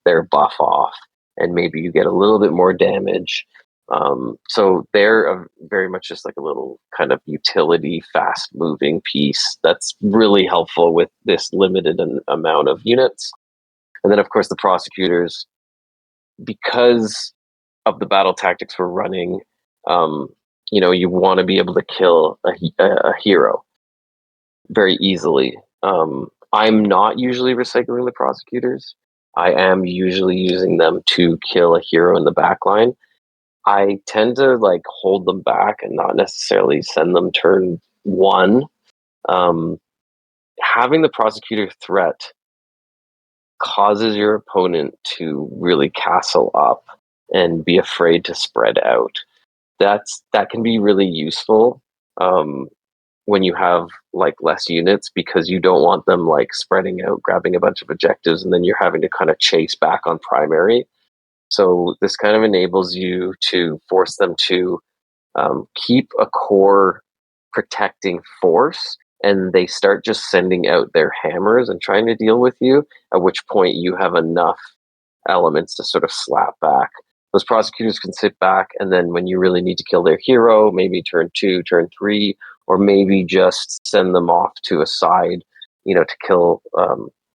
their buff off and maybe you get a little bit more damage. So they're very much just like a little kind of utility, fast moving piece that's really helpful with this limited amount of units. And then, of course, the Prosecutors, because of the battle tactics we're running, you want to be able to kill a hero very easily. I'm not usually recycling the prosecutors. I am usually using them to kill a hero in the backline. I tend to like hold them back and not necessarily send them turn one. Having the prosecutor threat causes your opponent to really castle up and be afraid to spread out. That can be really useful when you have like less units, because you don't want them like spreading out, grabbing a bunch of objectives, and then you're having to kind of chase back on primary. So this kind of enables you to force them to keep a core protecting force, and they start just sending out their hammers and trying to deal with you, at which point you have enough elements to sort of slap back. Those prosecutors can sit back, and then when you really need to kill their hero, maybe turn 2, turn 3, or maybe just send them off to a side, to kill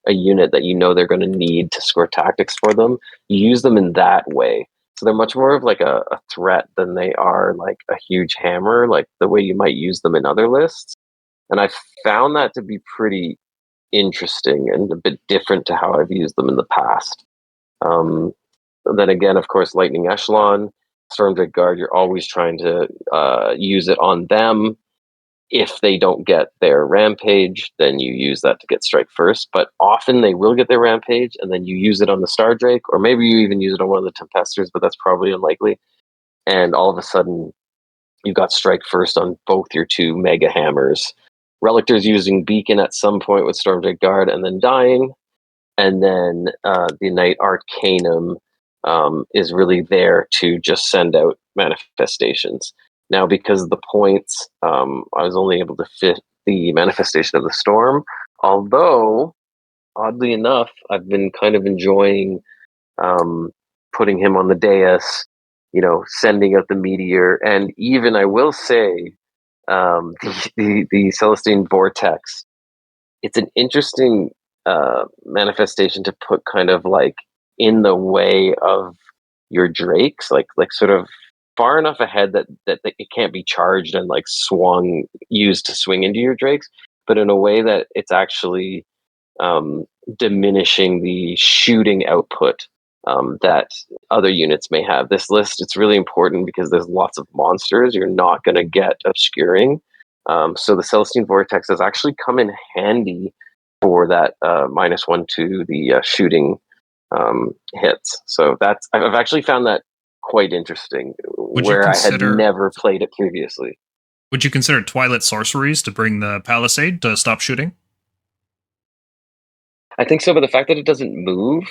a unit that they're going to need to score tactics for them. You use them in that way. So they're much more of like a threat than they are like a huge hammer, like the way you might use them in other lists. And I found that to be pretty interesting and a bit different to how I've used them in the past. Then again, of course, Lightning Echelon, Stormdrake Guard, you're always trying to use it on them. If they don't get their Rampage, then you use that to get Strike First. But often they will get their Rampage, and then you use it on the Stardrake, or maybe you even use it on one of the Tempesters, but that's probably unlikely. And all of a sudden, you've got Strike First on both your 2 Mega Hammers. Relictor's using Beacon at some point with Stormdrake Guard and then dying. And then the Knight Arcanum is really there to just send out manifestations. Now, because of the points, I was only able to fit the Manifestation of the Storm, although, oddly enough, I've been kind of enjoying putting him on the dais, sending out the Meteor, and even, I will say, the Celestine Vortex. It's an interesting manifestation to put kind of like in the way of your drakes, like sort of far enough ahead that it can't be charged and like used to swing into your drakes, but in a way that it's actually diminishing the shooting output that other units may have. This list, it's really important because there's lots of monsters. You're not going to get obscuring. So the Celestine Vortex has actually come in handy for that -1 to the shooting hits. So I've actually found that quite interesting, where I had never played it previously. Would you consider Twilight Sorceries to bring the Palisade to stop shooting? I think so, but the fact that it doesn't move,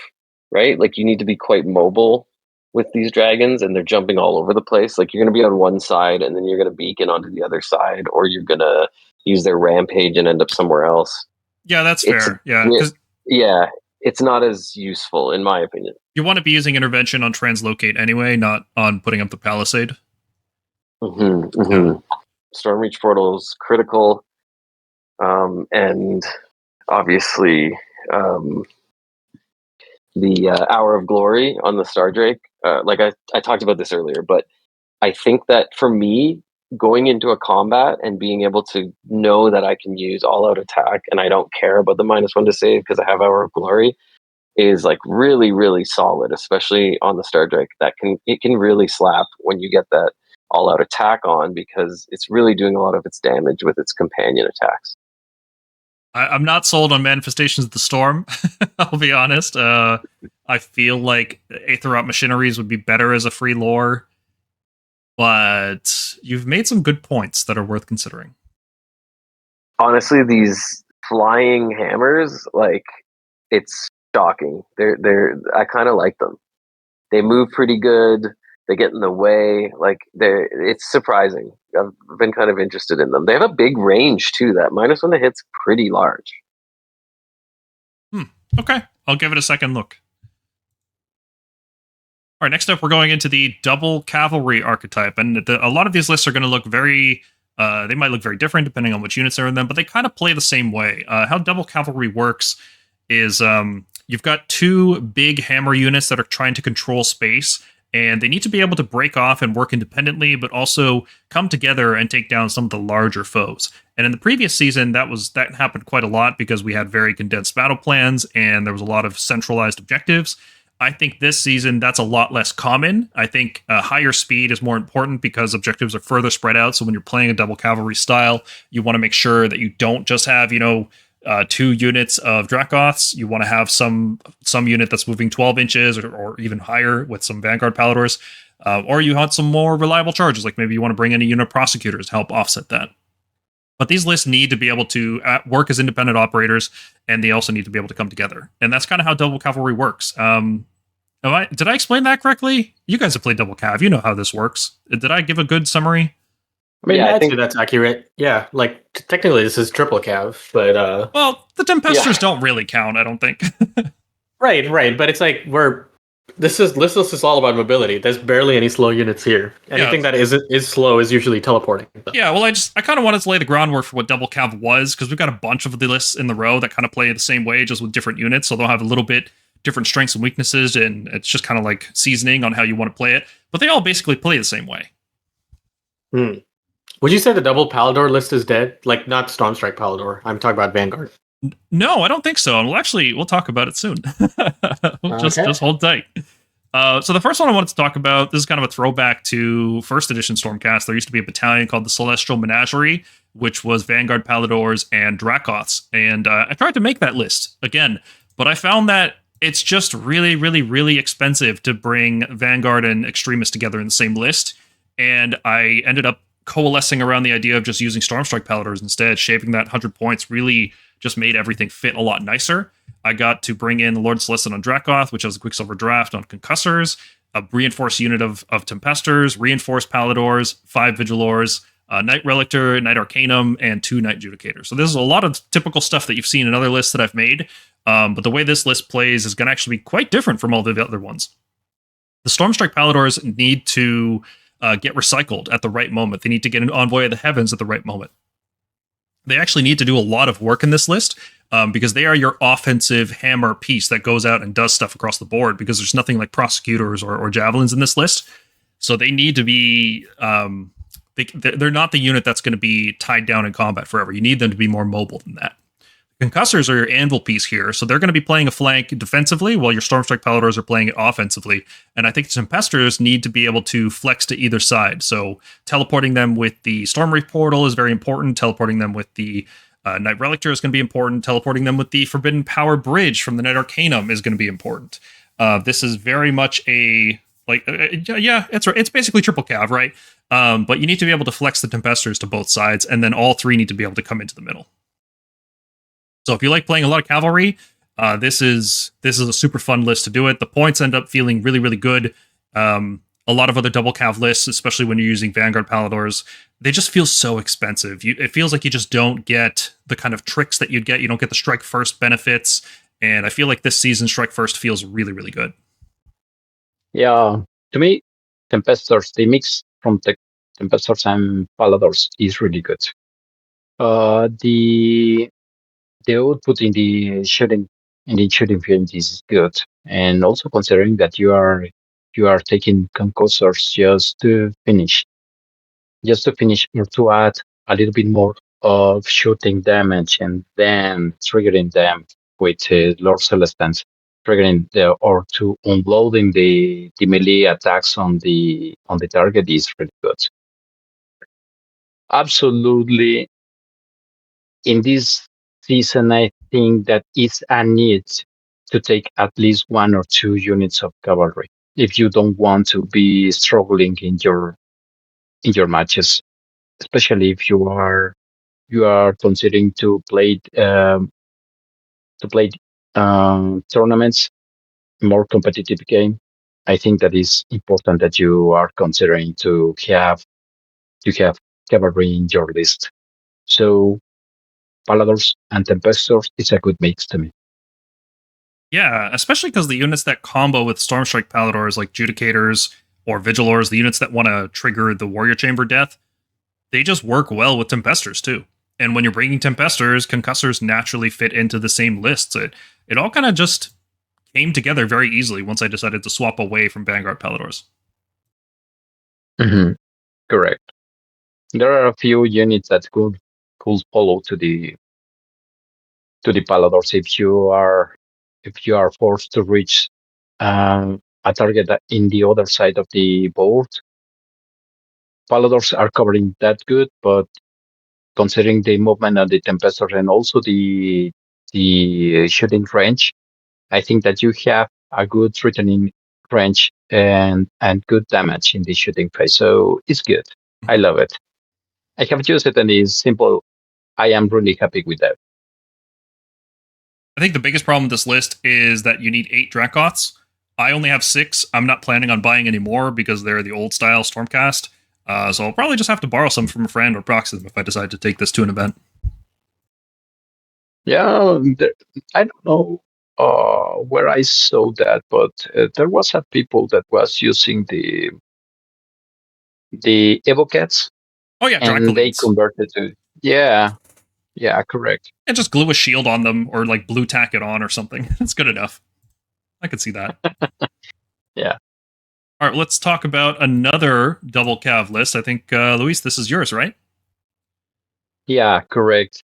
right? Like, you need to be quite mobile with these dragons, and they're jumping all over the place. Like, you're going to be on one side, and then you're going to beacon onto the other side, or you're going to use their rampage and end up somewhere else. Yeah, that's fair. Yeah, it's not as useful, in my opinion. You want to be using intervention on translocate anyway, not on putting up the Palisade. Yeah. Stormreach Portal is critical, and obviously the Hour of Glory on the Stardrake. Like I talked about this earlier, but I think that for me, going into a combat and being able to know that I can use all-out attack and I don't care about the -1 to save because I have Hour of Glory is like really, really solid, especially on the Stardrake. It can really slap when you get that all-out attack on, because it's really doing a lot of its damage with its companion attacks. I'm not sold on Manifestations of the Storm. I'll be honest. I feel like Aetherot Machineries would be better as a free lore, but you've made some good points that are worth considering. Honestly, these flying hammers, like, it's shocking. I kind of like them. They move pretty good. They get in the way. Like, it's surprising. I've been kind of interested in them. They have a big range too. That -1 to hit's pretty large. Okay, I'll give it a second look. All right, next up, we're going into the double cavalry archetype, and a lot of these lists are going to look very. They might look very different depending on which units are in them, but they kind of play the same way. How double cavalry works is you've got 2 big hammer units that are trying to control space, and they need to be able to break off and work independently, but also come together and take down some of the larger foes. And in the previous season, that happened quite a lot because we had very condensed battle plans and there was a lot of centralized objectives. I think this season that's a lot less common. I think higher speed is more important because objectives are further spread out. So when you're playing a double cavalry style, you want to make sure that you don't just have 2 units of Dracoths. You want to have some unit that's moving 12 inches or even higher with some Vanguard Palladors. Or you want some more reliable charges, like maybe you want to bring in a unit of Prosecutors to help offset that. But these lists need to be able to work as independent operators, and they also need to be able to come together. And that's kind of how Double Cavalry works. Did I explain that correctly? You guys have played Double Cav. You know how this works. Did I give a good summary? I mean, I think that's accurate. Yeah, like technically this is triple cav, but well, the Tempesters don't really count, I don't think. Right. But it's like this list is all about mobility. There's barely any slow units here. Anything that is slow is usually teleporting. Yeah, well, I kind of wanted to lay the groundwork for what Double Cav was, because we've got a bunch of the lists in the row that kind of play the same way, just with different units, so they'll have a little bit different strengths and weaknesses, and it's just kind of like seasoning on how you want to play it. But they all basically play the same way. Would you say the double Pallador list is dead? Like, not Stormstrike Pallador. I'm talking about Vanguard. No, I don't think so. And we'll talk about it soon. Just hold tight. So the first one I wanted to talk about, this is kind of a throwback to first edition Stormcast. There used to be a battalion called the Celestial Menagerie, which was Vanguard Palladors and Dracoths. And I tried to make that list again, but I found that it's just really, really, really expensive to bring Vanguard and Extremists together in the same list. And I ended up coalescing around the idea of just using Stormstrike Palladors instead. Shaving that 100 points really just made everything fit a lot nicer. I got to bring in the Lord Celestant on Dracoth, which has a Quicksilver Draft on Concussors, a reinforced unit of Tempesters, reinforced Palladors, 5 Vigilors, Knight Relictor, Knight Arcanum, and 2 Knight Judicators. So this is a lot of typical stuff that you've seen in other lists that I've made, but the way this list plays is going to actually be quite different from all the other ones. The Stormstrike Palladors need to get recycled at the right moment. They need to get an Envoy of the Heavens at the right moment. They actually need to do a lot of work in this list because they are your offensive hammer piece that goes out and does stuff across the board, because there's nothing like Prosecutors or Javelins in this list. So they need to be... they're not the unit that's going to be tied down in combat forever. You need them to be more mobile than that. Concussors are your anvil piece here, so they're going to be playing a flank defensively while your Stormstrike Palladors are playing it offensively. And I think the Tempesters need to be able to flex to either side. So teleporting them with the Stormwraith Portal is very important. Teleporting them with the Knight Relictor is going to be important. Teleporting them with the Forbidden Power Bridge from the Knight Arcanum is going to be important. This is very much it's right. It's basically triple cav, right? But you need to be able to flex the Tempesters to both sides, and then all 3 need to be able to come into the middle. So if you like playing a lot of cavalry, this is a super fun list to do it. The points end up feeling really, really good. A lot of other double cav lists, especially when you're using Vanguard Palladors, they just feel so expensive. It feels like you just don't get the kind of tricks that you'd get. You don't get the strike first benefits. And I feel like this season strike first feels really, really good. Yeah, to me, Tempestors, the mix from the Tempestors and Palladors is really good. The output in the shooting field is good, and also considering that you are taking concussors just to finish or to add a little bit more of shooting damage, and then triggering them with Lord Celestant, or to unloading the melee attacks on the target is really good. Absolutely, in this season, I think that it's a need to take at least 1 or 2 units of cavalry if you don't want to be struggling in your matches, especially if you are considering to play tournaments, more competitive game. I think that is important that you are considering to have cavalry in your list. So Palladors and Tempestors is a good mix to me. Yeah, especially because the units that combo with Stormstrike Palladors, like Judicators or Vigilors, the units that want to trigger the Warrior Chamber death, they just work well with Tempestors too. And when you're bringing Tempestors, Concussors naturally fit into the same lists. It all kind of just came together very easily once I decided to swap away from Vanguard Palladors. Correct. There are a few units that could follow to the Paladors if you are forced to reach a target in the other side of the board. Paladors are covering that good, but considering the movement of the Tempestor and also the shooting range, I think that you have a good returning range and good damage in the shooting phase. So it's good. I love it. I have used it and it's simple. I am really happy with that. I think the biggest problem with this list is that you need 8 Dracoths. I only have 6. I'm not planning on buying any more because they're the old style Stormcast. So I'll probably just have to borrow some from a friend or proxy them if I decide to take this to an event. Yeah, I don't know where I saw that, but there was a people that was using the Evocats, Oh yeah, and they Dracolids. converted to yeah, correct. And just glue a shield on them or like blue tack it on or something. That's good enough. I could see that. Yeah. All right, let's talk about another double cav list. I think, Luis, this is yours, right? Yeah, correct.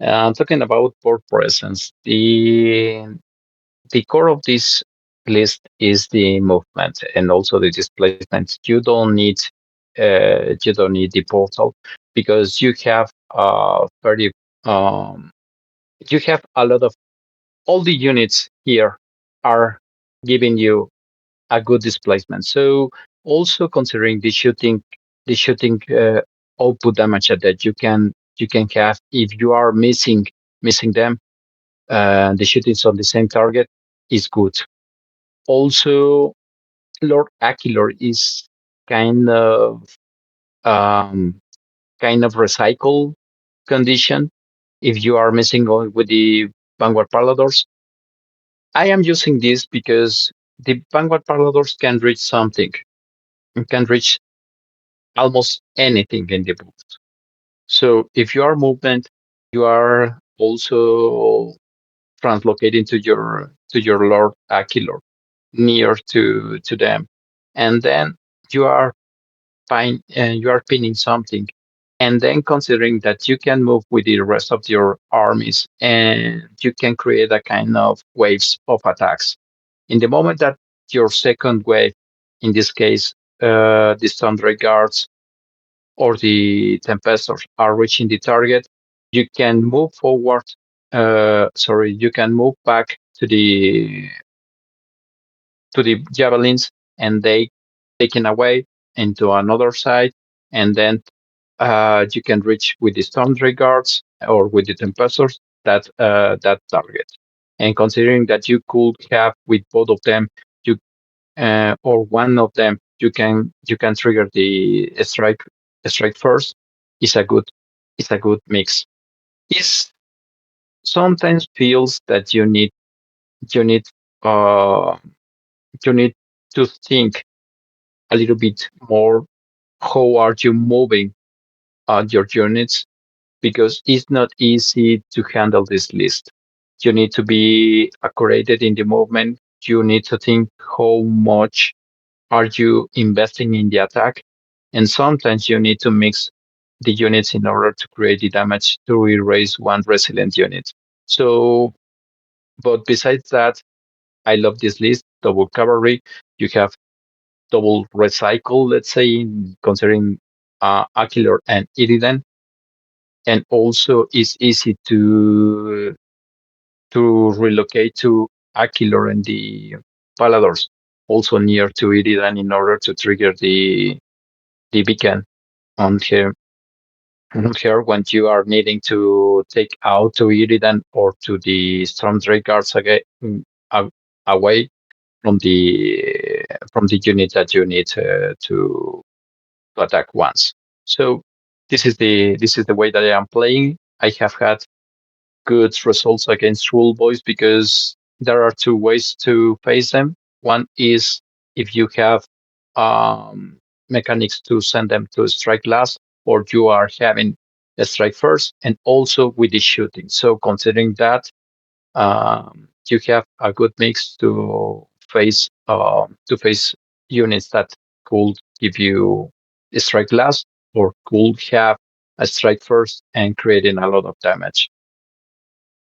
Talking about board presence, the core of this list is the movement and also the displacement. You don't need the portal because you have very you have a lot of all the units here are giving you a good displacement. So also considering the shooting output damage that you can have if you are missing them, the shootings on the same target is good. Also, Lord Aquilor is kind of um, kind of recycle condition if you are missing with the Vanguard Paladors. I am using this because the Vanguard Paladors can reach something. It can reach almost anything in the book. So if you are movement, you are also translocating to your Lord Aquilor near to them, and then you are you are pinning something, and then considering that you can move with the rest of your armies, and you can create a kind of waves of attacks. In the moment that your second wave, in this case, the Stardrake guards or the Tempestors are reaching the target, you can move forward. You can move back to the javelins, and they taken away into another side, and then you can reach with the Stormkeep guards or with the Tempestors that target. And considering that you could have with both of them, you or one of them, you can trigger the strike first. Is a good mix. Is sometimes feels that you need uh you need to think a little bit more how are you moving your units because it's not easy to handle this list. You need to be accurate in the movement. You need to think how much are you investing in the attack, and sometimes you need to mix the units in order to create the damage to erase one resilient unit. So, but besides that, I love this list. Double cavalry. You have double recycle, let's say, considering Aquilor and Iridan, and also it's easy to relocate to Aquilor and the Paladors, also near to Iridan, in order to trigger the beacon on her when you are needing to take out to Iridan or to the Stormdrake guards again, away from the unit that you need to attack once. So this is the way that I am playing. I have had good results against rule boys because there are two ways to face them. One is if you have mechanics to send them to strike last, or you are having a strike first, and also with the shooting. So considering that, you have a good mix to face units that could give you strike last or could have a strike first and creating a lot of damage.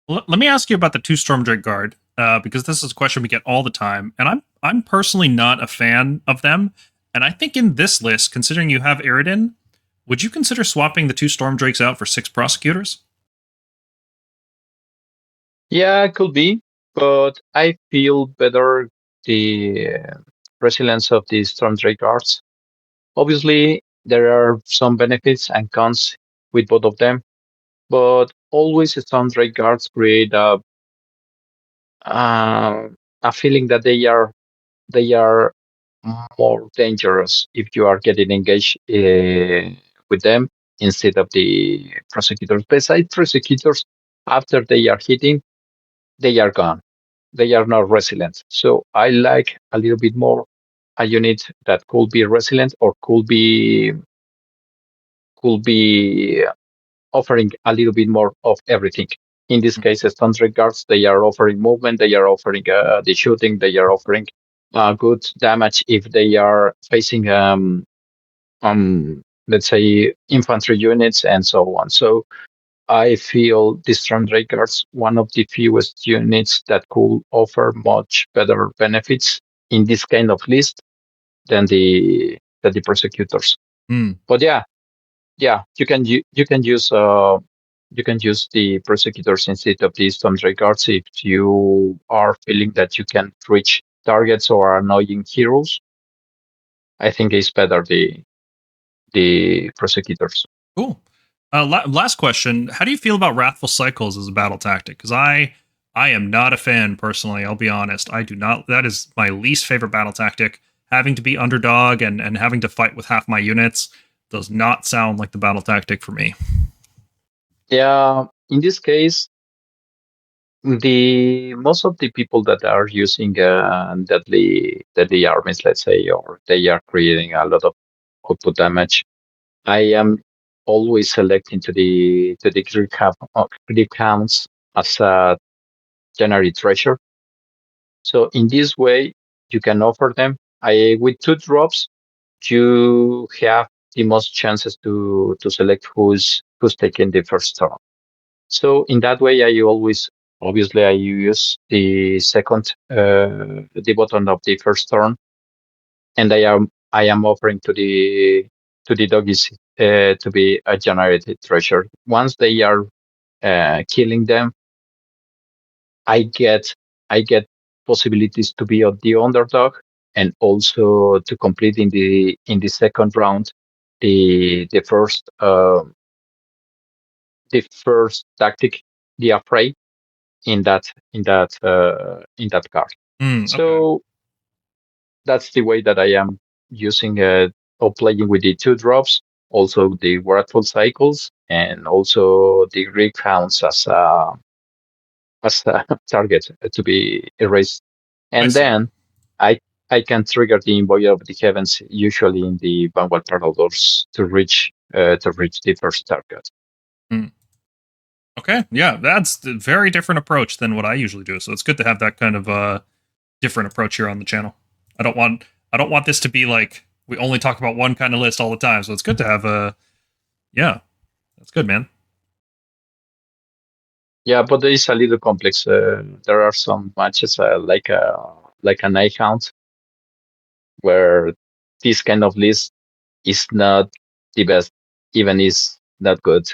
Let me ask you about the 2 Stormdrake Guard, because this is a question we get all the time, and I'm personally not a fan of them. And I think in this list, considering you have Eridan, would you consider swapping the 2 Stormdrakes out for 6 Prosecutors? Yeah, it could be, but I feel better the resilience of the Stormdrake guards. Obviously, there are some benefits and cons with both of them, but always Stormdrake guards create a feeling that they are more dangerous if you are getting engaged with them instead of the prosecutors. Besides prosecutors, after they are hitting, they are gone. They are not resilient. So I like a little bit more a unit that could be resilient or could be offering a little bit more of everything. In this case, Stormdrake guards, they are offering movement, they are offering the shooting, they are offering good damage if they are facing let's say infantry units and so on. So I feel the Stormdrake guards one of the fewest units that could offer much better benefits in this kind of list than the prosecutors. But yeah, you can use the prosecutors instead of the Stormdrake guards if you are feeling that you can reach targets or annoying heroes. I think it's better the prosecutors. Cool. Last question: how do you feel about Wrathful Cycles as a battle tactic? Because I am not a fan personally. I'll be honest. I do not. That is my least favorite battle tactic. Having to be underdog and having to fight with half my units does not sound like the battle tactic for me. Yeah, in this case, the most of the people that are using deadly armies, let's say, or they are creating a lot of output damage. I am always selecting to the creep counts as a January treasure. So in this way, you can offer them. With 2 drops, you have the most chances to select who's taking the first turn. So in that way, obviously I use the second the button of the first turn, and I am offering to the doggies to be a generated treasure. Once they are killing them, I get possibilities to be the underdog and also to complete in the second round the first tactic, the affray in that card. Okay. So that's the way that I am using or playing with the 2 drops, also the Wrathful Cycles, and also the Greek Hounds as a target to be erased. And then I can trigger the Envoy of the Heavens, usually in the Vanguard Paradors, to reach the first target. Okay, yeah, that's a very different approach than what I usually do. So it's good to have that kind of different approach here on the channel. I don't want this to be like we only talk about one kind of list all the time. So it's good to have yeah, that's good, man. Yeah, but it's a little complex. There are some matches like a Night Hound where this kind of list is not the best, even is not good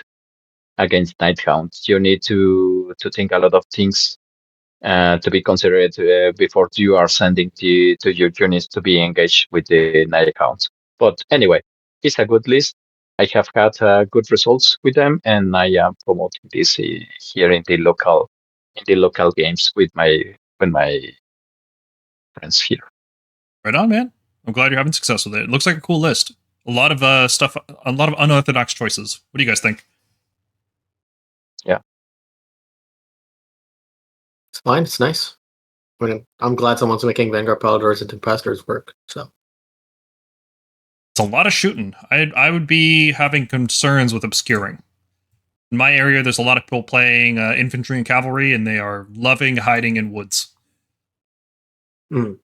against Night Hound. You need to think a lot of things to be considered before you are sending to your units to be engaged with the Night Hounds. But anyway, it's a good list. I have had good results with them, and I am promoting this here in the local games with my friends here. Right on, man. I'm glad you're having success with it. It looks like a cool list. A lot of stuff, a lot of unorthodox choices. What do you guys think? Yeah, It's fine. It's nice. I'm glad someone's making Vanguard Paladors into Pastors work. So It's a lot of shooting. I would be having concerns with obscuring. In my area, there's a lot of people playing infantry and cavalry, and they are loving hiding in woods. I mean,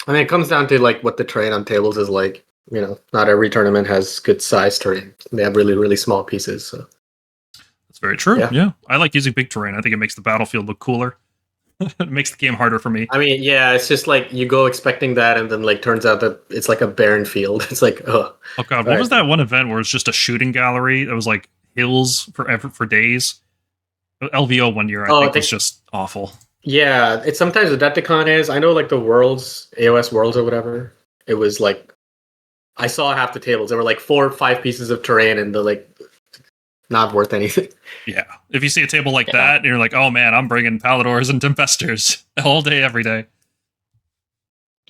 it comes down to like what the terrain on tables is like. not every tournament has good size terrain. They have really, really small pieces. So. That's very true. Yeah. Yeah. I like using big terrain. I think it makes the battlefield look cooler. It makes the game harder for me. I mean, yeah, it's just like you go expecting that, and then like turns out that it's like a barren field. It's like, oh god, what was that one event where it's just a shooting gallery that was like hills for days? LVO one year, I think was just awful. Yeah, it's sometimes the Adepticon is. I know like the Worlds, AOS Worlds or whatever. It was like I saw half the tables. There were like 4 or 5 pieces of terrain, and they're like not worth anything. Yeah, if you see a table like that, and you're like, oh man, I'm bringing Paladors and Tempestors all day, every day.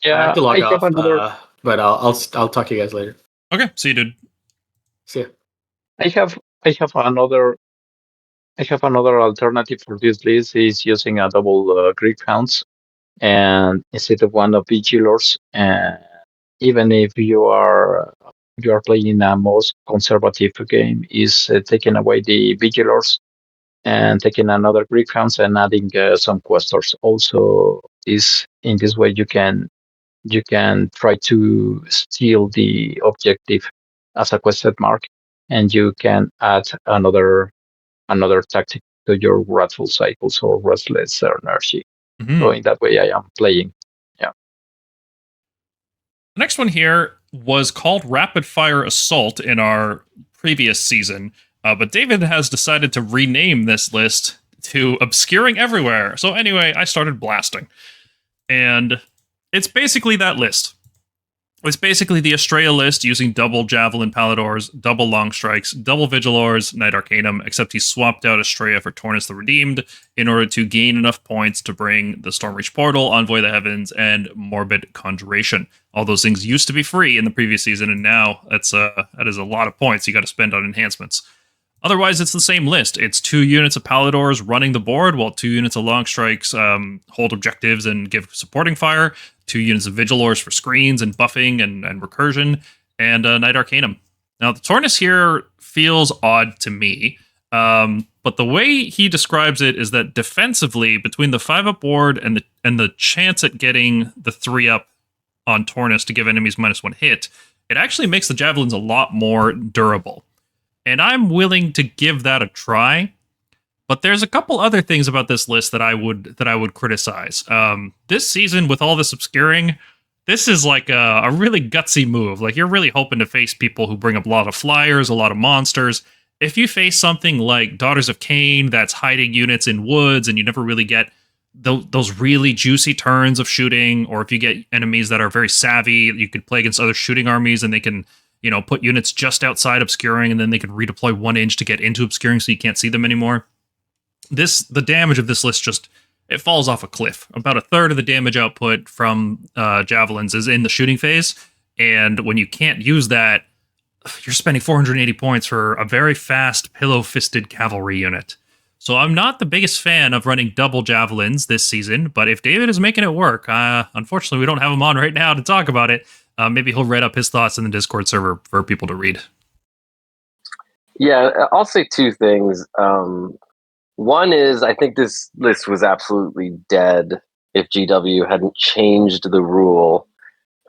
Yeah, I have to log off, but I'll talk to you guys later. Okay, see you, dude. See ya. I have another alternative for this list is using a double Greek hounds, and instead of one of Vigilors, and even if you are playing a most conservative game, is taking away the Vigilors and taking another Greek hounds and adding some Questors. Also, is in this way you can try to steal the objective as a quested mark, and you can add another tactic to your Wrathful Cycles or Restless Energy. Mm-hmm. So in that way, I am playing. Yeah. The next one here was called Rapid Fire Assault in our previous season, but David has decided to rename this list to Obscuring Everywhere. So anyway, I started blasting. And it's basically that list. It's basically the Estrella list using double Javelin Paladors, double Long Strikes, double Vigilors, Knight Arcanum, except he swapped out Estrella for Tornus the Redeemed in order to gain enough points to bring the Stormreach Portal, Envoy of the Heavens, and Morbid Conjuration. All those things used to be free in the previous season, and now that is a lot of points you got to spend on enhancements. Otherwise, it's the same list. It's 2 units of Paladors running the board, while 2 units of Long Strikes hold objectives and give supporting fire, 2 units of Vigilors for screens and buffing and recursion, and Knight Arcanum. Now, the Tornus here feels odd to me, but the way he describes it is that defensively, between the 5-up ward and the chance at getting the 3-up on Tornus to give enemies -1 hit, it actually makes the Javelins a lot more durable. And I'm willing to give that a try, but there's a couple other things about this list that I would criticize. This season, with all this obscuring, this is like a really gutsy move. Like, you're really hoping to face people who bring up a lot of flyers, a lot of monsters. If you face something like Daughters of Cain that's hiding units in woods, and you never really get those really juicy turns of shooting, or if you get enemies that are very savvy, you could play against other shooting armies, and they can put units just outside obscuring, and then they can redeploy 1 inch to get into obscuring so you can't see them anymore. The damage of this list it falls off a cliff. About a third of the damage output from Javelins is in the shooting phase, and when you can't use that, you're spending 480 points for a very fast pillow-fisted cavalry unit. So I'm not the biggest fan of running double Javelins this season, but if David is making it work, unfortunately we don't have him on right now to talk about it. Maybe he'll write up his thoughts in the Discord server for people to read. Yeah, I'll say 2 things. One is, I think this list was absolutely dead if GW hadn't changed the rule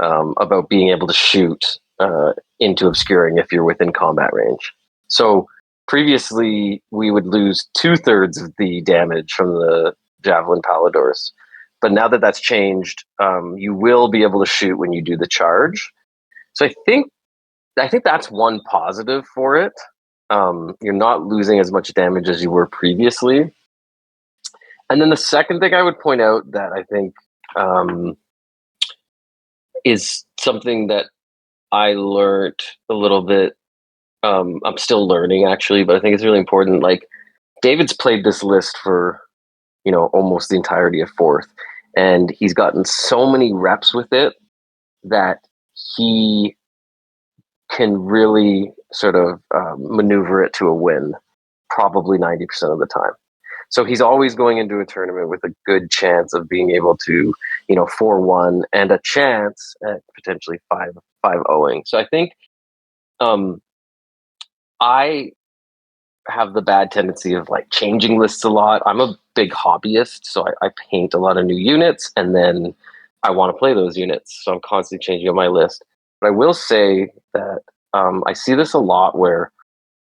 about being able to shoot into obscuring if you're within combat range. So previously, we would lose 2/3 of the damage from the Javelin Paladors. But now that that's changed, you will be able to shoot when you do the charge. So I think that's one positive for it. You're not losing as much damage as you were previously. And then the second thing I would point out that I think is something that I learned a little bit. I'm still learning, actually, but I think it's really important. Like, David's played this list for almost the entirety of 4th, and he's gotten so many reps with it that he can really sort of maneuver it to a win, probably 90% of the time. So he's always going into a tournament with a good chance of being able to 4-1 and a chance at potentially 5-0ing. So I think I have the bad tendency of like changing lists a lot. I'm a big hobbyist, so I paint a lot of new units, and then I want to play those units. So I'm constantly changing up my list. But I will say that I see this a lot where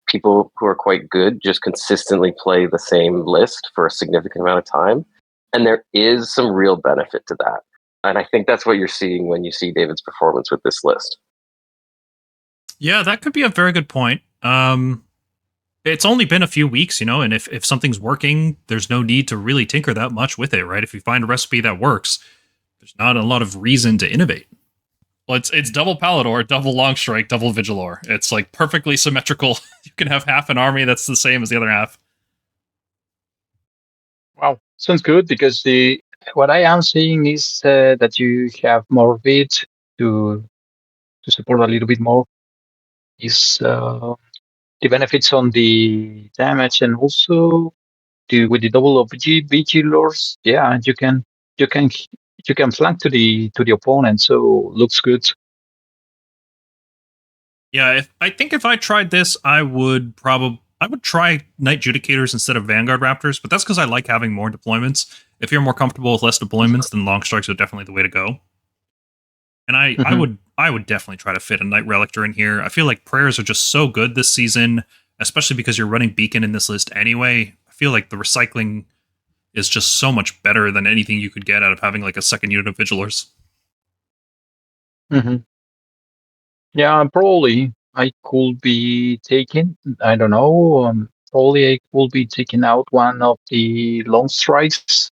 people who are quite good just consistently play the same list for a significant amount of time. And there is some real benefit to that. And I think that's what you're seeing when you see David's performance with this list. Yeah, that could be a very good point. It's only been a few weeks, and if something's working, there's no need to really tinker that much with it, right? If you find a recipe that works, there's not a lot of reason to innovate. Well, it's double Palador, double Longstrike, double Vigilor. It's like perfectly symmetrical. You can have half an army that's the same as the other half. Wow, sounds good because what I am seeing is that you have more bit to support a little bit more. Is the benefits on the damage and also with the double of vigilors, yeah, you can you can flank to the opponent, so looks good. Yeah, if I tried this, I would try Knight Judicators instead of Vanguard Raptors, but that's because I like having more deployments. If you're more comfortable with less deployments, then Long Strikes are definitely the way to go. And I would definitely try to fit a Knight Relictor in here. I feel like prayers are just so good this season, especially because you're running Beacon in this list anyway. I feel like the recycling is just so much better than anything you could get out of having like a second unit of Vigilors. Mm-hmm. Yeah, probably I could be taking. I don't know. Probably I could be taking out one of the long strikes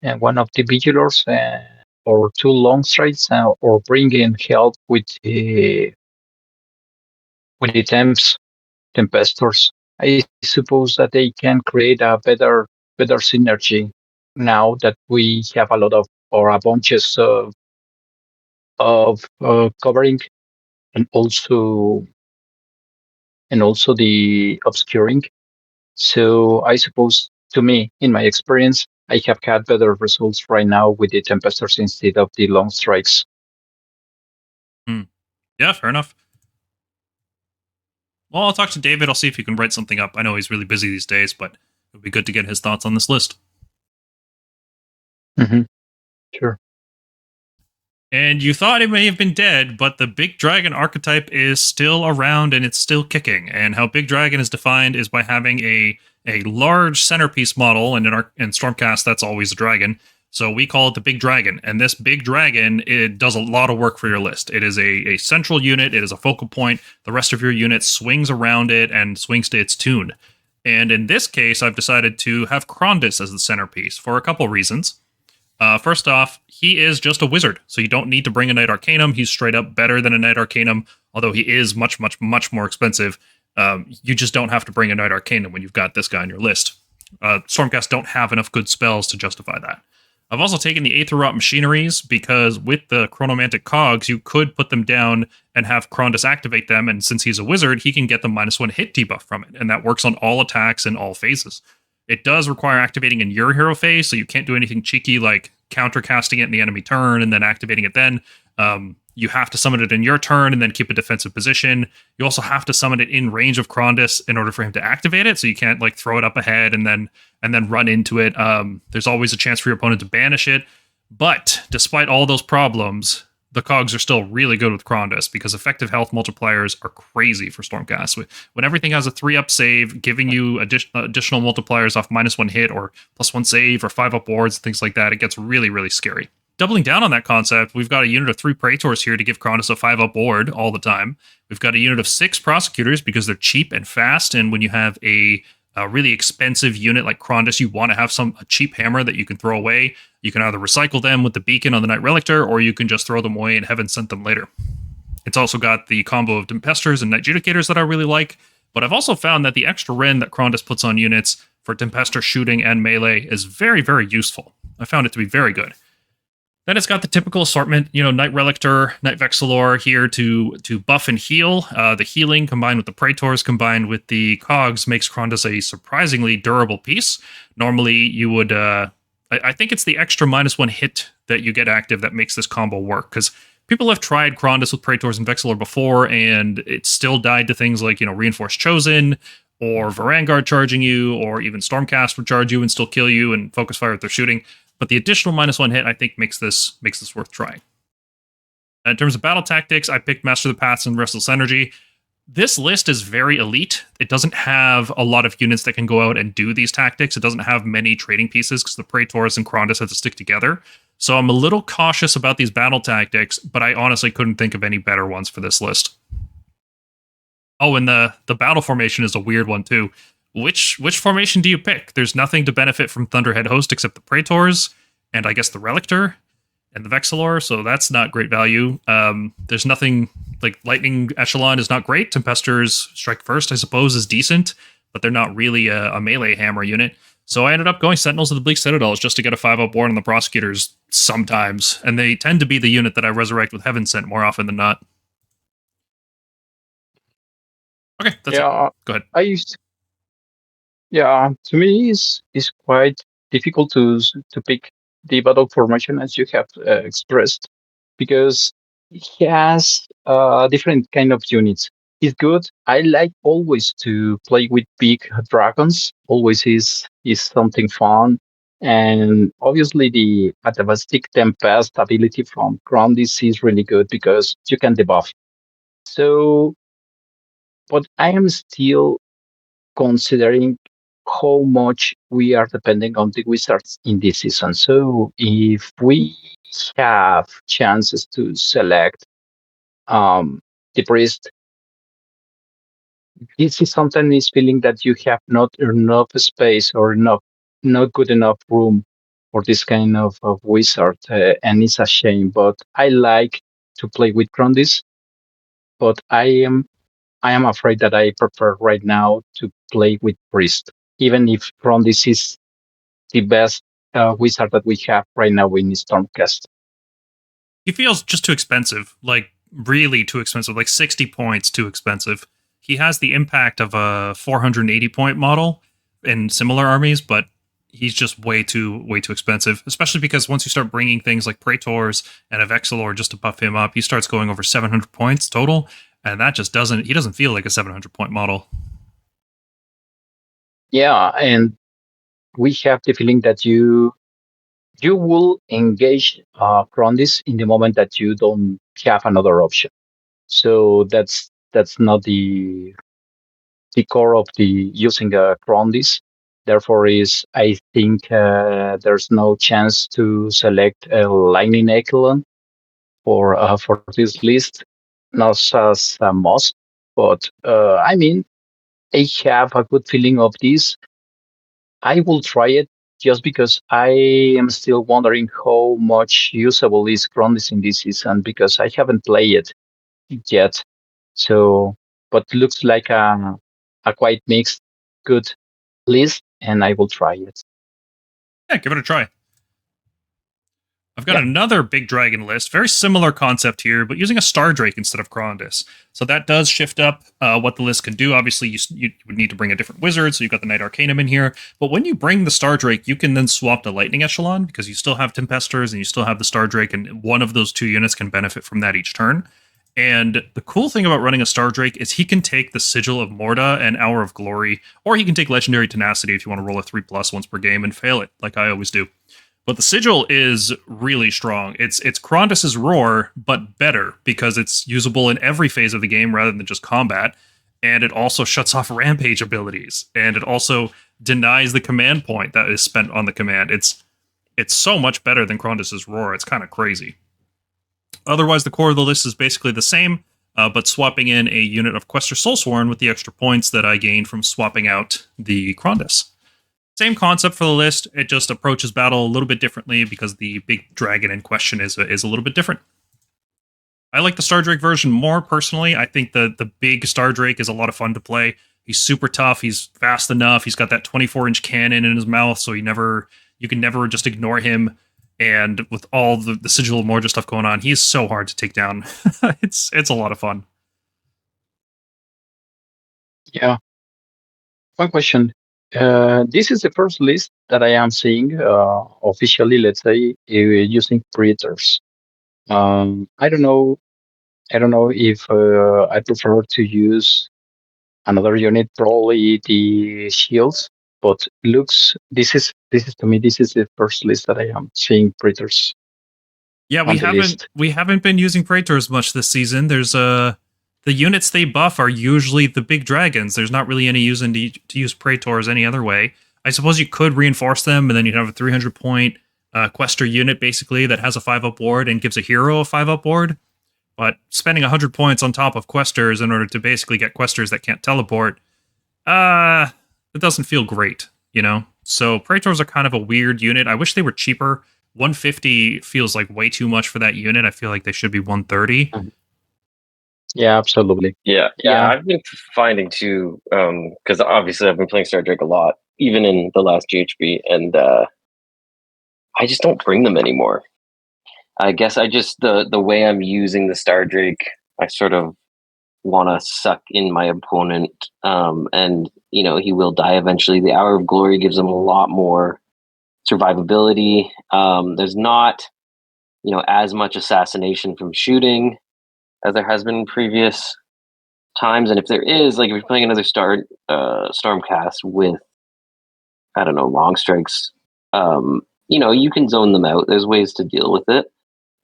and one of the vigilors, or two long strikes, or bring in help with the tempestors. I suppose that they can create a better synergy now that we have a lot of or a bunches of covering and also the obscuring. So I suppose, to me, in my experience, I have had better results right now with the tempestors instead of the long strikes. Yeah, fair enough. Well, I'll talk to David. I'll see if he can write something up. I know he's really busy these days, but it would be good to get his thoughts on this list. Mm-hmm. Sure. And you thought it may have been dead, but the Big Dragon archetype is still around and it's still kicking. And how Big Dragon is defined is by having a large centerpiece model, and in Stormcast, that's always a dragon. So we call it the Big Dragon. And this Big Dragon, it does a lot of work for your list. It is a central unit. It is a focal point. The rest of your unit swings around it and swings to its tune. And in this case, I've decided to have Krondys as the centerpiece for a couple reasons. First off, he is just a wizard, so you don't need to bring a Knight Arcanum. He's straight up better than a Knight Arcanum, although he is much, much, much more expensive. You just don't have to bring a Knight Arcanum when you've got this guy on your list. Stormcast don't have enough good spells to justify that. I've also taken the Aether Rot Machineries because with the Chronomantic Cogs, you could put them down and have Krondys activate them, and since he's a wizard, he can get the -1 hit debuff from it, and that works on all attacks in all phases. It does require activating in your hero phase, so you can't do anything cheeky like countercasting it in the enemy turn and then activating it then. You have to summon it in your turn and then keep a defensive position. You also have to summon it in range of Krondys in order for him to activate it, so you can't like throw it up ahead and then run into it. There's always a chance for your opponent to banish it. But despite all those problems, the cogs are still really good with Krondys because effective health multipliers are crazy for Stormcast. When everything has a 3-up save, giving you additional multipliers off -1 hit or +1 save or 5-up wards, things like that, it gets really, really scary. Doubling down on that concept, we've got a unit of 3 Praetors here to give Krondys a 5-up ward all the time. We've got a unit of 6 Prosecutors because they're cheap and fast, and when you have a really expensive unit like Krondys, you want to have a cheap hammer that you can throw away. You can either recycle them with the Beacon on the Knight Relictor, or you can just throw them away and Heaven sent them later. It's also got the combo of Tempestors and Knight Judicators that I really like, but I've also found that the extra Ren that Krondys puts on units for Tempestor shooting and melee is very, very useful. I found it to be very good. Then it's got the typical assortment, Knight Relictor, Knight Vexillor here to buff and heal. The healing combined with the Praetors combined with the cogs makes Krondys a surprisingly durable piece. Normally you would, I think it's the extra -1 hit that you get active that makes this combo work, because people have tried Krondys with Praetors and Vexillor before, and it still died to things like, Reinforced Chosen, or Varangard charging you, or even Stormcast would charge you and still kill you and focus fire if they're shooting. But the additional -1 hit, I think, makes this worth trying. In terms of battle tactics, I picked Master of the Paths and Restless Energy. This list is very elite. It doesn't have a lot of units that can go out and do these tactics. It doesn't have many trading pieces because the Praetors and Krondys have to stick together. So I'm a little cautious about these battle tactics, but I honestly couldn't think of any better ones for this list. Oh, and the battle formation is a weird one too. Which formation do you pick? There's nothing to benefit from Thunderhead Host except the Praetors, and I guess the Relictor and the Vexillor, so that's not great value. There's nothing like Lightning Echelon is not great. Tempesters Strike First, I suppose, is decent, but they're not really a melee hammer unit. So I ended up going Sentinels of the Bleak Citadels just to get a 5-up board on the Prosecutors sometimes, and they tend to be the unit that I resurrect with Heaven Sent more often than not. Okay, that's it. Go ahead. To me, it's quite difficult to pick the battle formation as you have expressed, because it has different kind of units. It's good. I like always to play with big dragons. Always is something fun, and obviously the Atavistic Tempest ability from Krondys is really good because you can debuff. So, but I am still considering how much we are depending on the wizards in this season. So if we have chances to select the priest, this is sometimes feeling that you have not enough space or not good enough room for this kind of wizard, and it's a shame. But I like to play with Krondys, but I am afraid that I prefer right now to play with priest, even if Krondys is the best wizard that we have right now in Stormcast. He feels just too expensive, like really too expensive, like 60 points too expensive. He has the impact of a 480 point model in similar armies, but he's just way too expensive, especially because once you start bringing things like Praetors and a Vexillor just to buff him up, he starts going over 700 points total, and that just he doesn't feel like a 700 point model. Yeah, and we have the feeling that you will engage Krondys in the moment that you don't have another option. So that's not the core of the using Krondys. Therefore, I think there's no chance to select a Lightning Echelon for this list, not as a must. But I mean, I have a good feeling of this. I will try it just because I am still wondering how much usable is Krondys in this season because I haven't played it yet. So, but looks like a quite mixed, good list, and I will try it. Yeah, give it a try. I've got another big dragon list, very similar concept here, but using a Stardrake instead of Krondys. So that does shift up what the list can do. Obviously, you would need to bring a different wizard, so you've got the Knight Arcanum in here. But when you bring the Stardrake, you can then swap to Lightning Echelon, because you still have Tempesters and you still have the Stardrake, and one of those two units can benefit from that each turn. And the cool thing about running a Stardrake is he can take the Sigil of Morda and Hour of Glory, or he can take Legendary Tenacity if you want to roll a 3+ once per game and fail it, like I always do. But the Sigil is really strong. It's Krondys' Roar, but better, because it's usable in every phase of the game rather than just combat. And it also shuts off Rampage abilities. And it also denies the command point that is spent on the command. It's so much better than Krondys' Roar. It's kind of crazy. Otherwise, the core of the list is basically the same, but swapping in a unit of Questor Soulsworn with the extra points that I gained from swapping out the Krondys. Same concept for the list, it just approaches battle a little bit differently because the big dragon in question is a little bit different. I like the Stardrake version more personally. I think the big Stardrake is a lot of fun to play. He's super tough, he's fast enough, he's got that 24-inch cannon in his mouth, so you can never just ignore him. And with all the Sigil of Morda stuff going on, he's so hard to take down. It's a lot of fun. Yeah. One question. This is the first list that I am seeing officially, let's say, using Predators. I don't know if I prefer to use another unit, probably the shields. But this is to me, this is the first list that I am seeing Predators. Yeah, on the list. we haven't been using Praetors much this season. There's the units they buff are usually the big dragons. There's not really any reason to use Praetors any other way. I suppose you could reinforce them, and then you'd have a 300 point Quester unit basically that has a 5-up ward and gives a hero a 5-up ward. But spending 100 points on top of Questers in order to basically get Questers that can't teleport, it doesn't feel great, you know? So Praetors are kind of a weird unit. I wish they were cheaper. 150 feels like way too much for that unit. I feel like they should be 130. Yeah, absolutely. Yeah, Yeah. I've been finding too, because obviously I've been playing Stardrake a lot, even in the last GHB, and I just don't bring them anymore. I guess I just the way I'm using the Stardrake, I sort of want to suck in my opponent, and he will die eventually. The Hour of Glory gives him a lot more survivability. There's not as much assassination from shooting as there has been in previous times, and if there is, like if you're playing another Stormcast with, I don't know, long strikes, you can zone them out. There's ways to deal with it.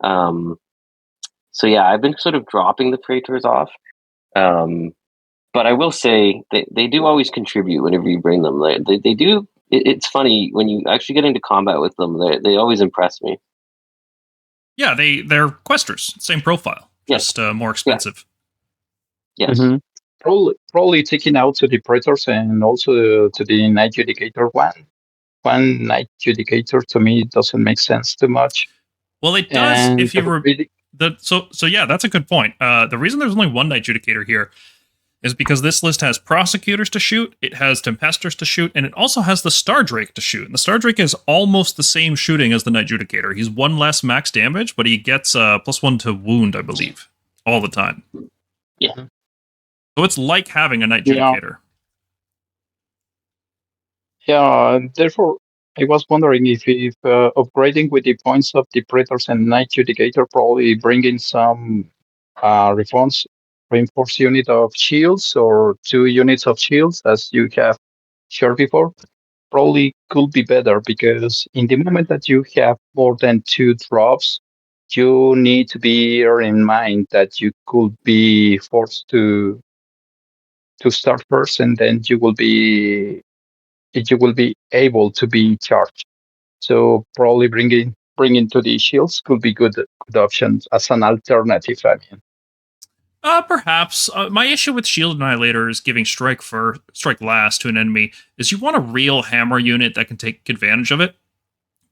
So yeah, I've been sort of dropping the Praetors off. But I will say they do always contribute whenever you bring them. They do. It's funny when you actually get into combat with them. They always impress me. Yeah, they're Questers, same profile, just more expensive. Yes. Mm-hmm. Probably taking out to the Praetors and also to the Night Judicator one. One Night Judicator to me doesn't make sense too much. Well, it does And if you so yeah, that's a good point. The reason there's only one Night Judicator here is because this list has Prosecutors to shoot, it has Tempestors to shoot, and it also has the Stardrake to shoot. And the Stardrake is almost the same shooting as the Night Judicator. He's one less max damage, but he gets +1 to wound, I believe, all the time. Yeah. So it's like having a Night Judicator. Yeah, therefore, I was wondering if upgrading with the points of the Praetors and Night Judicator, probably bringing some reinforced unit of shields or 2 units of shields, as you have shared before, probably could be better, because in the moment that you have more than 2 drops, you need to bear in mind that you could be forced to start first, and then you will be able to be charged. So probably bringing to the shields could be good options as an alternative. I mean, perhaps. My issue with Shield Annihilators giving strike last to an enemy is you want a real hammer unit that can take advantage of it.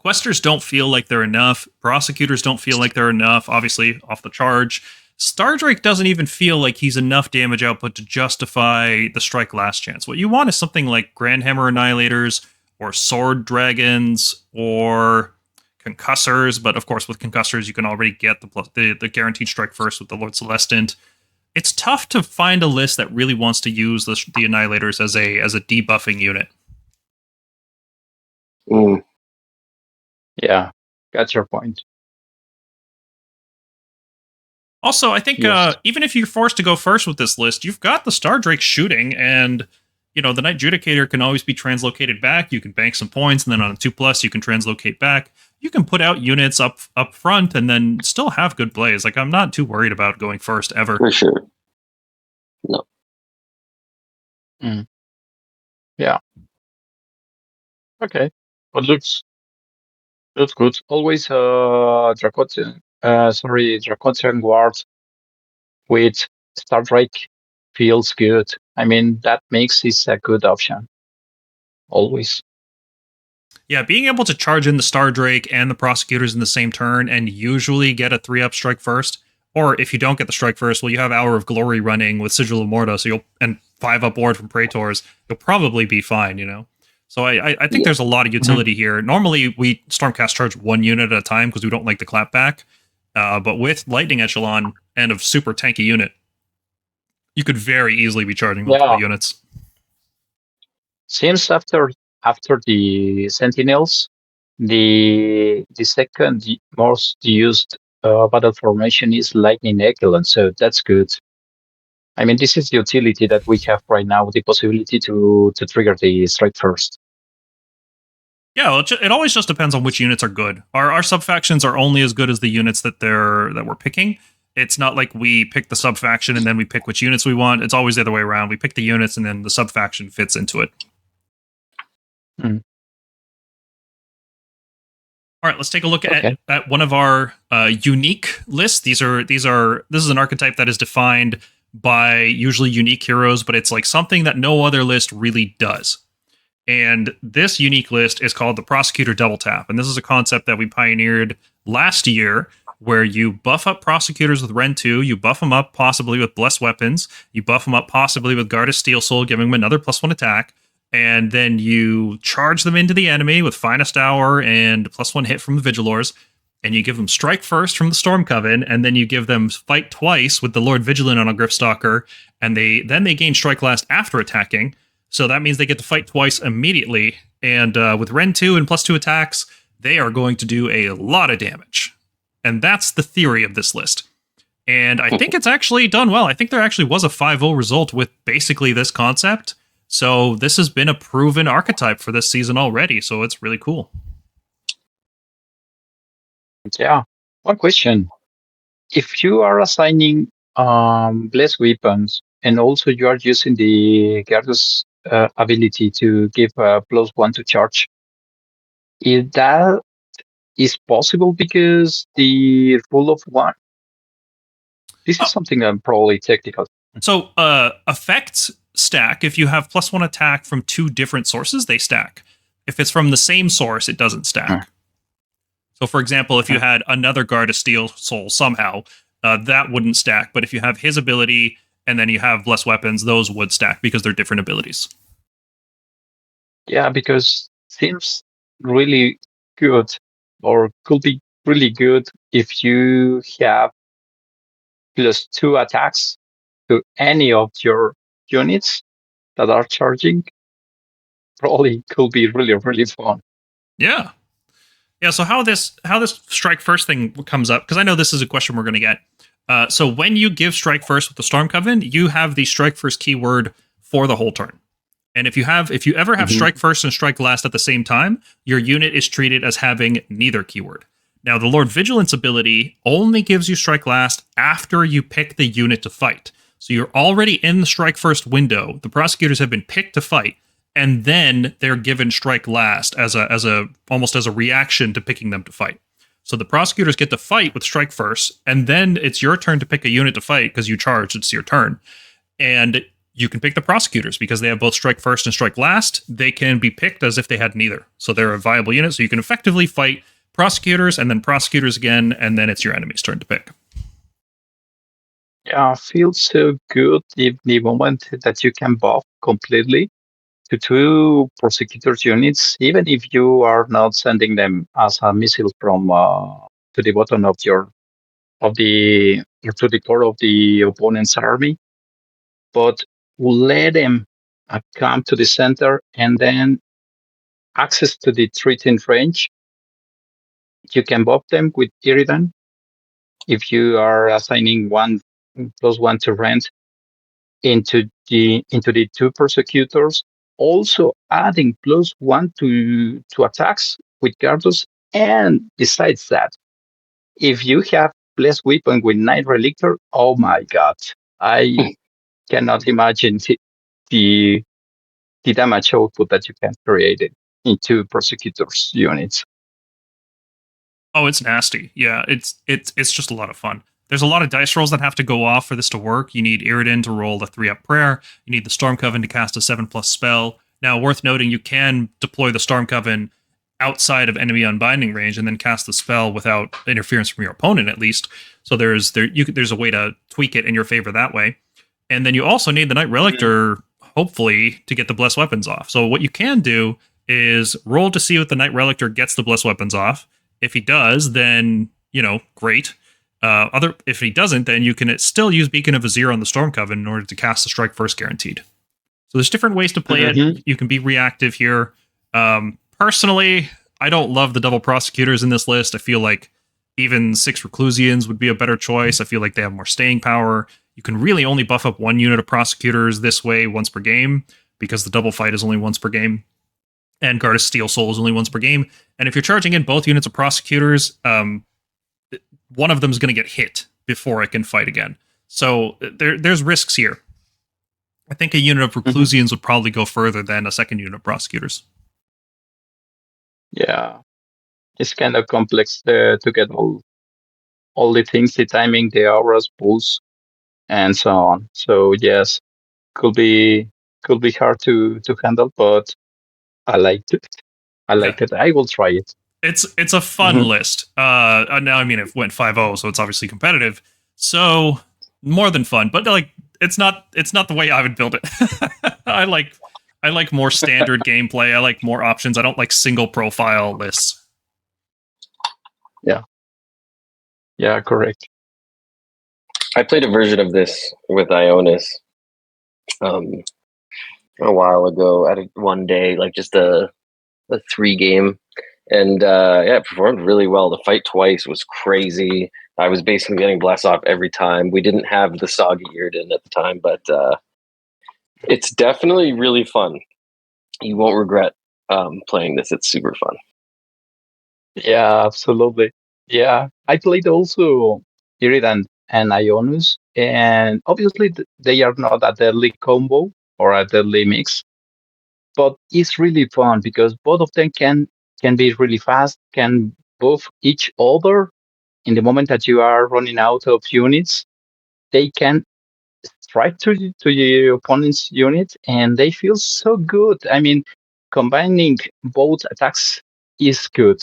Questers don't feel like they're enough. Prosecutors don't feel like they're enough, obviously, off the charge. Stardrake doesn't even feel like he's enough damage output to justify the strike last chance. What you want is something like Grand Hammer Annihilators, or Sword Dragons, or Concussors, but of course with Concussors you can already get the guaranteed strike first with the Lord Celestant. It's tough to find a list that really wants to use the Annihilators as a debuffing unit. Yeah, got your point. Also, I think even if you're forced to go first with this list, you've got the Stardrake shooting, and the Night Judicator can always be translocated back. You can bank some points, and then on a 2+, you can translocate back. You can put out units up front and then still have good plays. Like, I'm not too worried about going first ever. For sure. No. Yeah. Okay. But looks good. Always Draconian Guard with Stardrake feels good. I mean, that makes it a good option. Always. Yeah, being able to charge in the Stardrake and the Prosecutors in the same turn and usually get a 3-up strike first, or if you don't get the strike first, well, you have Hour of Glory running with Sigil of Morta, and 5-up ward from Praetors, you'll probably be fine, So I think there's a lot of utility here. Normally, we Stormcast charge 1 unit at a time because we don't like the clapback, but with Lightning Echelon and a super tanky unit, you could very easily be charging multiple units. Seems after the Sentinels, the second most used battle formation is Lightning Echelon, so that's good. I mean, this is the utility that we have right now, the possibility to trigger the strike first. Yeah, well, it always just depends on which units are good. Our sub-factions are only as good as the units that we're picking. It's not like we pick the sub-faction and then we pick which units we want. It's always the other way around. We pick the units and then the sub-faction fits into it. Mm. All right, let's take a look at one of our unique lists. This is an archetype that is defined by usually unique heroes, but it's like something that no other list really does. And this unique list is called the Prosecutor Double Tap. And this is a concept that we pioneered last year, where you buff up prosecutors with Ren 2, you buff them up possibly with Blessed Weapons, you buff them up possibly with Guard of Steel Soul, giving them another +1 attack, and then you charge them into the enemy with Finest Hour and +1 hit from the Vigilors, and you give them Strike First from the Storm Coven, and then you give them Fight Twice with the Lord Vigilant on a Gryphstalker, and then they gain Strike Last after attacking. So that means they get to fight twice immediately. And with Ren 2 and +2 attacks, they are going to do a lot of damage. And that's the theory of this list. And I think it's actually done well. I think there actually was a 5-0 result with basically this concept. So this has been a proven archetype for this season already. So it's really cool. Yeah. One question. If you are assigning Blessed Weapons, and also you are using the Gyarados ability to give +1 to charge, is that is possible because the rule of 1? This is something I'm probably technical. So effects stack. If you have +1 attack from 2 different sources, they stack. If it's from the same source, it doesn't stack. So for example, if you had another Guard of Steel Soul somehow, that wouldn't stack. But if you have his ability and then you have Blessed Weapons, those would stack because they're different abilities. Yeah, because seems really good, or could be really good if you have +2 attacks to any of your units that are charging. Probably could be really, really fun. Yeah. Yeah, so how this Strike First thing comes up, because I know this is a question we're going to get. So when you give Strike First with the Storm Coven, you have the Strike First keyword for the whole turn. And if you ever have Strike First and Strike Last at the same time, your unit is treated as having neither keyword. Now, the Lord Vigilance ability only gives you Strike Last after you pick the unit to fight. So you're already in the Strike First window. The prosecutors have been picked to fight, and then they're given Strike Last as almost as a reaction to picking them to fight. So the prosecutors get to fight with Strike First, and then it's your turn to pick a unit to fight because you charged. It's your turn. And you can pick the prosecutors because they have both Strike First and Strike Last. They can be picked as if they had neither. So they're a viable unit. So you can effectively fight prosecutors and then prosecutors again, and then it's your enemy's turn to pick. Yeah, feels so good if the moment that you can buff completely to 2 prosecutors units, even if you are not sending them as a missile from to the bottom of to the core of the opponent's army, but let them come to the center and then access to the treating range. You can buff them with Iridan if you are assigning +1 to rent into the 2 prosecutors. Also adding +1 to attacks with Gyarados, and besides that, if you have Blessed Weapon with Night Relictor, oh my god, I cannot imagine the damage output that you can create it into prosecutors units. Oh, it's nasty. Yeah, it's just a lot of fun. There's a lot of dice rolls that have to go off for this to work. You need Iridan to roll a 3-up prayer. You need the Storm Coven to cast a 7+ spell. Now, worth noting, you can deploy the Storm Coven outside of enemy unbinding range and then cast the spell without interference from your opponent, at least. So there's a way to tweak it in your favor that way. And then you also need the Night Relictor, hopefully, to get the Blessed Weapons off. So what you can do is roll to see if the Night Relictor gets the Blessed Weapons off. If he does, then, great. If he doesn't, then you can still use Beacon of Azir on the Storm Coven in order to cast the Strike First guaranteed. So there's different ways to play it. You can be reactive here. Personally, I don't love the double prosecutors in this list. I feel like even 6 Reclusians would be a better choice. I feel like they have more staying power. You can really only buff up 1 unit of prosecutors this way once per game because the double fight is only once per game. and Guard of Steel Soul is only once per game. And if you're charging in both units of Prosecutors, one of them is going to get hit before it can fight again. So there's risks here. I think a unit of Reclusians would probably go further than a second unit of Prosecutors. Yeah, it's kind of complex to get all the things, the timing, the auras, pulse, and so on. So yes, could be hard to handle, but I liked it. I liked it. I will try it. It's a fun list. Now, I mean, it went 5-0, so it's obviously competitive. So more than fun, but like it's not the way I would build it. I like more standard gameplay. I like more options. I don't like single profile lists. Yeah, correct. I played a version of this with Ionis a while ago at one day, like just a 3-game, and it performed really well. The fight twice was crazy. I was basically getting blessed off every time. We didn't have the Saga Irden at the time, but it's definitely really fun. You won't regret playing this. It's super fun. Yeah, absolutely. Yeah, I played also Iridan and Ionis, and obviously they are not a deadly combo or a deadly mix, but it's really fun because both of them can be really fast, can buff each other in the moment that you are running out of units. They can strike to your opponent's unit, and they feel so good. I mean, combining both attacks is good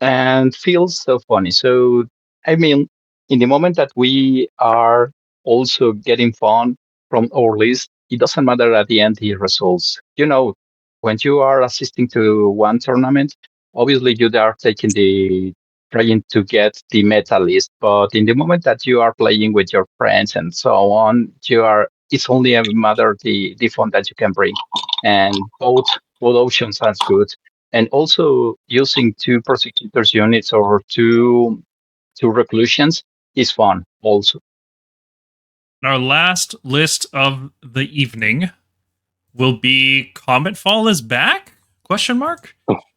and feels so funny. So, I mean, in the moment that we are also getting fun from our list, it doesn't matter at the end the results. When you are assisting to one tournament, obviously you are taking trying to get the meta list. But in the moment that you are playing with your friends and so on, it's only a matter the fun that you can bring. And both options sounds good. And also using 2 prosecutors units or two reclusions is fun also. Our last list of the evening will be Cometfall is back? Question mark.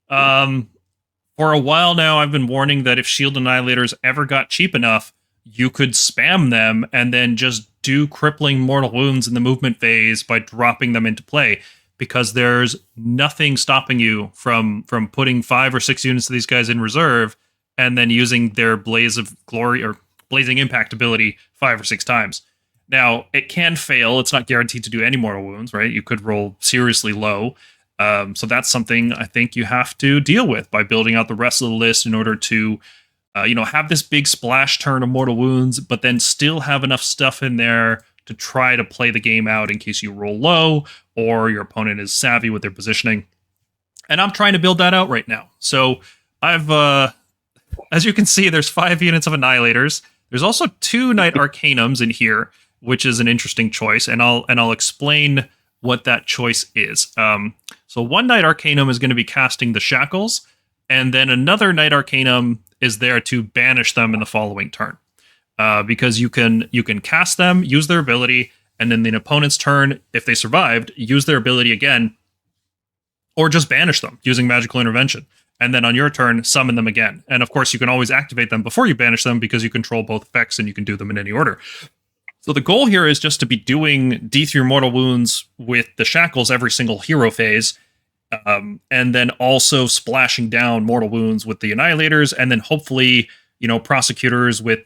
For a while now, I've been warning that if Shield Annihilators ever got cheap enough, you could spam them and then just do crippling mortal wounds in the movement phase by dropping them into play, because there's nothing stopping you from putting 5 or 6 units of these guys in reserve and then using their Blaze of Glory or Blazing Impact ability 5 or 6 times. Now, it can fail. It's not guaranteed to do any mortal wounds, right? You could roll seriously low. So that's something I think you have to deal with by building out the rest of the list in order to, have this big splash turn of mortal wounds, but then still have enough stuff in there to try to play the game out in case you roll low or your opponent is savvy with their positioning. And I'm trying to build that out right now. So I've, as you can see, there's 5 units of Annihilators. There's also 2 Knight Arcanums in here, which is an interesting choice, and I'll explain what that choice is. So 1 Knight Arcanum is going to be casting the Shackles, and then another Knight Arcanum is there to banish them in the following turn. Because you can cast them, use their ability, and then the opponent's turn, if they survived, use their ability again, or just banish them using Magical Intervention. And then on your turn, summon them again. And of course, you can always activate them before you banish them because you control both effects and you can do them in any order. So the goal here is just to be doing D3 mortal wounds with the Shackles every single hero phase, and then also splashing down mortal wounds with the Annihilators, and then hopefully, Prosecutors with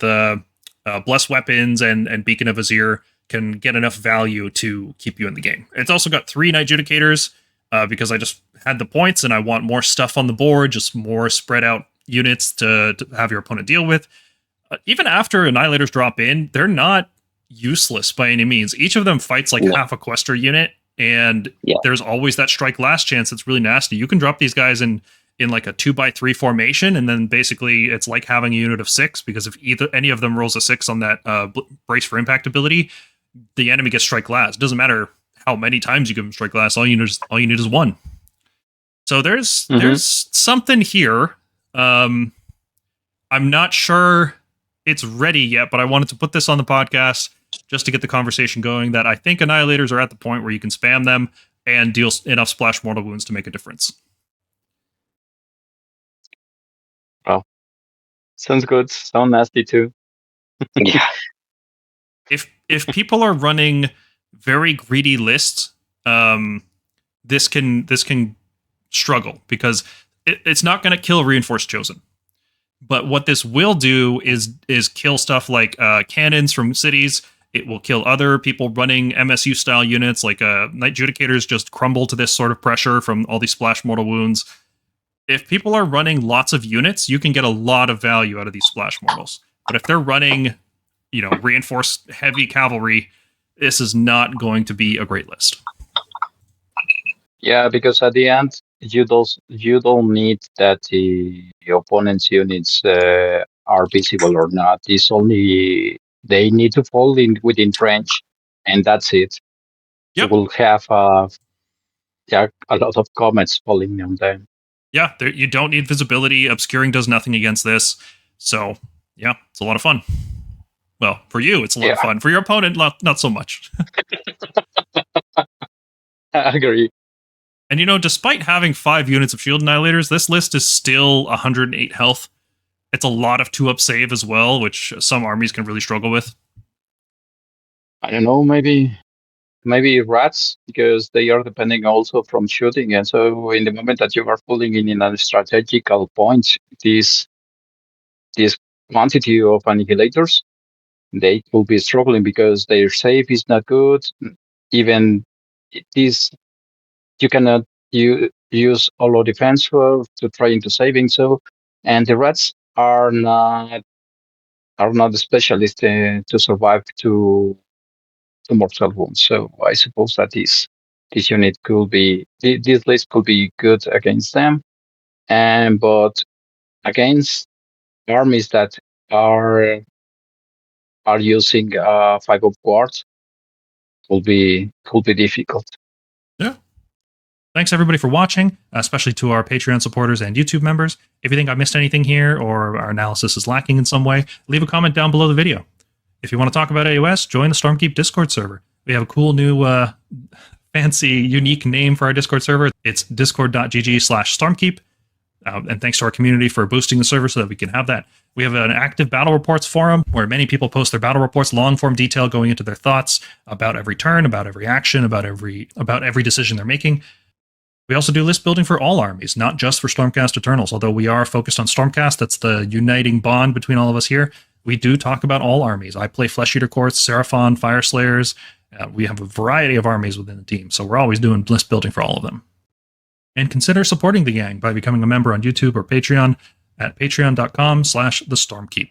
Blessed Weapons and Beacon of Azir can get enough value to keep you in the game. It's also got 3 Knight Judicators, because I just had the points and I want more stuff on the board, just more spread out units to have your opponent deal with. Even after Annihilators drop in, they're not useless by any means. Each of them fights like half a Questor unit, and there's always that strike last chance that's really nasty. You can drop these guys in like a 2x3 formation, and then basically it's like having a unit of 6, because if any of them rolls a 6 on that Brace for Impact ability, the enemy gets strike last. It doesn't matter how many times you give them strike last, all you need is 1. So there's something here. I'm not sure it's ready yet, but I wanted to put this on the podcast just to get the conversation going, that I think Annihilators are at the point where you can spam them and deal enough splash mortal wounds to make a difference. Well, sounds good. Sound nasty too. Yeah. If people are running very greedy lists, this can struggle because it's not going to kill Reinforced Chosen. But what this will do is kill stuff like cannons from cities. It will kill other people running MSU style units, like Knight Judicators just crumble to this sort of pressure from all these splash mortal wounds. If people are running lots of units, you can get a lot of value out of these splash mortals. But if they're running, reinforced heavy cavalry, this is not going to be a great list. Yeah, because at the end, you don't need that the opponent's units are visible or not. It's only they need to fall in within range, and that's it. Yep. You will have a lot of comets falling on them. Yeah, you don't need visibility. Obscuring does nothing against this. So, yeah, it's a lot of fun. Well, for you, it's a lot of fun. For your opponent, not so much. I agree. And despite having 5 units of Shield Annihilators, this list is still 108 health. It's a lot of 2-up save as well, which some armies can really struggle with. I don't know, maybe rats, because they are depending also from shooting. And so in the moment that you are pulling in a strategical point, this quantity of annihilators, they will be struggling because their save is not good. Even this, you cannot use all defense to trying to saving. So, and the rats are not the specialists to survive to mortal wounds. So I suppose that this unit could be this list could be good against them, but against armies that are using 5 of quartz could be difficult. Yeah. Thanks everybody for watching, especially to our Patreon supporters and YouTube members. If you think I missed anything here or our analysis is lacking in some way, leave a comment down below the video. If you want to talk about AOS, join the Stormkeep Discord server. We have a cool new fancy, unique name for our Discord server. It's discord.gg/Stormkeep. And thanks to our community for boosting the server so that we can have that. We have an active battle reports forum where many people post their battle reports, long form detail going into their thoughts about every turn, about every action, about every decision they're making. We also do list building for all armies, not just for Stormcast Eternals. Although we are focused on Stormcast, that's the uniting bond between all of us here. We do talk about all armies. I play Flesh Eater Courts, Seraphon, Fire Slayers. We have a variety of armies within the team, so we're always doing list building for all of them. And consider supporting the gang by becoming a member on YouTube or Patreon at patreon.com/thestormkeep.